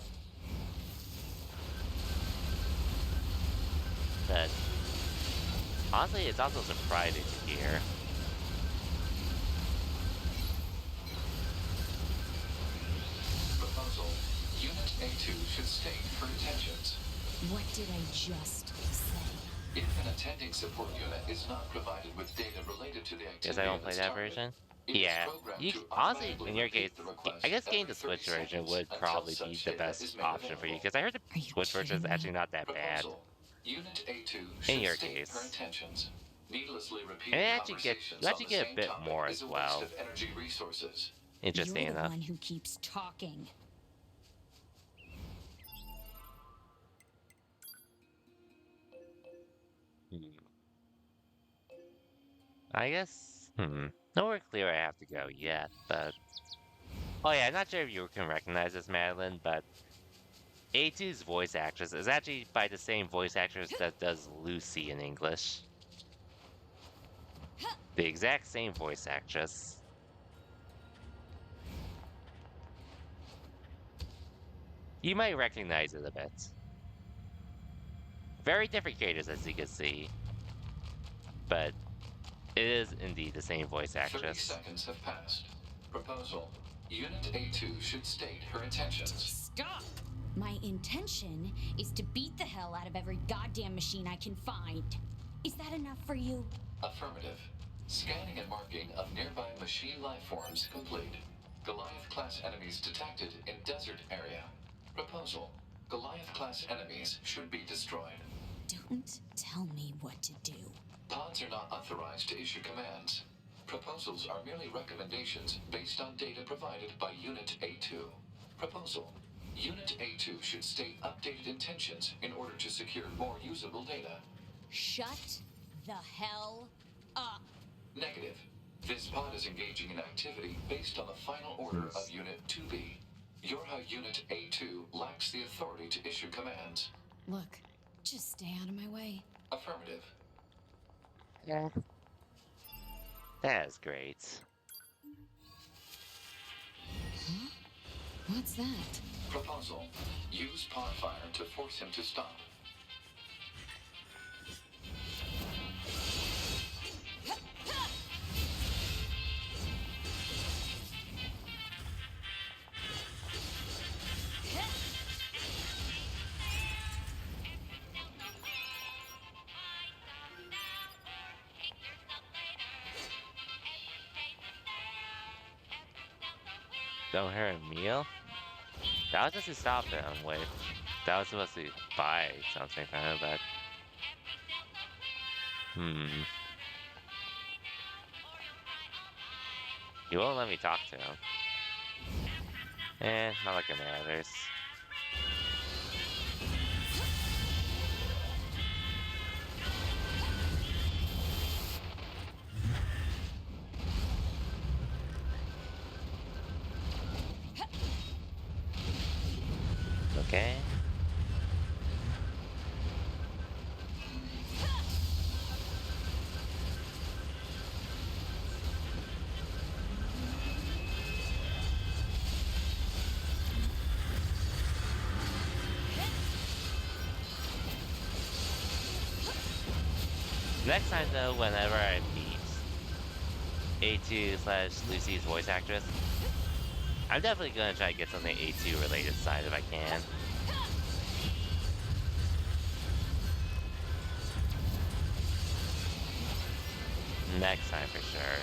But honestly, it's also surprising to hear. Proposal. Unit A2 should state her intentions. What did I just say? If an attending support unit is not provided with data related to the activity Guess I don't of play its that target, version. it is Yeah, programmed you to honestly, automatically in your case, repeat the request I guess getting every the Switch 30 version seconds would until probably such be the data best is made option for you, available. because I heard the Are you Switch version is kidding actually me? not that bad. Proposal. Unit A2 In should your state her case. intentions. Needlessly And repeating you actually conversations get on the a same bit topic more is as a waste well. of energy resources. Interesting You're the enough. one who keeps talking. I guess, nowhere clear I have to go yet, but... Oh yeah, I'm not sure if you can recognize this, Madeline, but A2's voice actress is actually by the same voice actress that does Lucy in English. The exact same voice actress. You might recognize it a bit. Very different creators, as you can see, but it is indeed the same voice 30 actress. seconds have passed. Proposal. Unit A2 should state her intentions. Stop! My intention is to beat the hell out of every goddamn machine I can find. Is that enough for you? Affirmative. Scanning and marking of nearby machine lifeforms complete. Goliath-class enemies detected in desert area. Proposal. Goliath-class enemies should be destroyed. Don't tell me what to do. Pods are not authorized to issue commands. Proposals are merely recommendations based on data provided by Unit A2. Proposal. Unit A2 should state updated intentions in order to secure more usable data. Shut the hell up. Negative. This pod is engaging in activity based on the final order of Unit 2B. Yorha Unit A2 lacks the authority to issue commands. Look, just stay out of my way. Affirmative. Yeah. That is great. Huh? What's that? Proposal. Use pod fire to force him to stop. Don't hear a meal? That was just to stop him. Wait, that was supposed to buy something from him, but... He won't let me talk to him. Not like it matters. Okay. Next time though, whenever I meet A2/Lucy's voice actress, I'm definitely gonna try to get something A2 related side if I can. Next time for sure.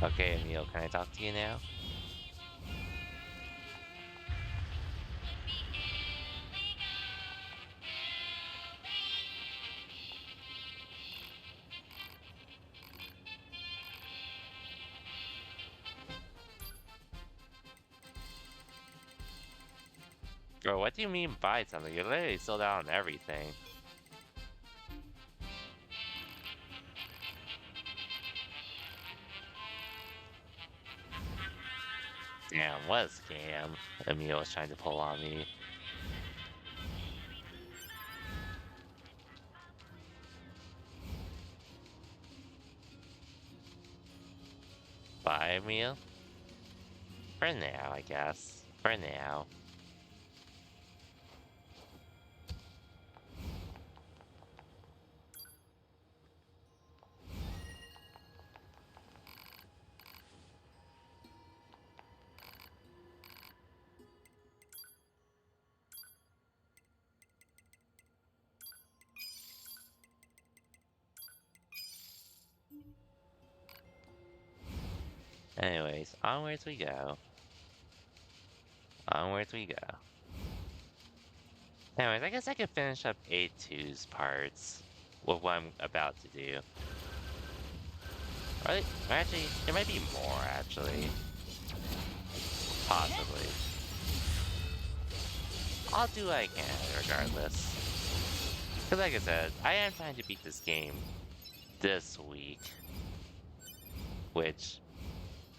Okay, Emil, can I talk to you now? Bro, what do you mean buy something? You're literally sold out on everything. Damn, what a scam Emil was trying to pull on me. Buy Emil? For now, I guess. For now. Anyways, onwards we go. Onwards we go. Anyways, I guess I can finish up A2's parts with what I'm about to do. Or actually, there might be more, actually. Possibly. I'll do what I can, regardless. Because like I said, I am trying to beat this game this week. Which,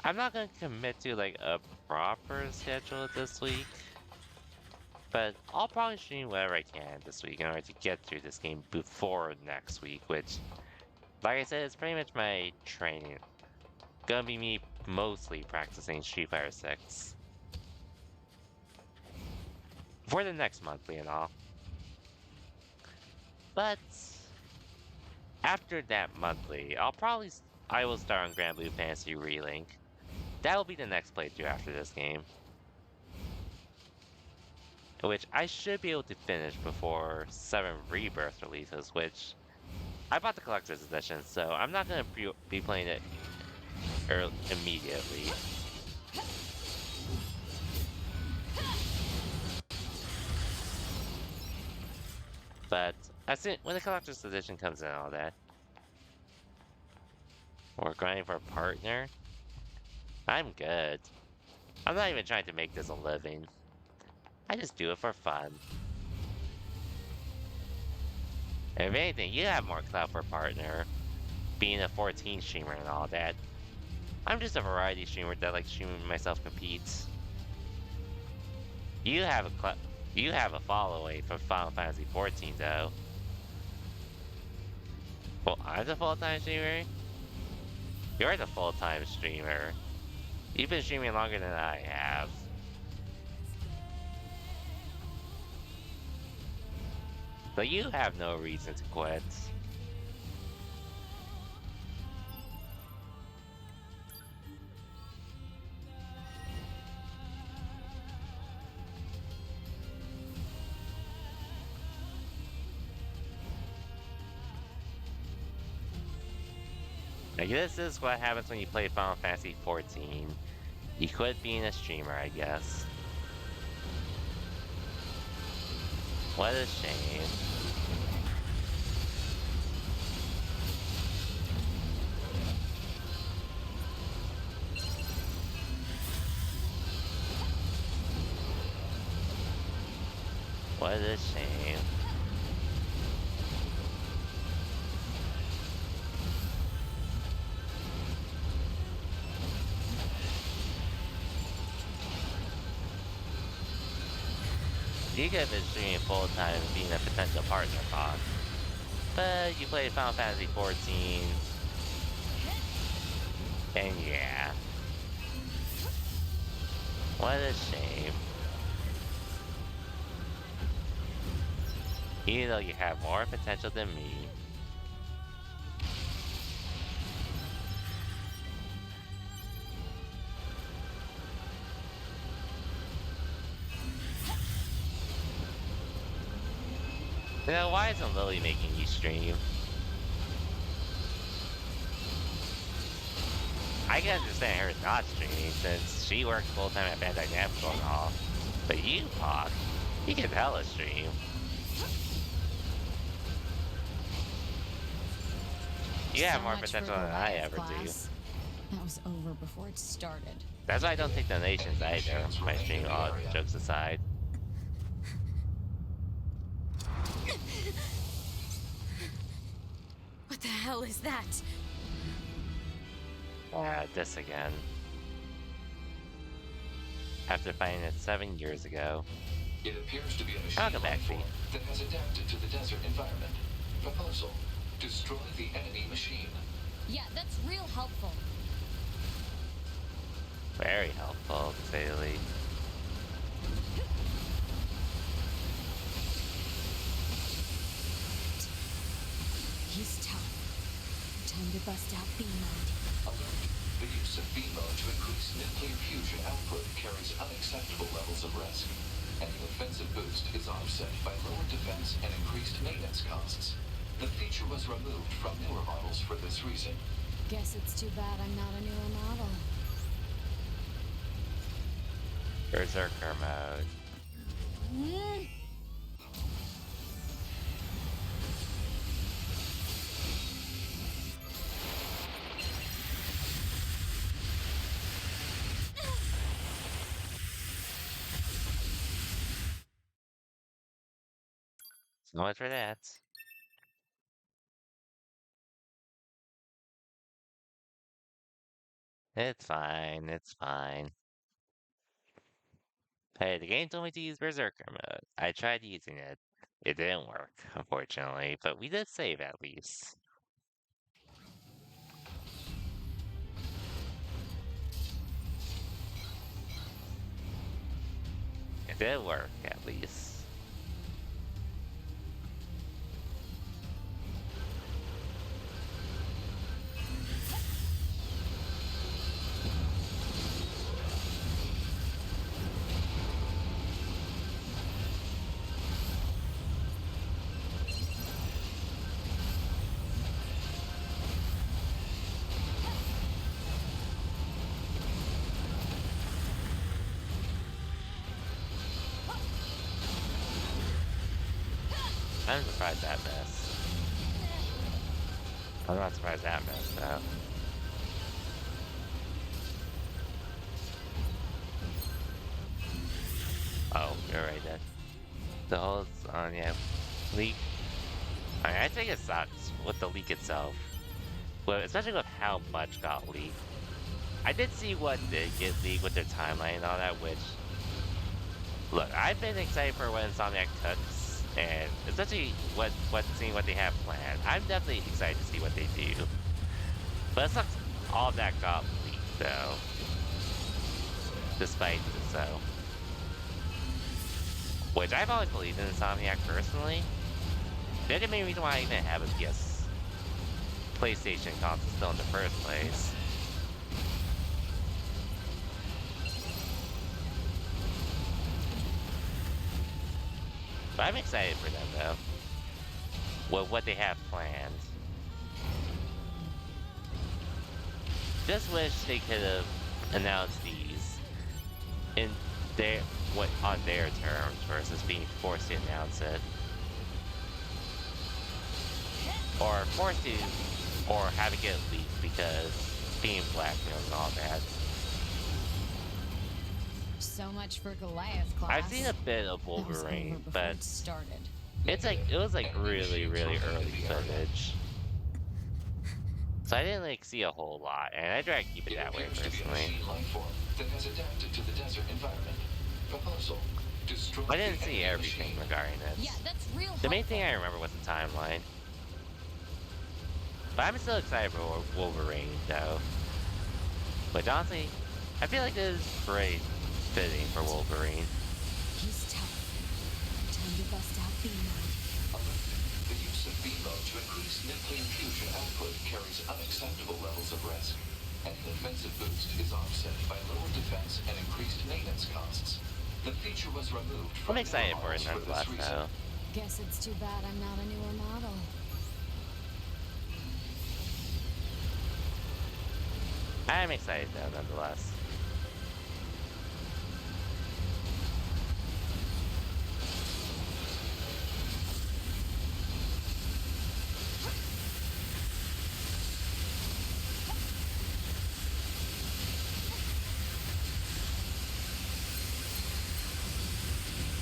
I'm not going to commit to like a proper schedule this week. But I'll probably stream whatever I can this week in order to get through this game before next week, which, Like I said, it's pretty much my training. Gonna be me mostly practicing Street Fighter 6 for the next monthly and all. But after that monthly, I will start on Grand Blue Fantasy Relink. That will be the next playthrough after this game, which I should be able to finish before 7 Rebirth releases, which I bought the collector's edition, so I'm not gonna be playing it immediately. But when the collector's edition comes in and all that, or grinding for a partner, I'm good. I'm not even trying to make this a living. I just do it for fun. If anything, you have more clout for a partner, being a 14 streamer and all that. I'm just a variety streamer that likes streaming myself compete. You have you have a following from Final Fantasy 14 though. Well, I'm the full-time streamer. You're the full-time streamer. You've been streaming longer than I have. So you have no reason to quit. Like, this is what happens when you play Final Fantasy 14. You quit being a streamer, I guess. What a shame. What a shame. You could have been streaming full time and being a potential partner, Fox. But you played Final Fantasy 14. And yeah. What a shame. Even though you have more potential than me. You know, why isn't Lily making you stream? I can understand her not streaming since she works full time at Bandai Namco and all. But you, Hawk, you can hella stream. You have more potential than I ever do. That was over before it started. That's why I don't take donations either, my stream, all jokes aside. What the hell is that? This again. After finding it 7 years ago. It appears to be a machine I'll come back, life form that has adapted to the desert environment. Proposal: destroy the enemy machine. Yeah, that's real helpful. Very helpful, to say the least. He's tough. Time to bust out B mode. Alert. The use of B mode to increase nuclear fusion output carries unacceptable levels of risk. Any offensive boost is offset by lower defense and increased maintenance costs. The feature was removed from newer models for this reason. Guess it's too bad I'm not a newer model. Berserker mode. So much for that. It's fine, it's fine. Hey, the game told me to use Berserker mode. I tried using it. It didn't work, unfortunately, but we did save at least. It did work, at least. I'm surprised that missed. I'm not surprised that missed, though. Oh, you're right, then. The hole's on, yeah. Leak. I think it sucks with the leak itself. Well, especially with how much got leaked. I did see what did get leaked with their timeline and all that, which... Look, I've been excited for what Insomniac cooks, and especially seeing what they have planned. I'm definitely excited to see what they do. But it sucks all that got leaked, though. Despite it, so. Which I've always believed in Insomniac personally. They're the main reason why I even have a PS PlayStation console still in the first place. But I'm excited for them, though. With what they have planned. Just wish they could have announced these in on their terms versus being forced to announce it. Or forced to, or having it leaked because being blackmailed and all that. So much for Goliath class. I've seen a bit of Wolverine, but it started. it was like really early footage. So I didn't like see a whole lot, and I try to keep it that way personally. That has adapted to the desert environment. Proposal. I didn't see everything regarding it. Yeah, that's real. The main thing I remember was the timeline. But I'm still excited for Wolverine, though. But honestly, I feel like this is pretty fitting for Wolverine. He's tough. Time to bust out beam mode. The use of beam mode to increase nuclear fusion output carries unacceptable levels of risk. An offensive boost is offset by lower defense and increased maintenance costs. The feature was removed from I'm excited for it newer models nonetheless, for this reason. though. Guess it's too bad I'm not a newer model. I'm excited, though, nonetheless.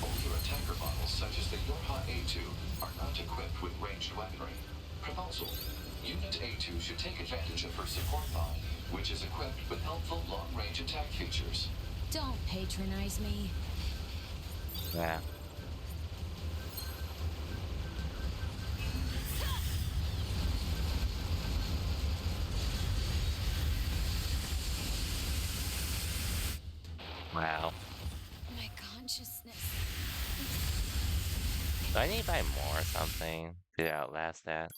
Older attacker models such as the Yorha A2 are not equipped with ranged weaponry. Proposal. Unit A2 should take advantage of her support pod, which is equipped with helpful long-range attack features. Don't patronize me. Yeah. Wow. My consciousness. Do I need to buy more or something to outlast that?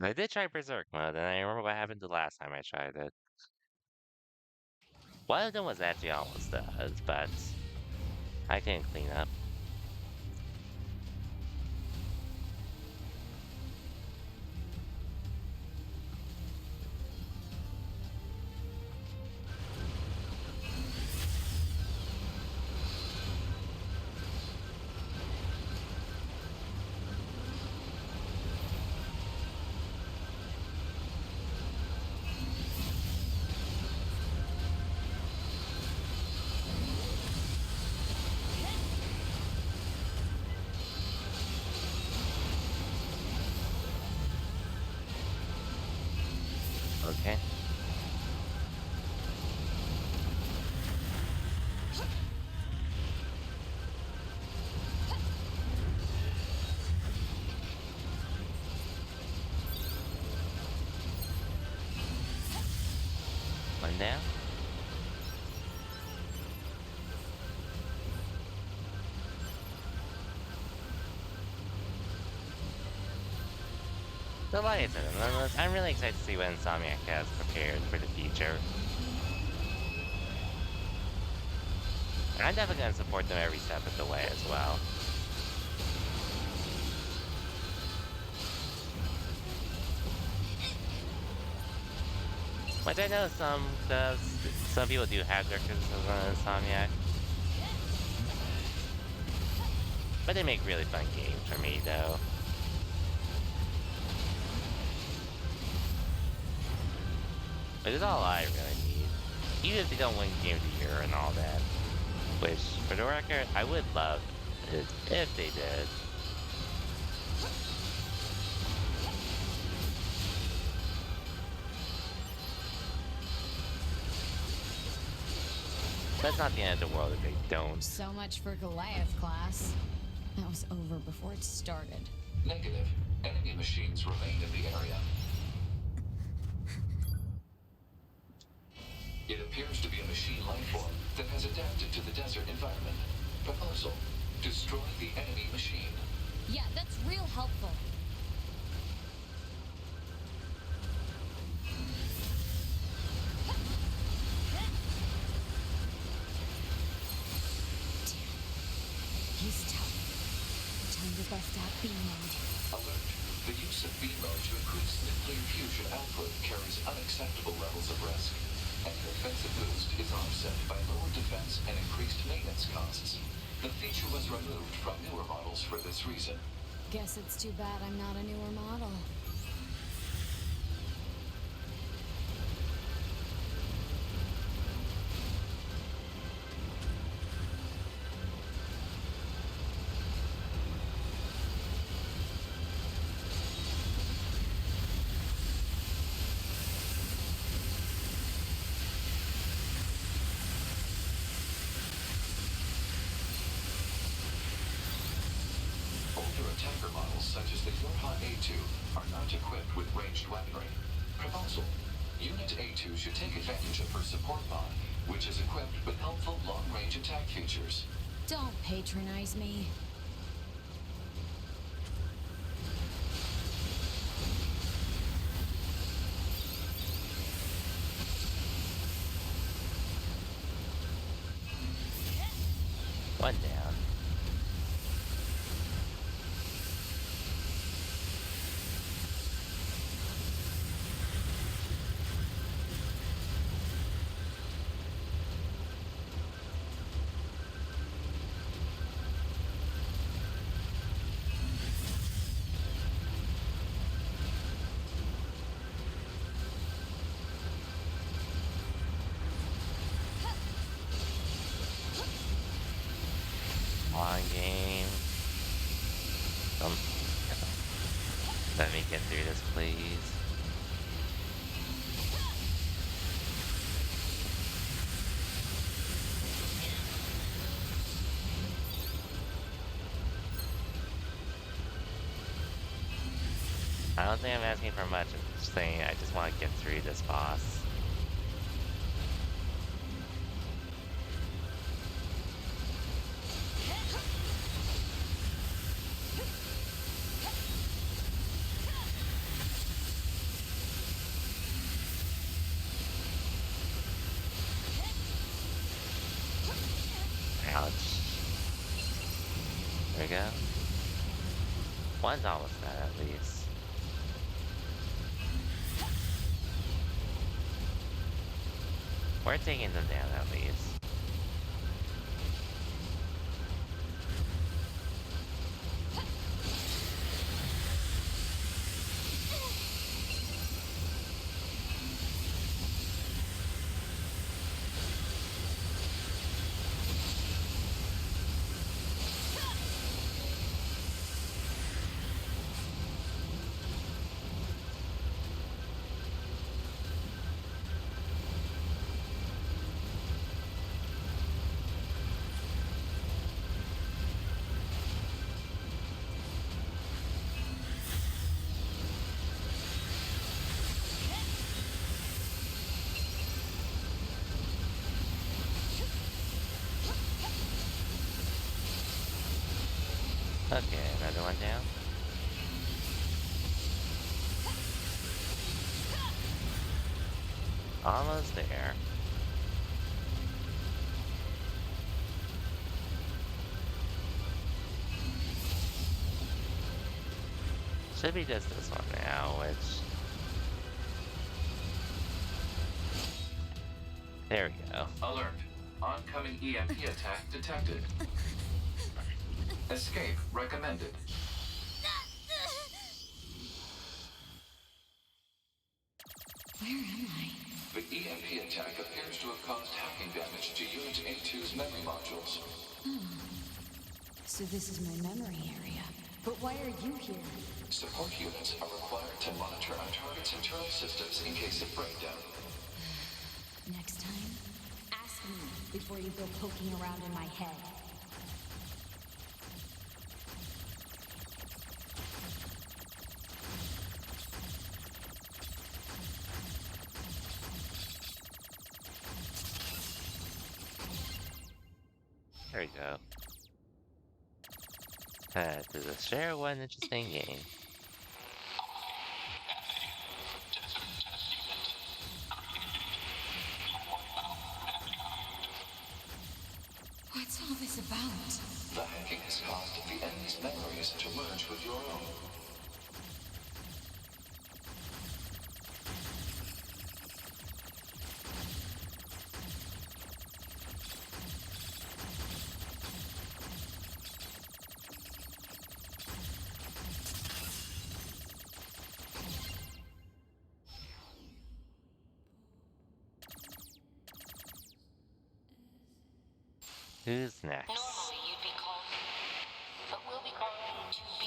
I did try Berserk mode, and I remember what happened the last time I tried it. One of them was actually almost dead, but I can clean up. One down. So like I said, I'm really excited to see what Insomniac has prepared for the future. And I'm definitely going to support them every step of the way as well. Which I know some people do have their criticisms on Insomniac. But they make really fun games for me, though. Which is all I really need. Even if they don't win Game of the Year and all that. Which, for the record, I would love it if they did. But it's not the end of the world if they don't. So much for Goliath class. That was over before it started. Negative. Enemy machines remain in the area. It appears to be a machine life form that has adapted to the desert environment. Proposal: destroy the enemy machine. Yeah, that's real helpful. He's tough. Time to bust out B mode. Alert. The use of B mode to increase nuclear fusion output carries unacceptable levels of risk. Any offensive boost is offset by lower defense and increased maintenance costs. The feature was removed from newer models for this reason. Guess it's too bad I'm not a newer model. Attacker models such as the Yorha A2 are not equipped with ranged weaponry. Proposal: Unit A2 should take advantage of her support mod, which is equipped with helpful long-range attack features. Don't patronize me. One down. Long game. Let me get through this, please. I don't think I'm asking for much. I'm just saying I just want to get through this boss. Ouch. There we go. One's almost done at least. We're taking them down at least. Okay, another one down. Almost there. Should be just this one now, which... There we go. Alert. Oncoming EMP attack detected. Escape recommended. Where am I? The EMP attack appears to have caused hacking damage to Unit A2's memory modules. So this is my memory area. But why are you here? Support units are required to monitor our target's internal systems in case of breakdown. Next time, ask me before you go poking around in my head. There we go. Does it share one interesting game? What's all this about? The hacking has caused the enemy's memories to merge with your own. Who's next? Normally you'd be called, but we'll be calling you 2B.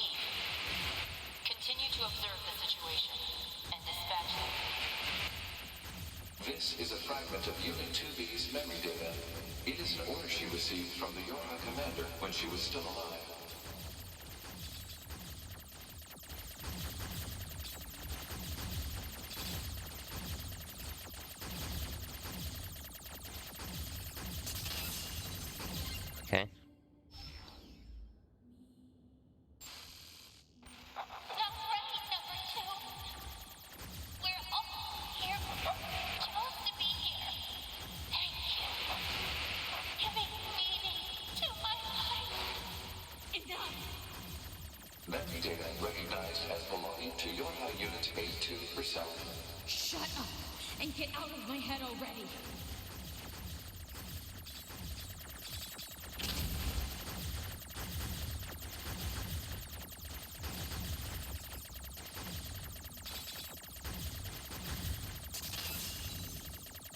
Continue to observe the situation and dispatch them. This is a fragment of Unit 2B's memory data. It is an order she received from the Yorha commander when she was still alive. Okay. That's right, number two. We're all here. Supposed to be here. Thank you. Giving meaning to my life. Enough! Memory data recognized as belonging to Yorha Unit A2 herself. Shut up and get out of my head already!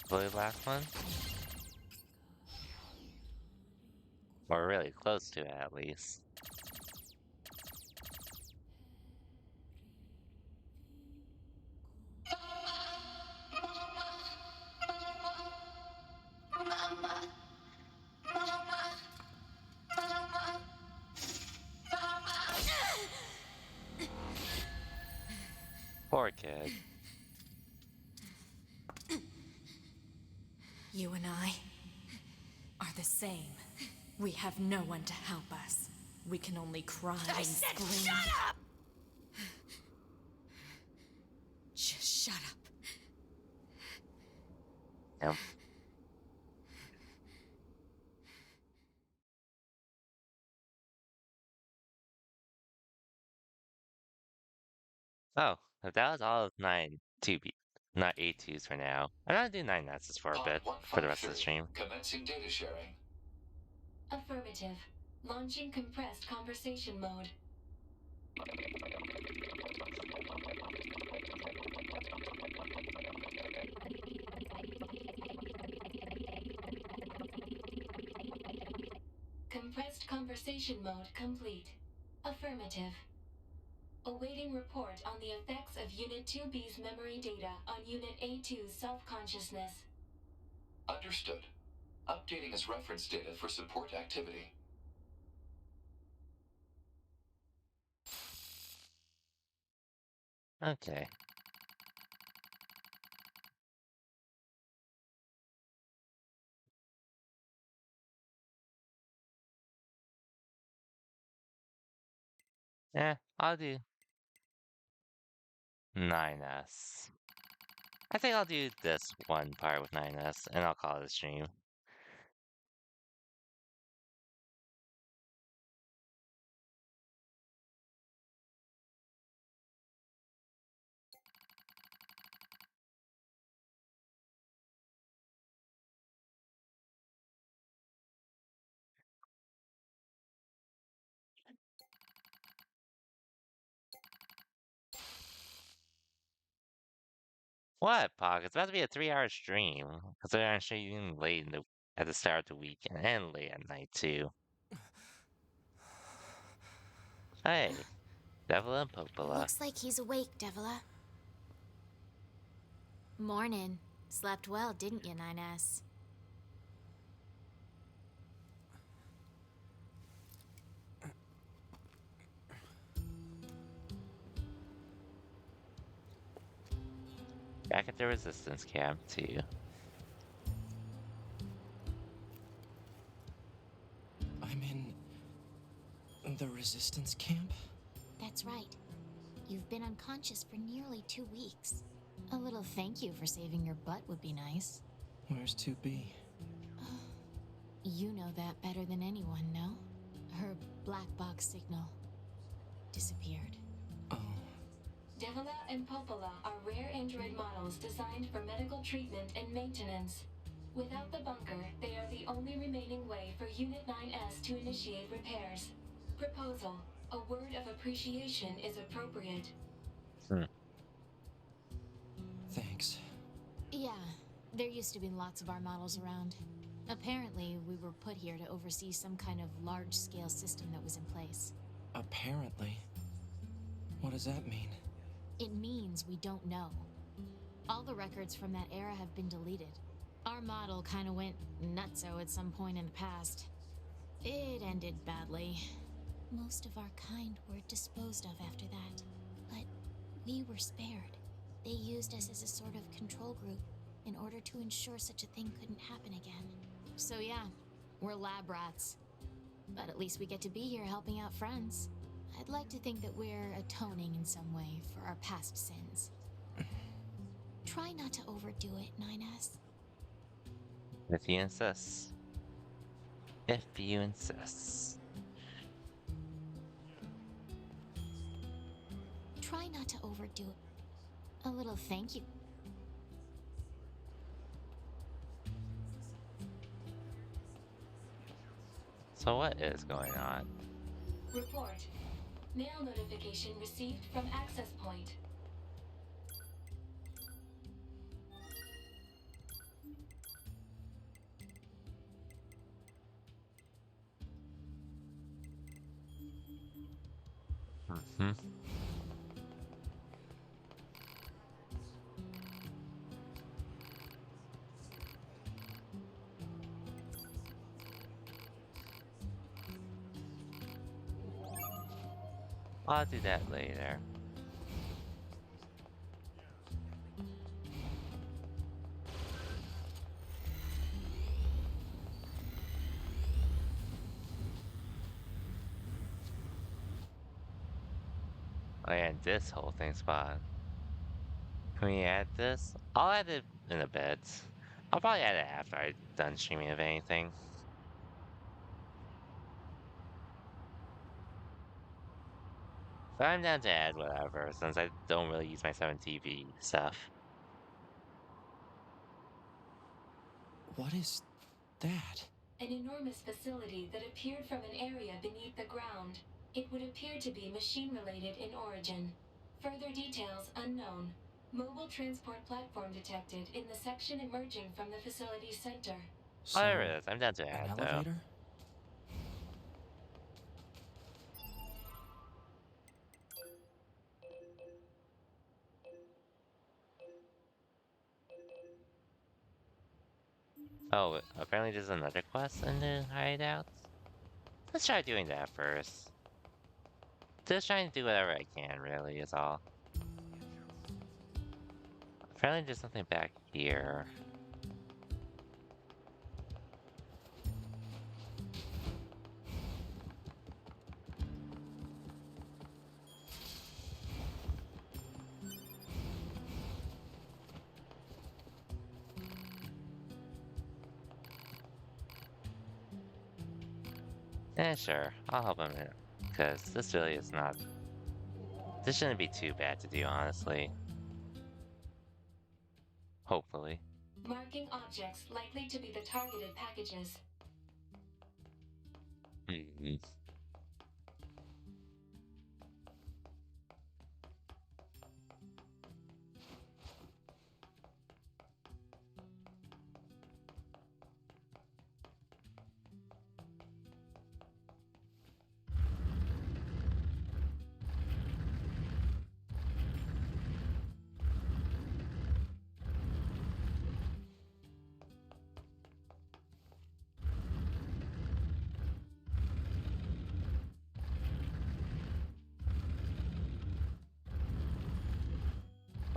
The last one? Or really close to it, at least. Poor kid. You and I are the same. We have no one to help us. We can only cry and scream. Shut up! Just shut up. Yep. Oh, if that was all of 9 2B, not 8-2s for now. I'm gonna do 9 Nesses for a bit, for the rest of the stream. Commencing data sharing. Affirmative. Launching compressed conversation mode. Compressed conversation mode complete. Affirmative. Awaiting report on the effects of Unit 2B's memory data on Unit A2's self-consciousness. Understood. Updating as reference data for support activity. Okay. I'll do 9S. I think I'll do this one part with 9S, and I'll call it a stream. What, Pog? It's about to be a 3-hour stream. Because they're gonna show you late at the start of the week and late at night too. Hey, Devil and Popola. Looks like he's awake, Devila. Morning. Slept well, didn't you, 9S? Back at the resistance camp too. I'm in the resistance camp? That's right. You've been unconscious for nearly 2 weeks. A little thank you for saving your butt would be nice. Where's 2B? You know that better than anyone, no? Her black box signal disappeared. Oh. Devila and Popola are rare android models designed for medical treatment and maintenance. Without the bunker, they are the only remaining way for Unit 9S to initiate repairs. Proposal: a word of appreciation is appropriate. Thanks. Yeah, there used to be lots of our models around. Apparently, we were put here to oversee some kind of large-scale system that was in place. Apparently. What does that mean? It means we don't know. All the records from that era have been deleted. Our model kinda went nutso at some point in the past. It ended badly. Most of our kind were disposed of after that. But we were spared. They used us as a sort of control group in order to ensure such a thing couldn't happen again. So yeah, we're lab rats. But at least we get to be here helping out friends. I'd like to think that we're atoning in some way for our past sins. Try not to overdo it, 9S. If you insist. If you insist. Try not to overdo it. A little thank you. So what is going on? Report. Mail notification received from access point. Mm-hmm. I'll do that later. Oh yeah, this whole thing spot. Can we add this? I'll add it in a bit. I'll probably add it after I'm done streaming if anything. But I'm down to add whatever, since I don't really use my 7TV stuff. What is that? An enormous facility that appeared from an area beneath the ground. It would appear to be machine-related in origin. Further details unknown. Mobile transport platform detected in the section emerging from the facility's center. So, Oh, there it is. I'm down to an add, though. elevator? Oh, apparently there's another quest in the hideout? Let's try doing that first. Just trying to do whatever I can, really, is all. Apparently there's something back here. Yeah, sure. I'll help him out. Because this really is not... This shouldn't be too bad to do, honestly. Hopefully. Marking objects likely to be the targeted packages. Hmm.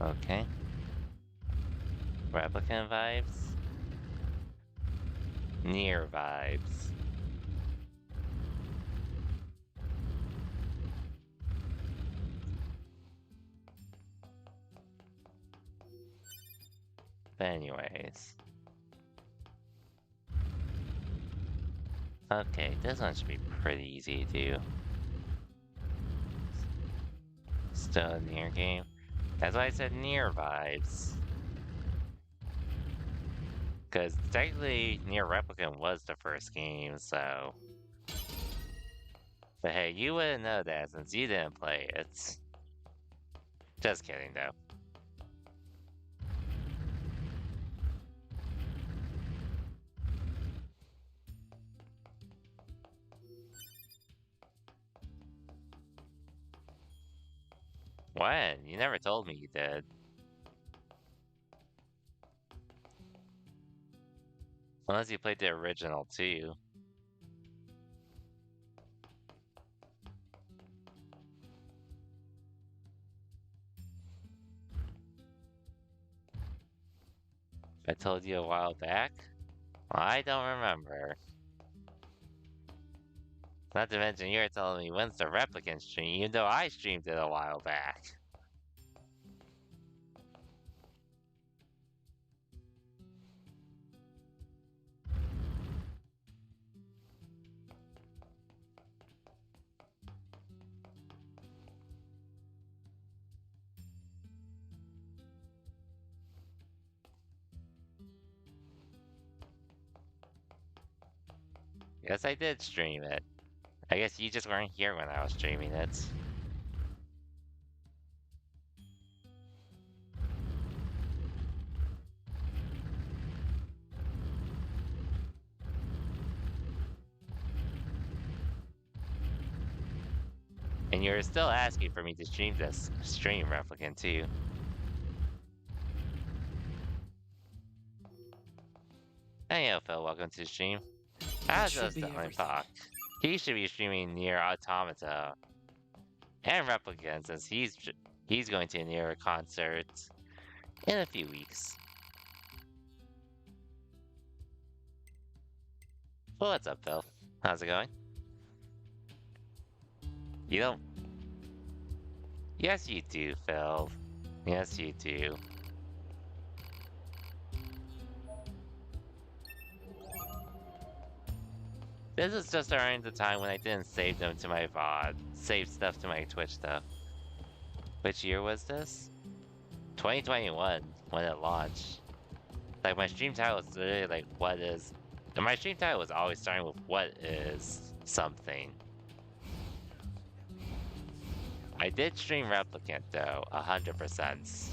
Okay. Replicant vibes? Nier vibes. But anyways. Okay, this one should be pretty easy to do. Still a Nier game. That's why I said Nier vibes. Because technically, Nier Replicant was the first game, so... But hey, you wouldn't know that since you didn't play it. Just kidding, though. When? You never told me you did. Unless you played the original, too. I told you a while back? Well, I don't remember. Not to mention you're telling me when's the Replicant stream, even though I streamed it a while back. Yes, I did stream it. I guess you just weren't here when I was streaming it. And you're still asking for me to stream this stream Replicant too. Hey, yo, Phil, welcome to the stream. That As should does be the everything. Talk. He should be streaming Nier Automata and Replicant since he's going to a Nier concert in a few weeks. Well, what's up, Phil? How's it going? You don't... Yes, you do, Phil. Yes, you do. This is just around the time when I didn't save them to my VOD. Save stuff to my Twitch stuff. Which year was this? 2021, when it launched. Like, my stream title was literally like, what is... And my stream title was always starting with, what is something. I did stream Replicant, though, 100%.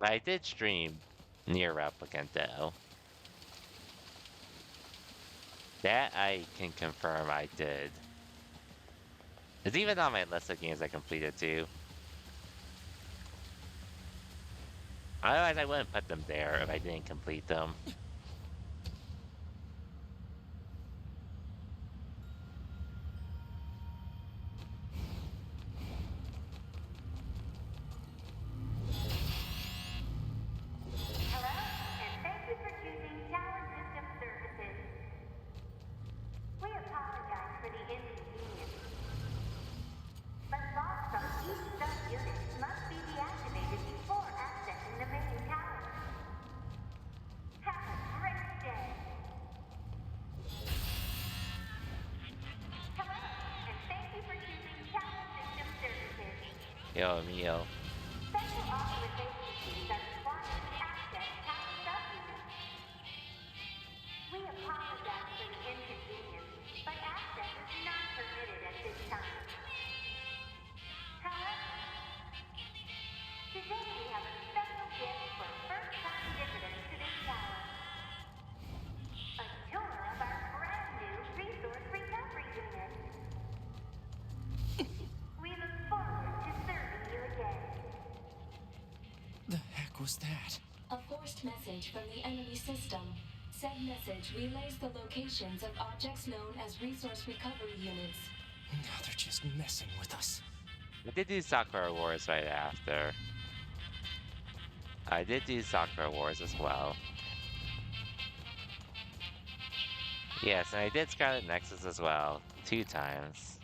I did stream Nier Replicant, though. That I can confirm I did. It's even on my list of games I completed, too. Otherwise, I wouldn't put them there if I didn't complete them. Hello, and thank you for choosing Tower System Services. We apologize for the inconvenience. Yo, Mio. Special authorization keys are required to access tower subunits. We apologize for the inconvenience, but access is not permitted at this time. However, today we have a special gift for first-time visitors to this tower. A tour of our brand new resource recovery unit. We look forward to serving you again. The heck was that? A forced message from the enemy system. Said message relays the locations of objects known as resource recovery units. Now they're just messing with us. I did do Sakura Wars right after. I did do Sakura Wars as well. Yes, and I did Scarlet Nexus as well. 2 times.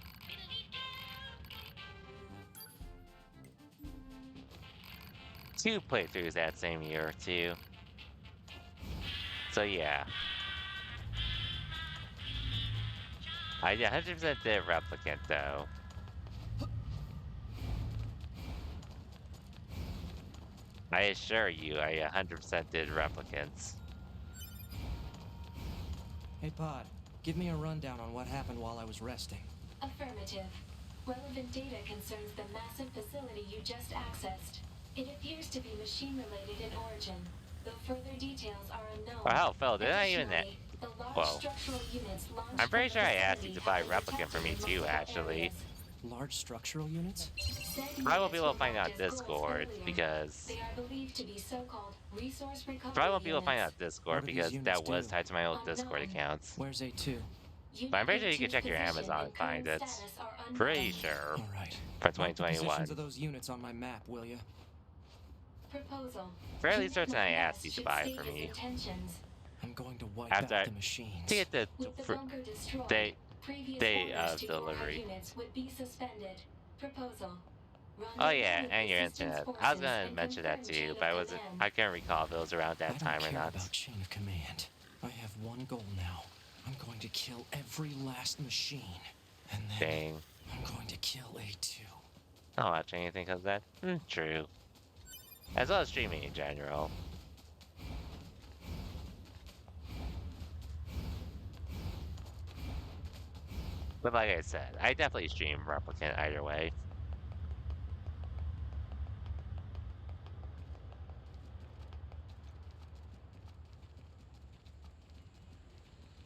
Two playthroughs that same year, too. So yeah. I 100% did Replicant, though. I assure you, I 100% did Replicants. Hey, Pod, give me a rundown on what happened while I was resting. Affirmative. Relevant data concerns the massive facility you just accessed. It appears to be machine-related in origin, though further details are unknown. Wow, fell, did I even... Additionally, the large Whoa. structural units launched I'm pretty from sure the I asked you facility to buy have been Replicant for me detected in too, multiple actually. areas. Large structural units? Said Probably won't be units able were to find out marked as goals Discord, earlier. because... They are believed to be so-called resource recovery Probably won't be able to find units. out Discord, What do these because units that was do? tied to my old Discord Unknown. accounts. Where's A2? But I'm pretty sure you can Unit check your 18's Amazon and position find it. current status are unknown. Pretty sure. All right. For Mark the 2021. positions of those units on my map, will you? Proposal. Fairly Unit certain I manifest asked you to should buy it state for its me. intentions. I'm going to wipe After out I- the machines. To get the With the bunker destroyed, day previous day orders of to your delivery. units would be suspended. Proposal. Oh yeah, Rendezvous and with your resistance internet. I was forces gonna and mention that confirm too, chain but I of wasn't. command. I can't recall if it was around that I time don't or care not. about chain of command. I have one goal now. I'm going to kill every last machine. And then Dang. I'm going to kill A2. Not watch anything of that. True. As well as streaming in general. But like I said, I definitely stream Replicant either way.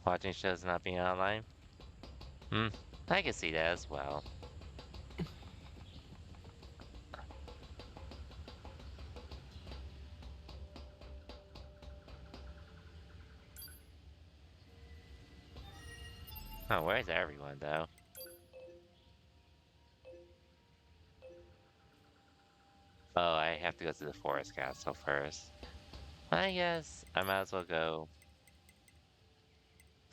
Watching shows not being online? I can see that as well. Oh, where's everyone though? Oh, I have to go to the Forest Castle first. I guess I might as well go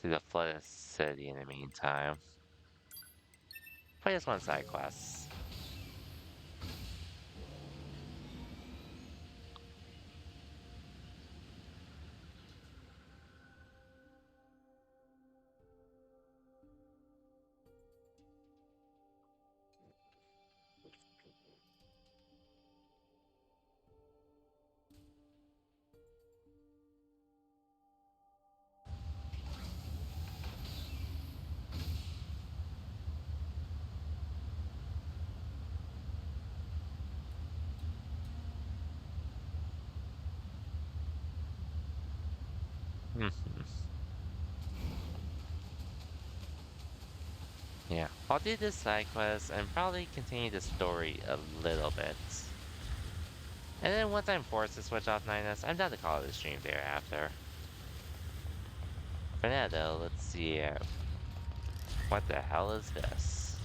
to the Flooded City in the meantime. Play this one side quest. Yeah, I'll do this side quest and probably continue the story a little bit. And then once I'm forced to switch off 9S, I'm done to call it a stream thereafter. For now though, let's see. What the hell is this?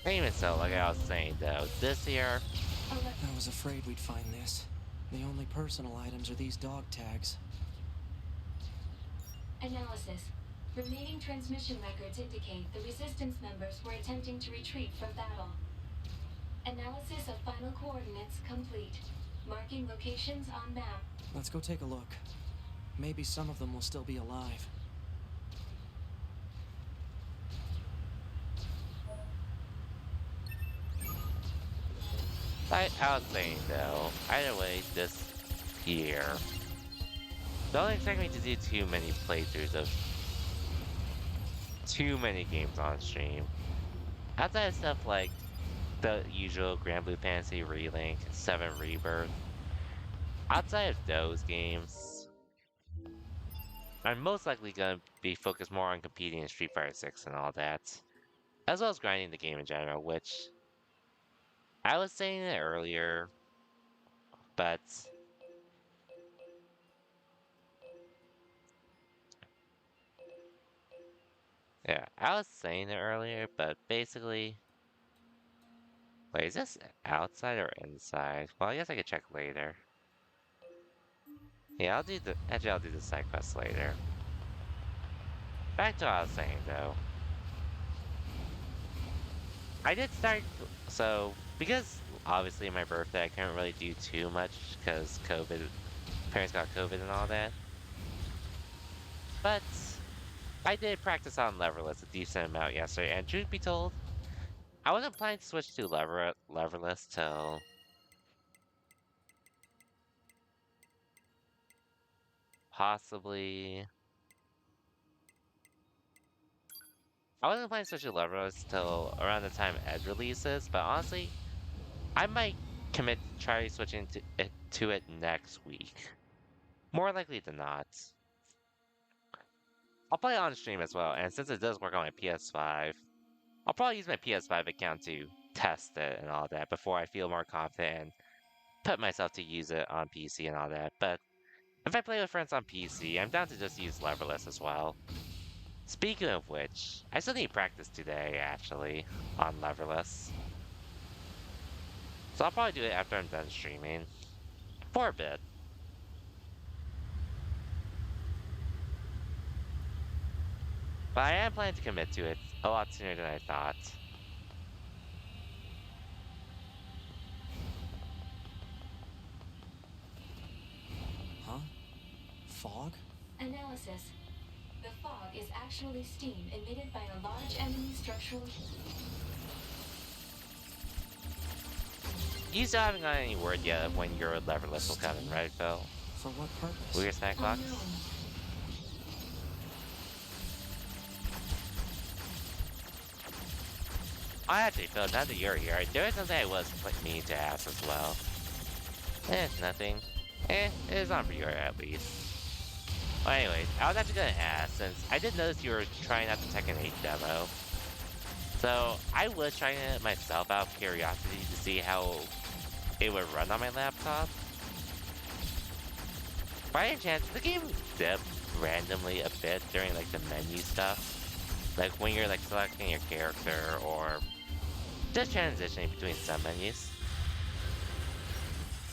Even so, like I was saying though, this here, I was afraid we'd find this. The only personal items are these dog tags. Analysis. Remaining transmission records indicate the resistance members were attempting to retreat from battle. Analysis of final coordinates complete. Marking locations on map. Let's go take a look. Maybe some of them will still be alive. I was saying though, either way, this year, don't expect me to do too many playthroughs of too many games on stream. Outside of stuff like the usual Grand Blue Fantasy Relink, 7 Rebirth, outside of those games, I'm most likely gonna be focused more on competing in Street Fighter 6 and all that, as well as grinding the game in general, which I was saying it earlier, but yeah, I was saying it earlier, but basically, wait, is this outside or inside? Well, I guess I could check later. Yeah, I'll do the side quest later. Back to what I was saying though. I did start, so, because obviously my birthday, I couldn't really do too much because COVID, parents got COVID and all that. But I did practice on leverless a decent amount yesterday, and truth be told, I wasn't planning to switch to leverless till possibly. I wasn't planning to switch to leverless till around the time Ed releases, but honestly, I might commit to try switching to it next week. More likely than not. I'll play on stream as well, and since it does work on my PS5, I'll probably use my PS5 account to test it and all that before I feel more confident and put myself to use it on PC and all that. But if I play with friends on PC, I'm down to just use leverless as well. Speaking of which, I still need practice today, actually, on leverless. So I'll probably do it after I'm done streaming. For a bit. But I am planning to commit to it a lot sooner than I thought. Huh? Fog? Analysis. The fog is actually steam emitted by a large enemy structural. You still haven't got any word yet of when your leverless will come in, right, Phil? For what purpose? Weird snack box? Unknown. Oh, actually, Phil, now that you're here, there is something I was meaning to ask as well. Nothing. It is on for you at least. Well, anyways, I was actually gonna ask, since I did notice you were trying out the Tekken 8 demo. So, I was trying it myself out of curiosity to see how it would run on my laptop. By any chance, the game dipped randomly a bit during like the menu stuff. Like when you're like selecting your character or just transitioning between some menus.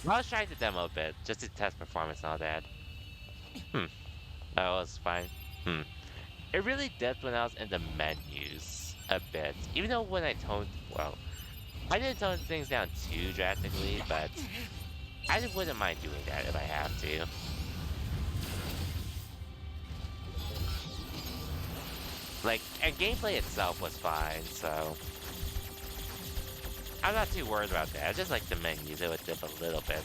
I was trying the demo a bit, just to test performance and all that. That was fine. It really dipped when I was in the menus a bit. Even though when I toned, well, I didn't tone things down too drastically, but I wouldn't mind doing that if I have to. Like, and gameplay itself was fine, so I'm not too worried about that. I just like the menus, it would dip a little bit.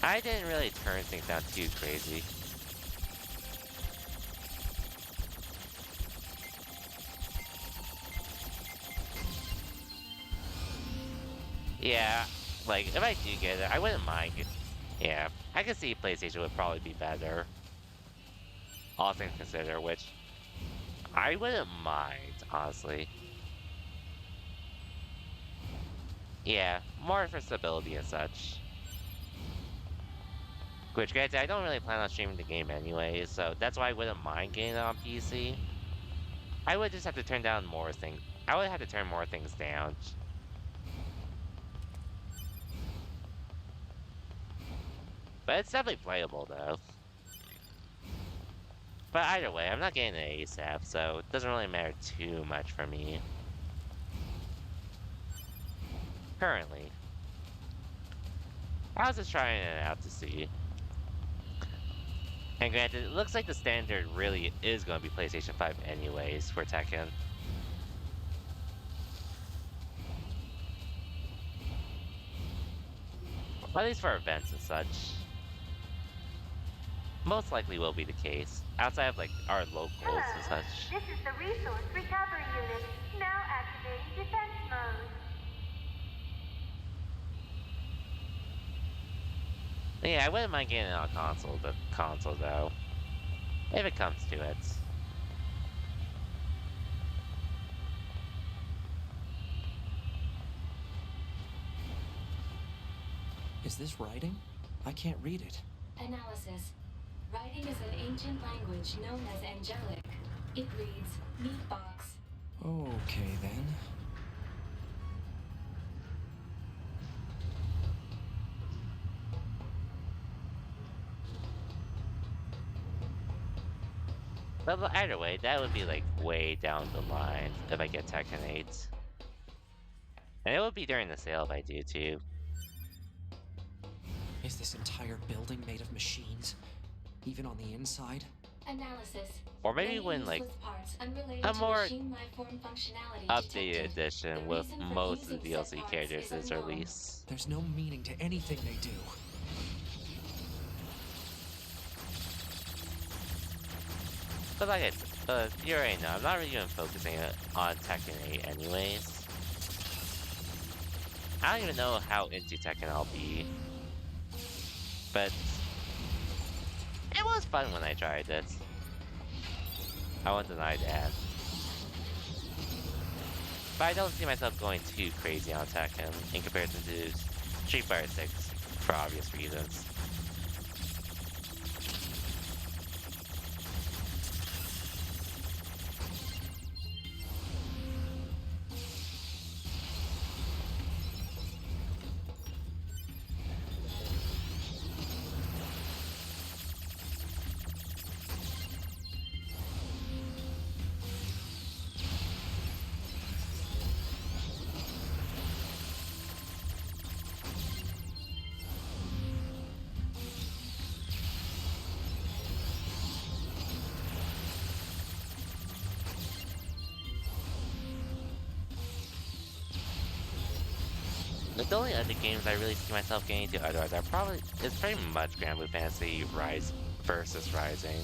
I didn't really turn things down too crazy. Yeah, like, if I do get it, I wouldn't mind it. Yeah, I could see PlayStation would probably be better. All things considered, which I wouldn't mind, honestly. Yeah, more for stability and such. Which, granted, I don't really plan on streaming the game anyway, so that's why I wouldn't mind getting it on PC. I would just have to turn down more things. I would have to turn more things down. But it's definitely playable, though. But either way, I'm not getting it ASAP, so it doesn't really matter too much for me. Currently. I was just trying it out to see. And granted, it looks like the standard really is going to be PlayStation 5 anyways for Tekken. At least for events and such. Most likely will be the case. Outside of like our locals Hello, and such. this is the Resource Recovery Unit, now activating defense mode. Yeah, I wouldn't mind getting it on console though. If it comes to it. Is this writing? I can't read it. Analysis. Writing is an ancient language known as angelic. It reads, meat box. Okay then. But either way, that would be like way down the line if I get Tekken 8. And it would be during the sale if I do too. Is this entire building made of machines? Even on the inside? Analysis. Or maybe Many when like useless parts unrelated a to more machine life-form functionality updated detected. edition The with reason for most of the using said DLC parts characters is unknown. released. There's no meaning to anything they do. But like I said, you already know, I'm not really even focusing on Tekken 8 anyways. I don't even know how into Tekken I'll be. But it was fun when I tried it. I won't deny that. But I don't see myself going too crazy on Tekken in comparison to Street Fighter 6 for obvious reasons. The only other games I really see myself getting into otherwise are probably it's pretty much Grand Blue Fantasy Rise versus Rising.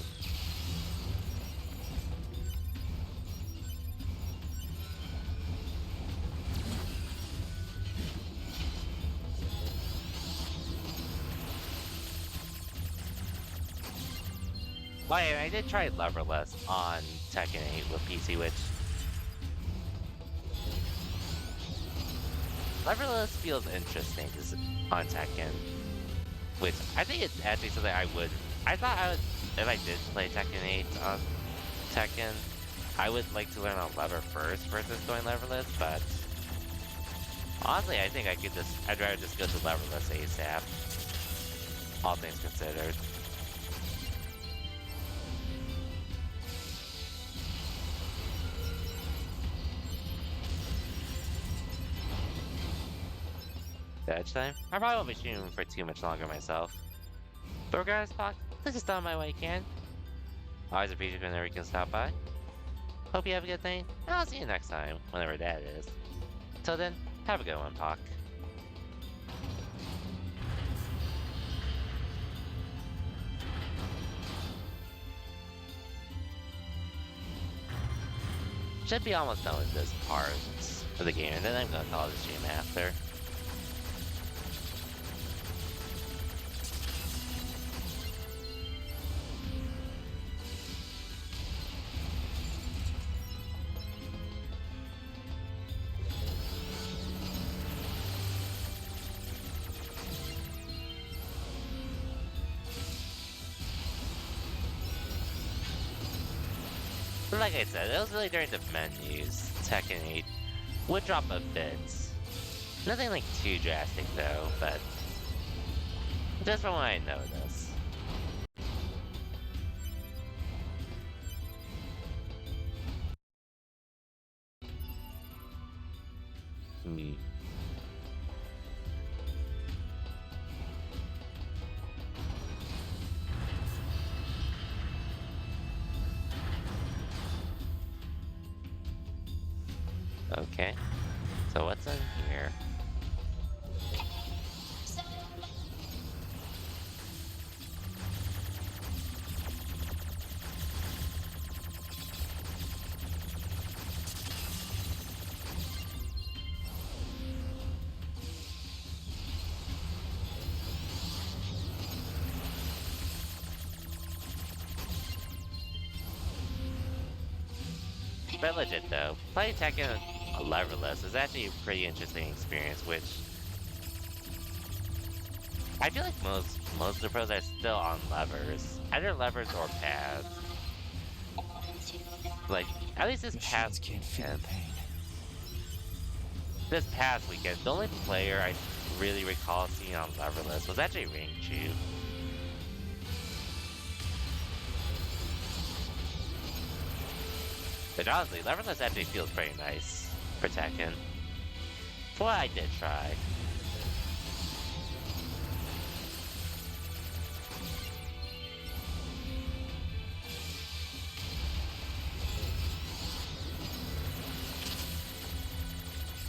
Oh yeah, I did try Leverless on Tekken 8 with PC, which Leverless feels interesting on Tekken, which I think it's actually something I thought I would, if I did play Tekken 8 on Tekken, I would like to learn on lever first versus going leverless, but honestly, I think I'd rather just go to leverless ASAP, all things considered. Judge time? I probably won't be streaming for too much longer myself. But regardless, Spock, please just stop my way you can. Always appreciate whenever you can stop by. Hope you have a good day, and I'll see you next time, whenever that is. Till then, have a good one, Pock. Should be almost done with this part of the game, and then I'm gonna call the stream after. But like I said, it was really during the menus. Tekken 8 would drop a bit. Nothing like too drastic though, but just from what I noticed. Okay. So what's in here? But legit though, playing Tekken leverless is actually a pretty interesting experience, which I feel like most of the pros are still on levers. Either levers or pads. Like, at least this Machines past can't feel weekend. the pain. This past weekend, the only player I really recall seeing on leverless was actually Ringchu. But honestly, leverless actually feels pretty nice for Tekken. For what I did try.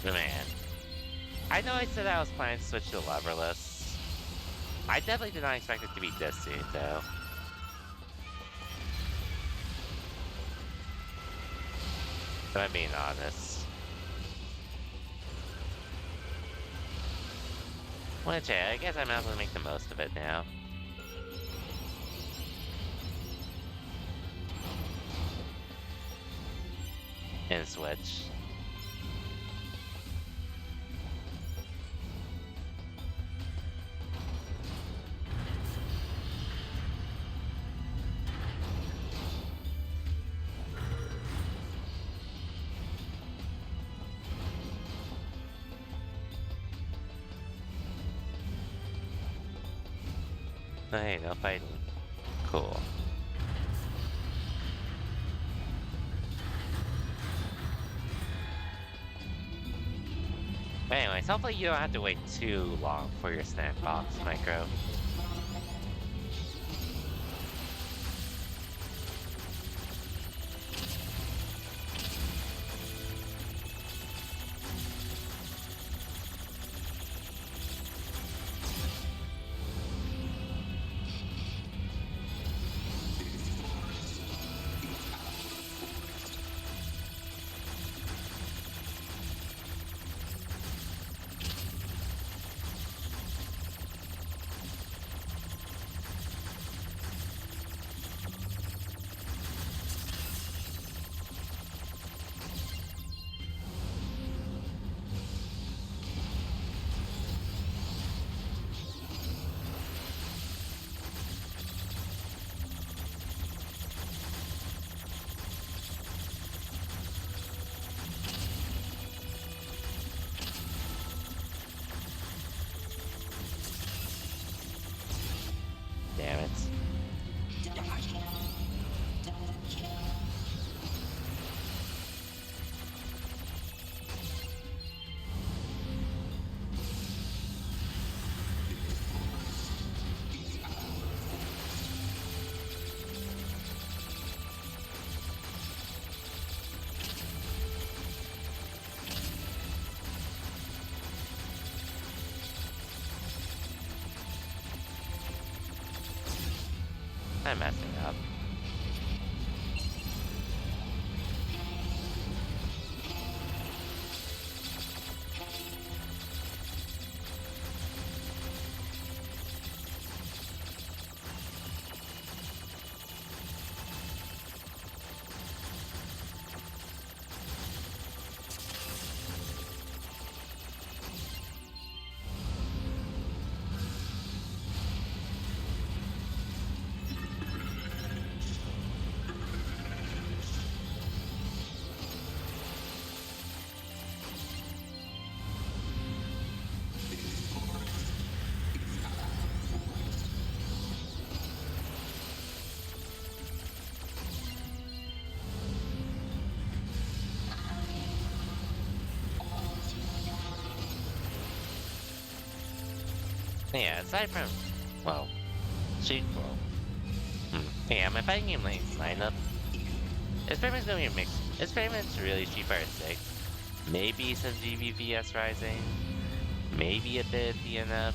But man, I know I said I was planning to switch to leverless. I definitely did not expect it to be this soon, though. If I'm being honest. Which, yeah, I guess I might as well make the most of it now. And switch. Oh, hey, no fighting. Cool. Anyways, hopefully you don't have to wait too long for your snack box, Micro. Damn it. I'm messing up. Yeah, aside from, well, yeah, my fighting game lineup, it's pretty much gonna be a mix. It's pretty much really Street Fighter 6. Maybe some GBVS Rising. Maybe a bit of DNF.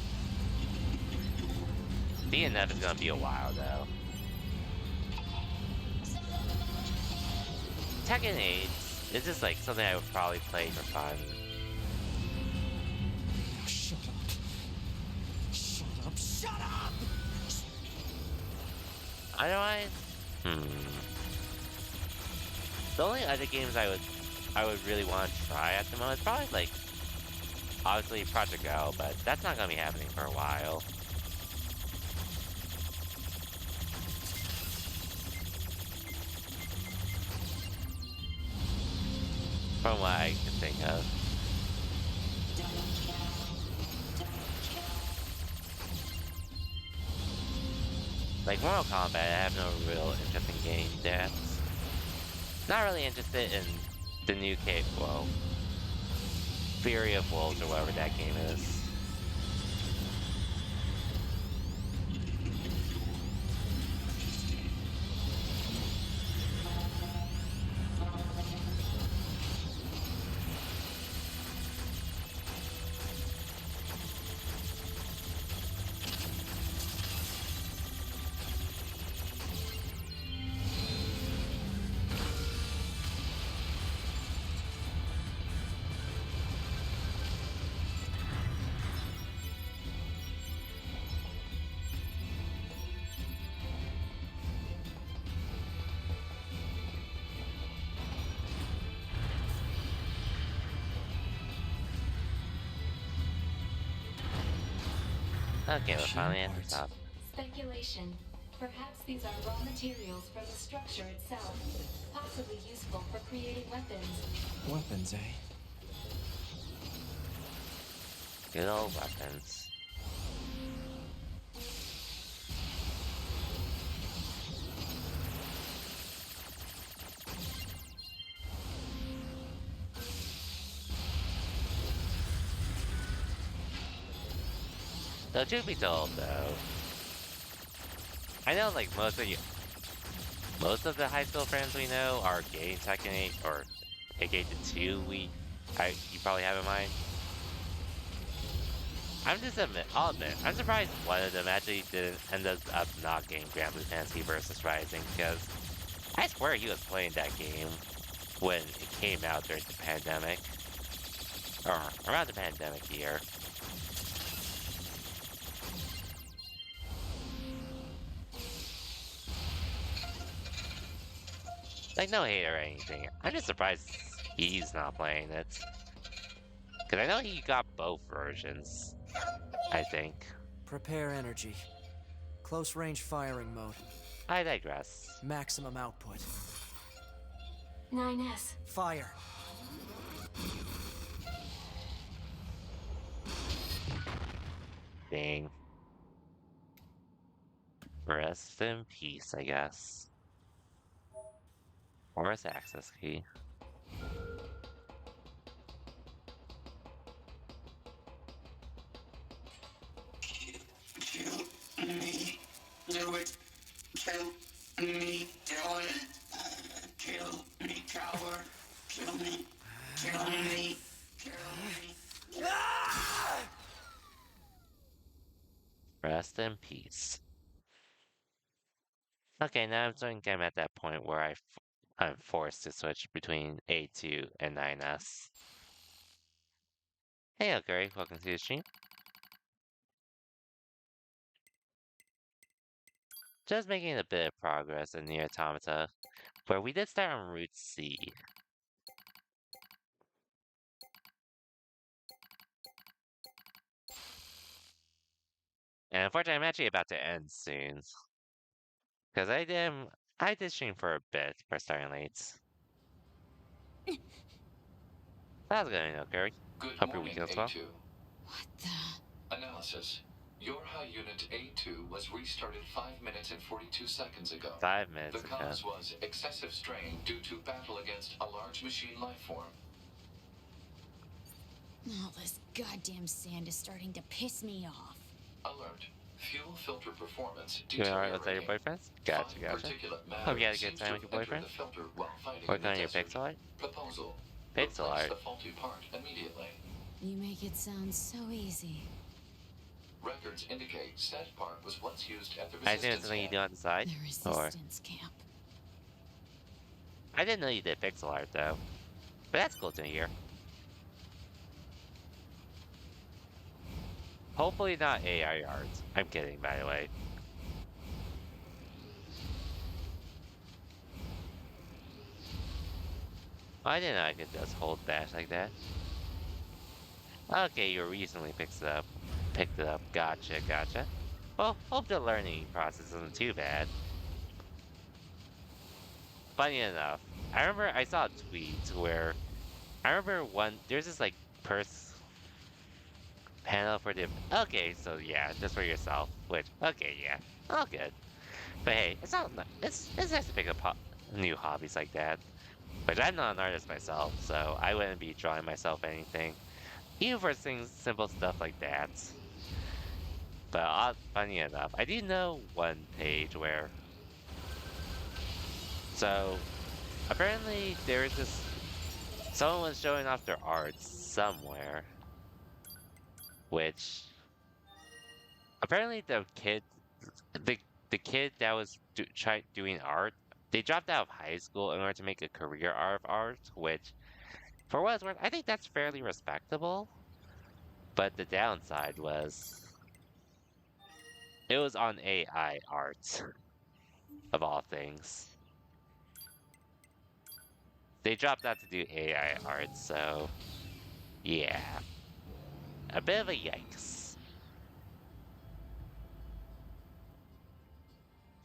DNF is gonna be a while though. Tekken 8 is just like something I would probably play for fun. Shut up. Shut up. Shut up! Otherwise, the only other games I would really want to try at the moment is probably like obviously Project Go, but that's not gonna be happening for a while. From what I can think of. Like Mortal Kombat, I have no real interest in getting that. Not really interested in the new well, Fury of Wolves or whatever that game is. Okay, we're finally at the top. Speculation. Perhaps these are raw materials from the structure itself, possibly useful for creating weapons. Weapons, eh? Good old weapons. Though, truth be told, though, I know like most of the high school friends we know are getting Tekken 8 or aka the 2 you probably have in mind. I'll admit, I'm surprised one of them actually didn't end up not getting Grand Blue Fantasy versus Rising because I swear he was playing that game when it came out during the pandemic or around the pandemic year. Like, no hate or anything. I'm just surprised he's not playing it. Because I know he got both versions, I think. Prepare energy. Close range firing mode. I digress. Maximum output. 9S. Fire. Dang. Rest in peace, I guess. Or his access key. Kill me, do it. Kill me, do it. Kill me, coward. Kill me, kill me, kill me. Rest in peace. Okay, now I'm starting to get at that point where I'm forced to switch between A2 and 9S. Hey, Gary, welcome to the stream. Just making a bit of progress in Nier Automata, where we did start on Route C. And unfortunately, I'm actually about to end soon. Because I did stream for a bit for starting late. How's it going, Gary? Good Hope your morning, weekend's well. A2. What the? Analysis. Your high unit A2 was restarted 5 minutes and 42 seconds ago. 5 minutes The ago. cause was excessive strain due to battle against a large machine life form. All this goddamn sand is starting to piss me off. Alert. Fuel filter performance You alright with your deteriorating. boyfriends? Gotcha, Fine gotcha. particulate matter Hope you had a good seems time to with your have entered boyfriend. the filter while fighting Working in on the your desert. pixel art? Proposal. Pixel Replace art. the faulty part immediately. You make it sound so easy. Records indicate said part was once used at the I assume it's resistance something you camp. do on the side? The Or resistance camp. I didn't know you did pixel art though. But that's cool to hear. Hopefully not AI art. I'm kidding, by the way. I didn't know I could just hold dash like that. Okay, you recently picked it up. Picked it up. Gotcha, gotcha. Well, hope the learning process isn't too bad. Funny enough, I remember I saw a tweet where I remember there's this like panel for the okay, so yeah, just for yourself. Which okay, yeah, all good. But hey, it's nice to pick up new hobbies like that. But I'm not an artist myself, so I wouldn't be drawing myself anything, even for things simple stuff like that. But funny enough, I do know one page where so apparently there's this someone was showing off their art somewhere, which apparently the the kid that was doing art, they dropped out of high school in order to make a career out of art, which, for what it's worth, I think that's fairly respectable. But the downside was it was on AI art, of all things. They dropped out to do AI art, so yeah, a bit of a yikes.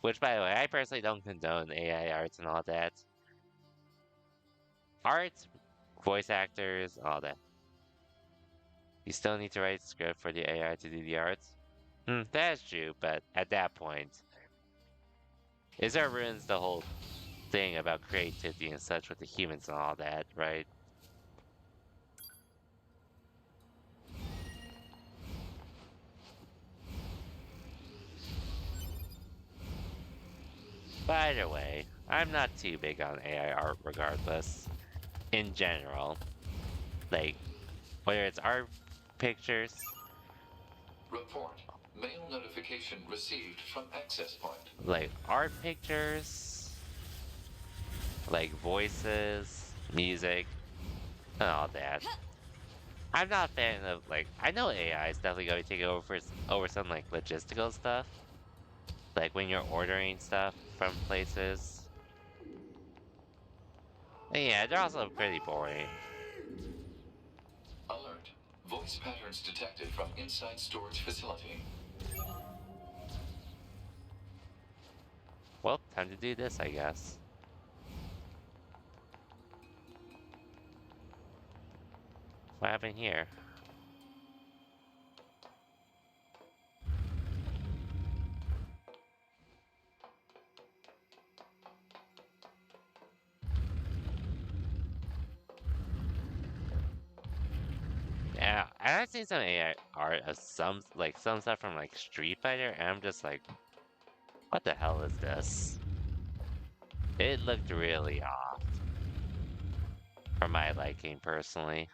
Which, by the way, I personally don't condone AI arts and all that. Art, voice actors, all that. You still need to write a script for the AI to do the arts? That's true, but at that point, it sort of ruins the whole thing about creativity and such with the humans and all that, right? But either way, I'm not too big on AI art regardless, in general. Like, whether it's art pictures, Report. Mail notification received from access point. like art pictures, like voices, music, and all that. I'm not a fan of like I know AI is definitely going to take over over some like logistical stuff, like when you're ordering stuff from places. And yeah, they're also pretty boring. Alert. Voice patterns detected from inside storage facility. Well, time to do this, I guess. What happened here? Yeah, I've seen some AI art of some stuff from like Street Fighter, and I'm just like, what the hell is this? It looked really off for my liking personally.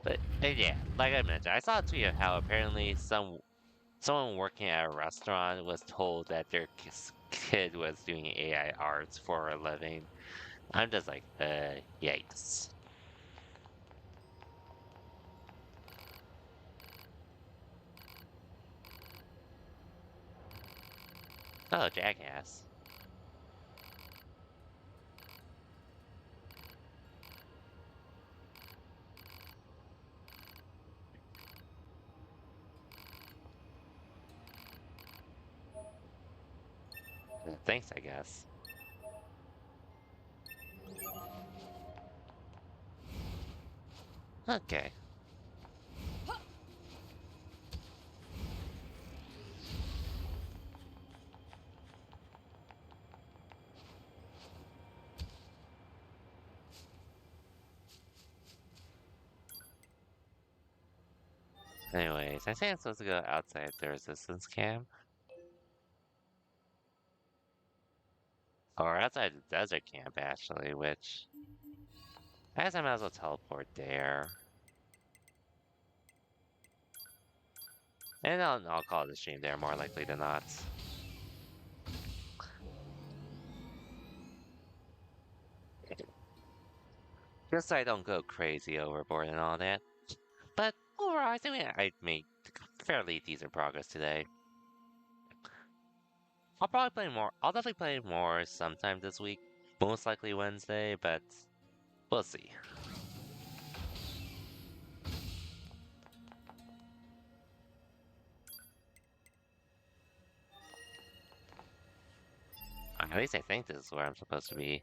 But yeah, like I mentioned, I saw a tweet of how apparently someone working at a restaurant was told that their kid was doing AI arts for a living. I'm just like, yikes. Oh, jackass. Thanks, I guess. Okay. Anyways, I think I'm supposed to go outside the resistance camp. Or outside the desert camp, actually, which I guess I might as well teleport there. And I'll call the stream there more likely than not. Just so I don't go crazy overboard and all that. But overall, I think I made fairly decent progress today. I'll probably play more. I'll definitely play more sometime this week. Most likely Wednesday, but we'll see. At least I think this is where I'm supposed to be.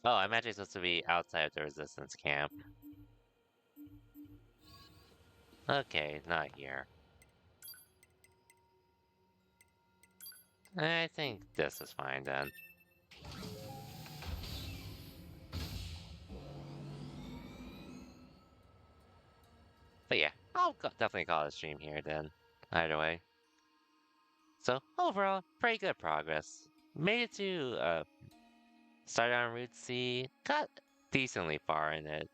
Oh, I'm actually supposed to be outside of the resistance camp. Okay, not here. I think this is fine then. But yeah, definitely call it a stream here then. Either way. So overall, pretty good progress. Made it to started on Route C, got decently far in it.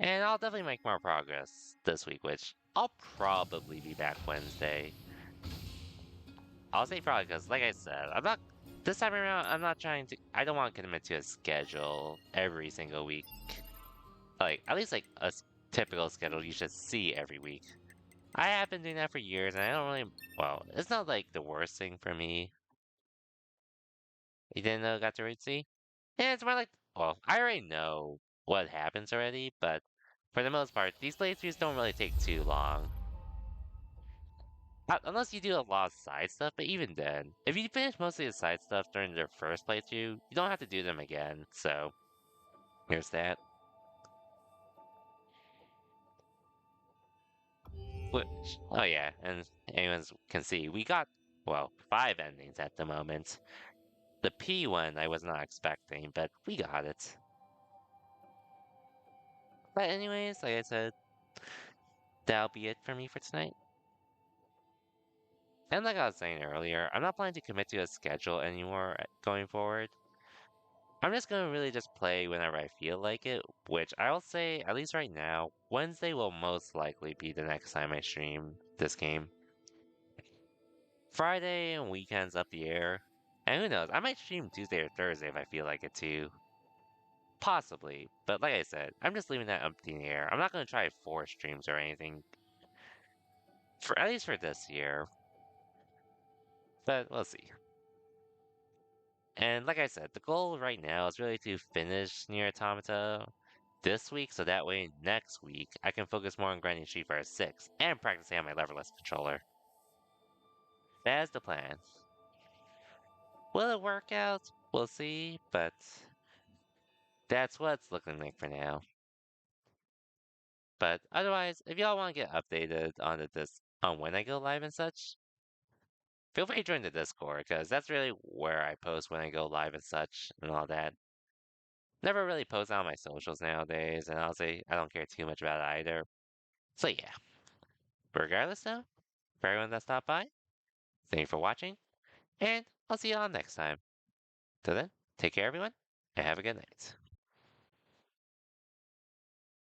And I'll definitely make more progress this week, which I'll probably be back Wednesday. I'll say probably because, like I said, this time around, I'm not trying to, I don't want to commit to a schedule every single week. Like, at least like typical schedule you should see every week. I have been doing that for years, and I don't really, well, it's not like the worst thing for me. You didn't know I got to Route C? Yeah, it's more like, well, I already know what happens already, but for the most part, these playthroughs don't really take too long. Unless you do a lot of side stuff, but even then, if you finish most of the side stuff during their first playthrough, you don't have to do them again, so here's that. Which, oh yeah, and anyone can see, we got, well, 5 endings at the moment. The P one I was not expecting, but we got it. But anyways, like I said, that'll be it for me for tonight. And like I was saying earlier, I'm not planning to commit to a schedule anymore going forward. I'm just gonna really just play whenever I feel like it, which I'll say, at least right now, Wednesday will most likely be the next time I stream this game. Friday and weekends up the air. And who knows, I might stream Tuesday or Thursday if I feel like it too. Possibly, but like I said, I'm just leaving that up in the air. I'm not gonna try 4 streams or anything, for at least for this year. But we'll see. And like I said, the goal right now is really to finish Nier Automata this week, so that way next week I can focus more on grinding Street Fighter 6 and practicing on my leverless controller. That's the plan. Will it work out? We'll see, but that's what it's looking like for now. But otherwise, if y'all want to get updated on on when I go live and such, feel free to join the Discord, because that's really where I post when I go live and such and all that. Never really post on my socials nowadays, and honestly, I don't care too much about it either. So yeah. But regardless though, for everyone that stopped by, thank you for watching, and I'll see you all next time. Till then, take care everyone, and have a good night.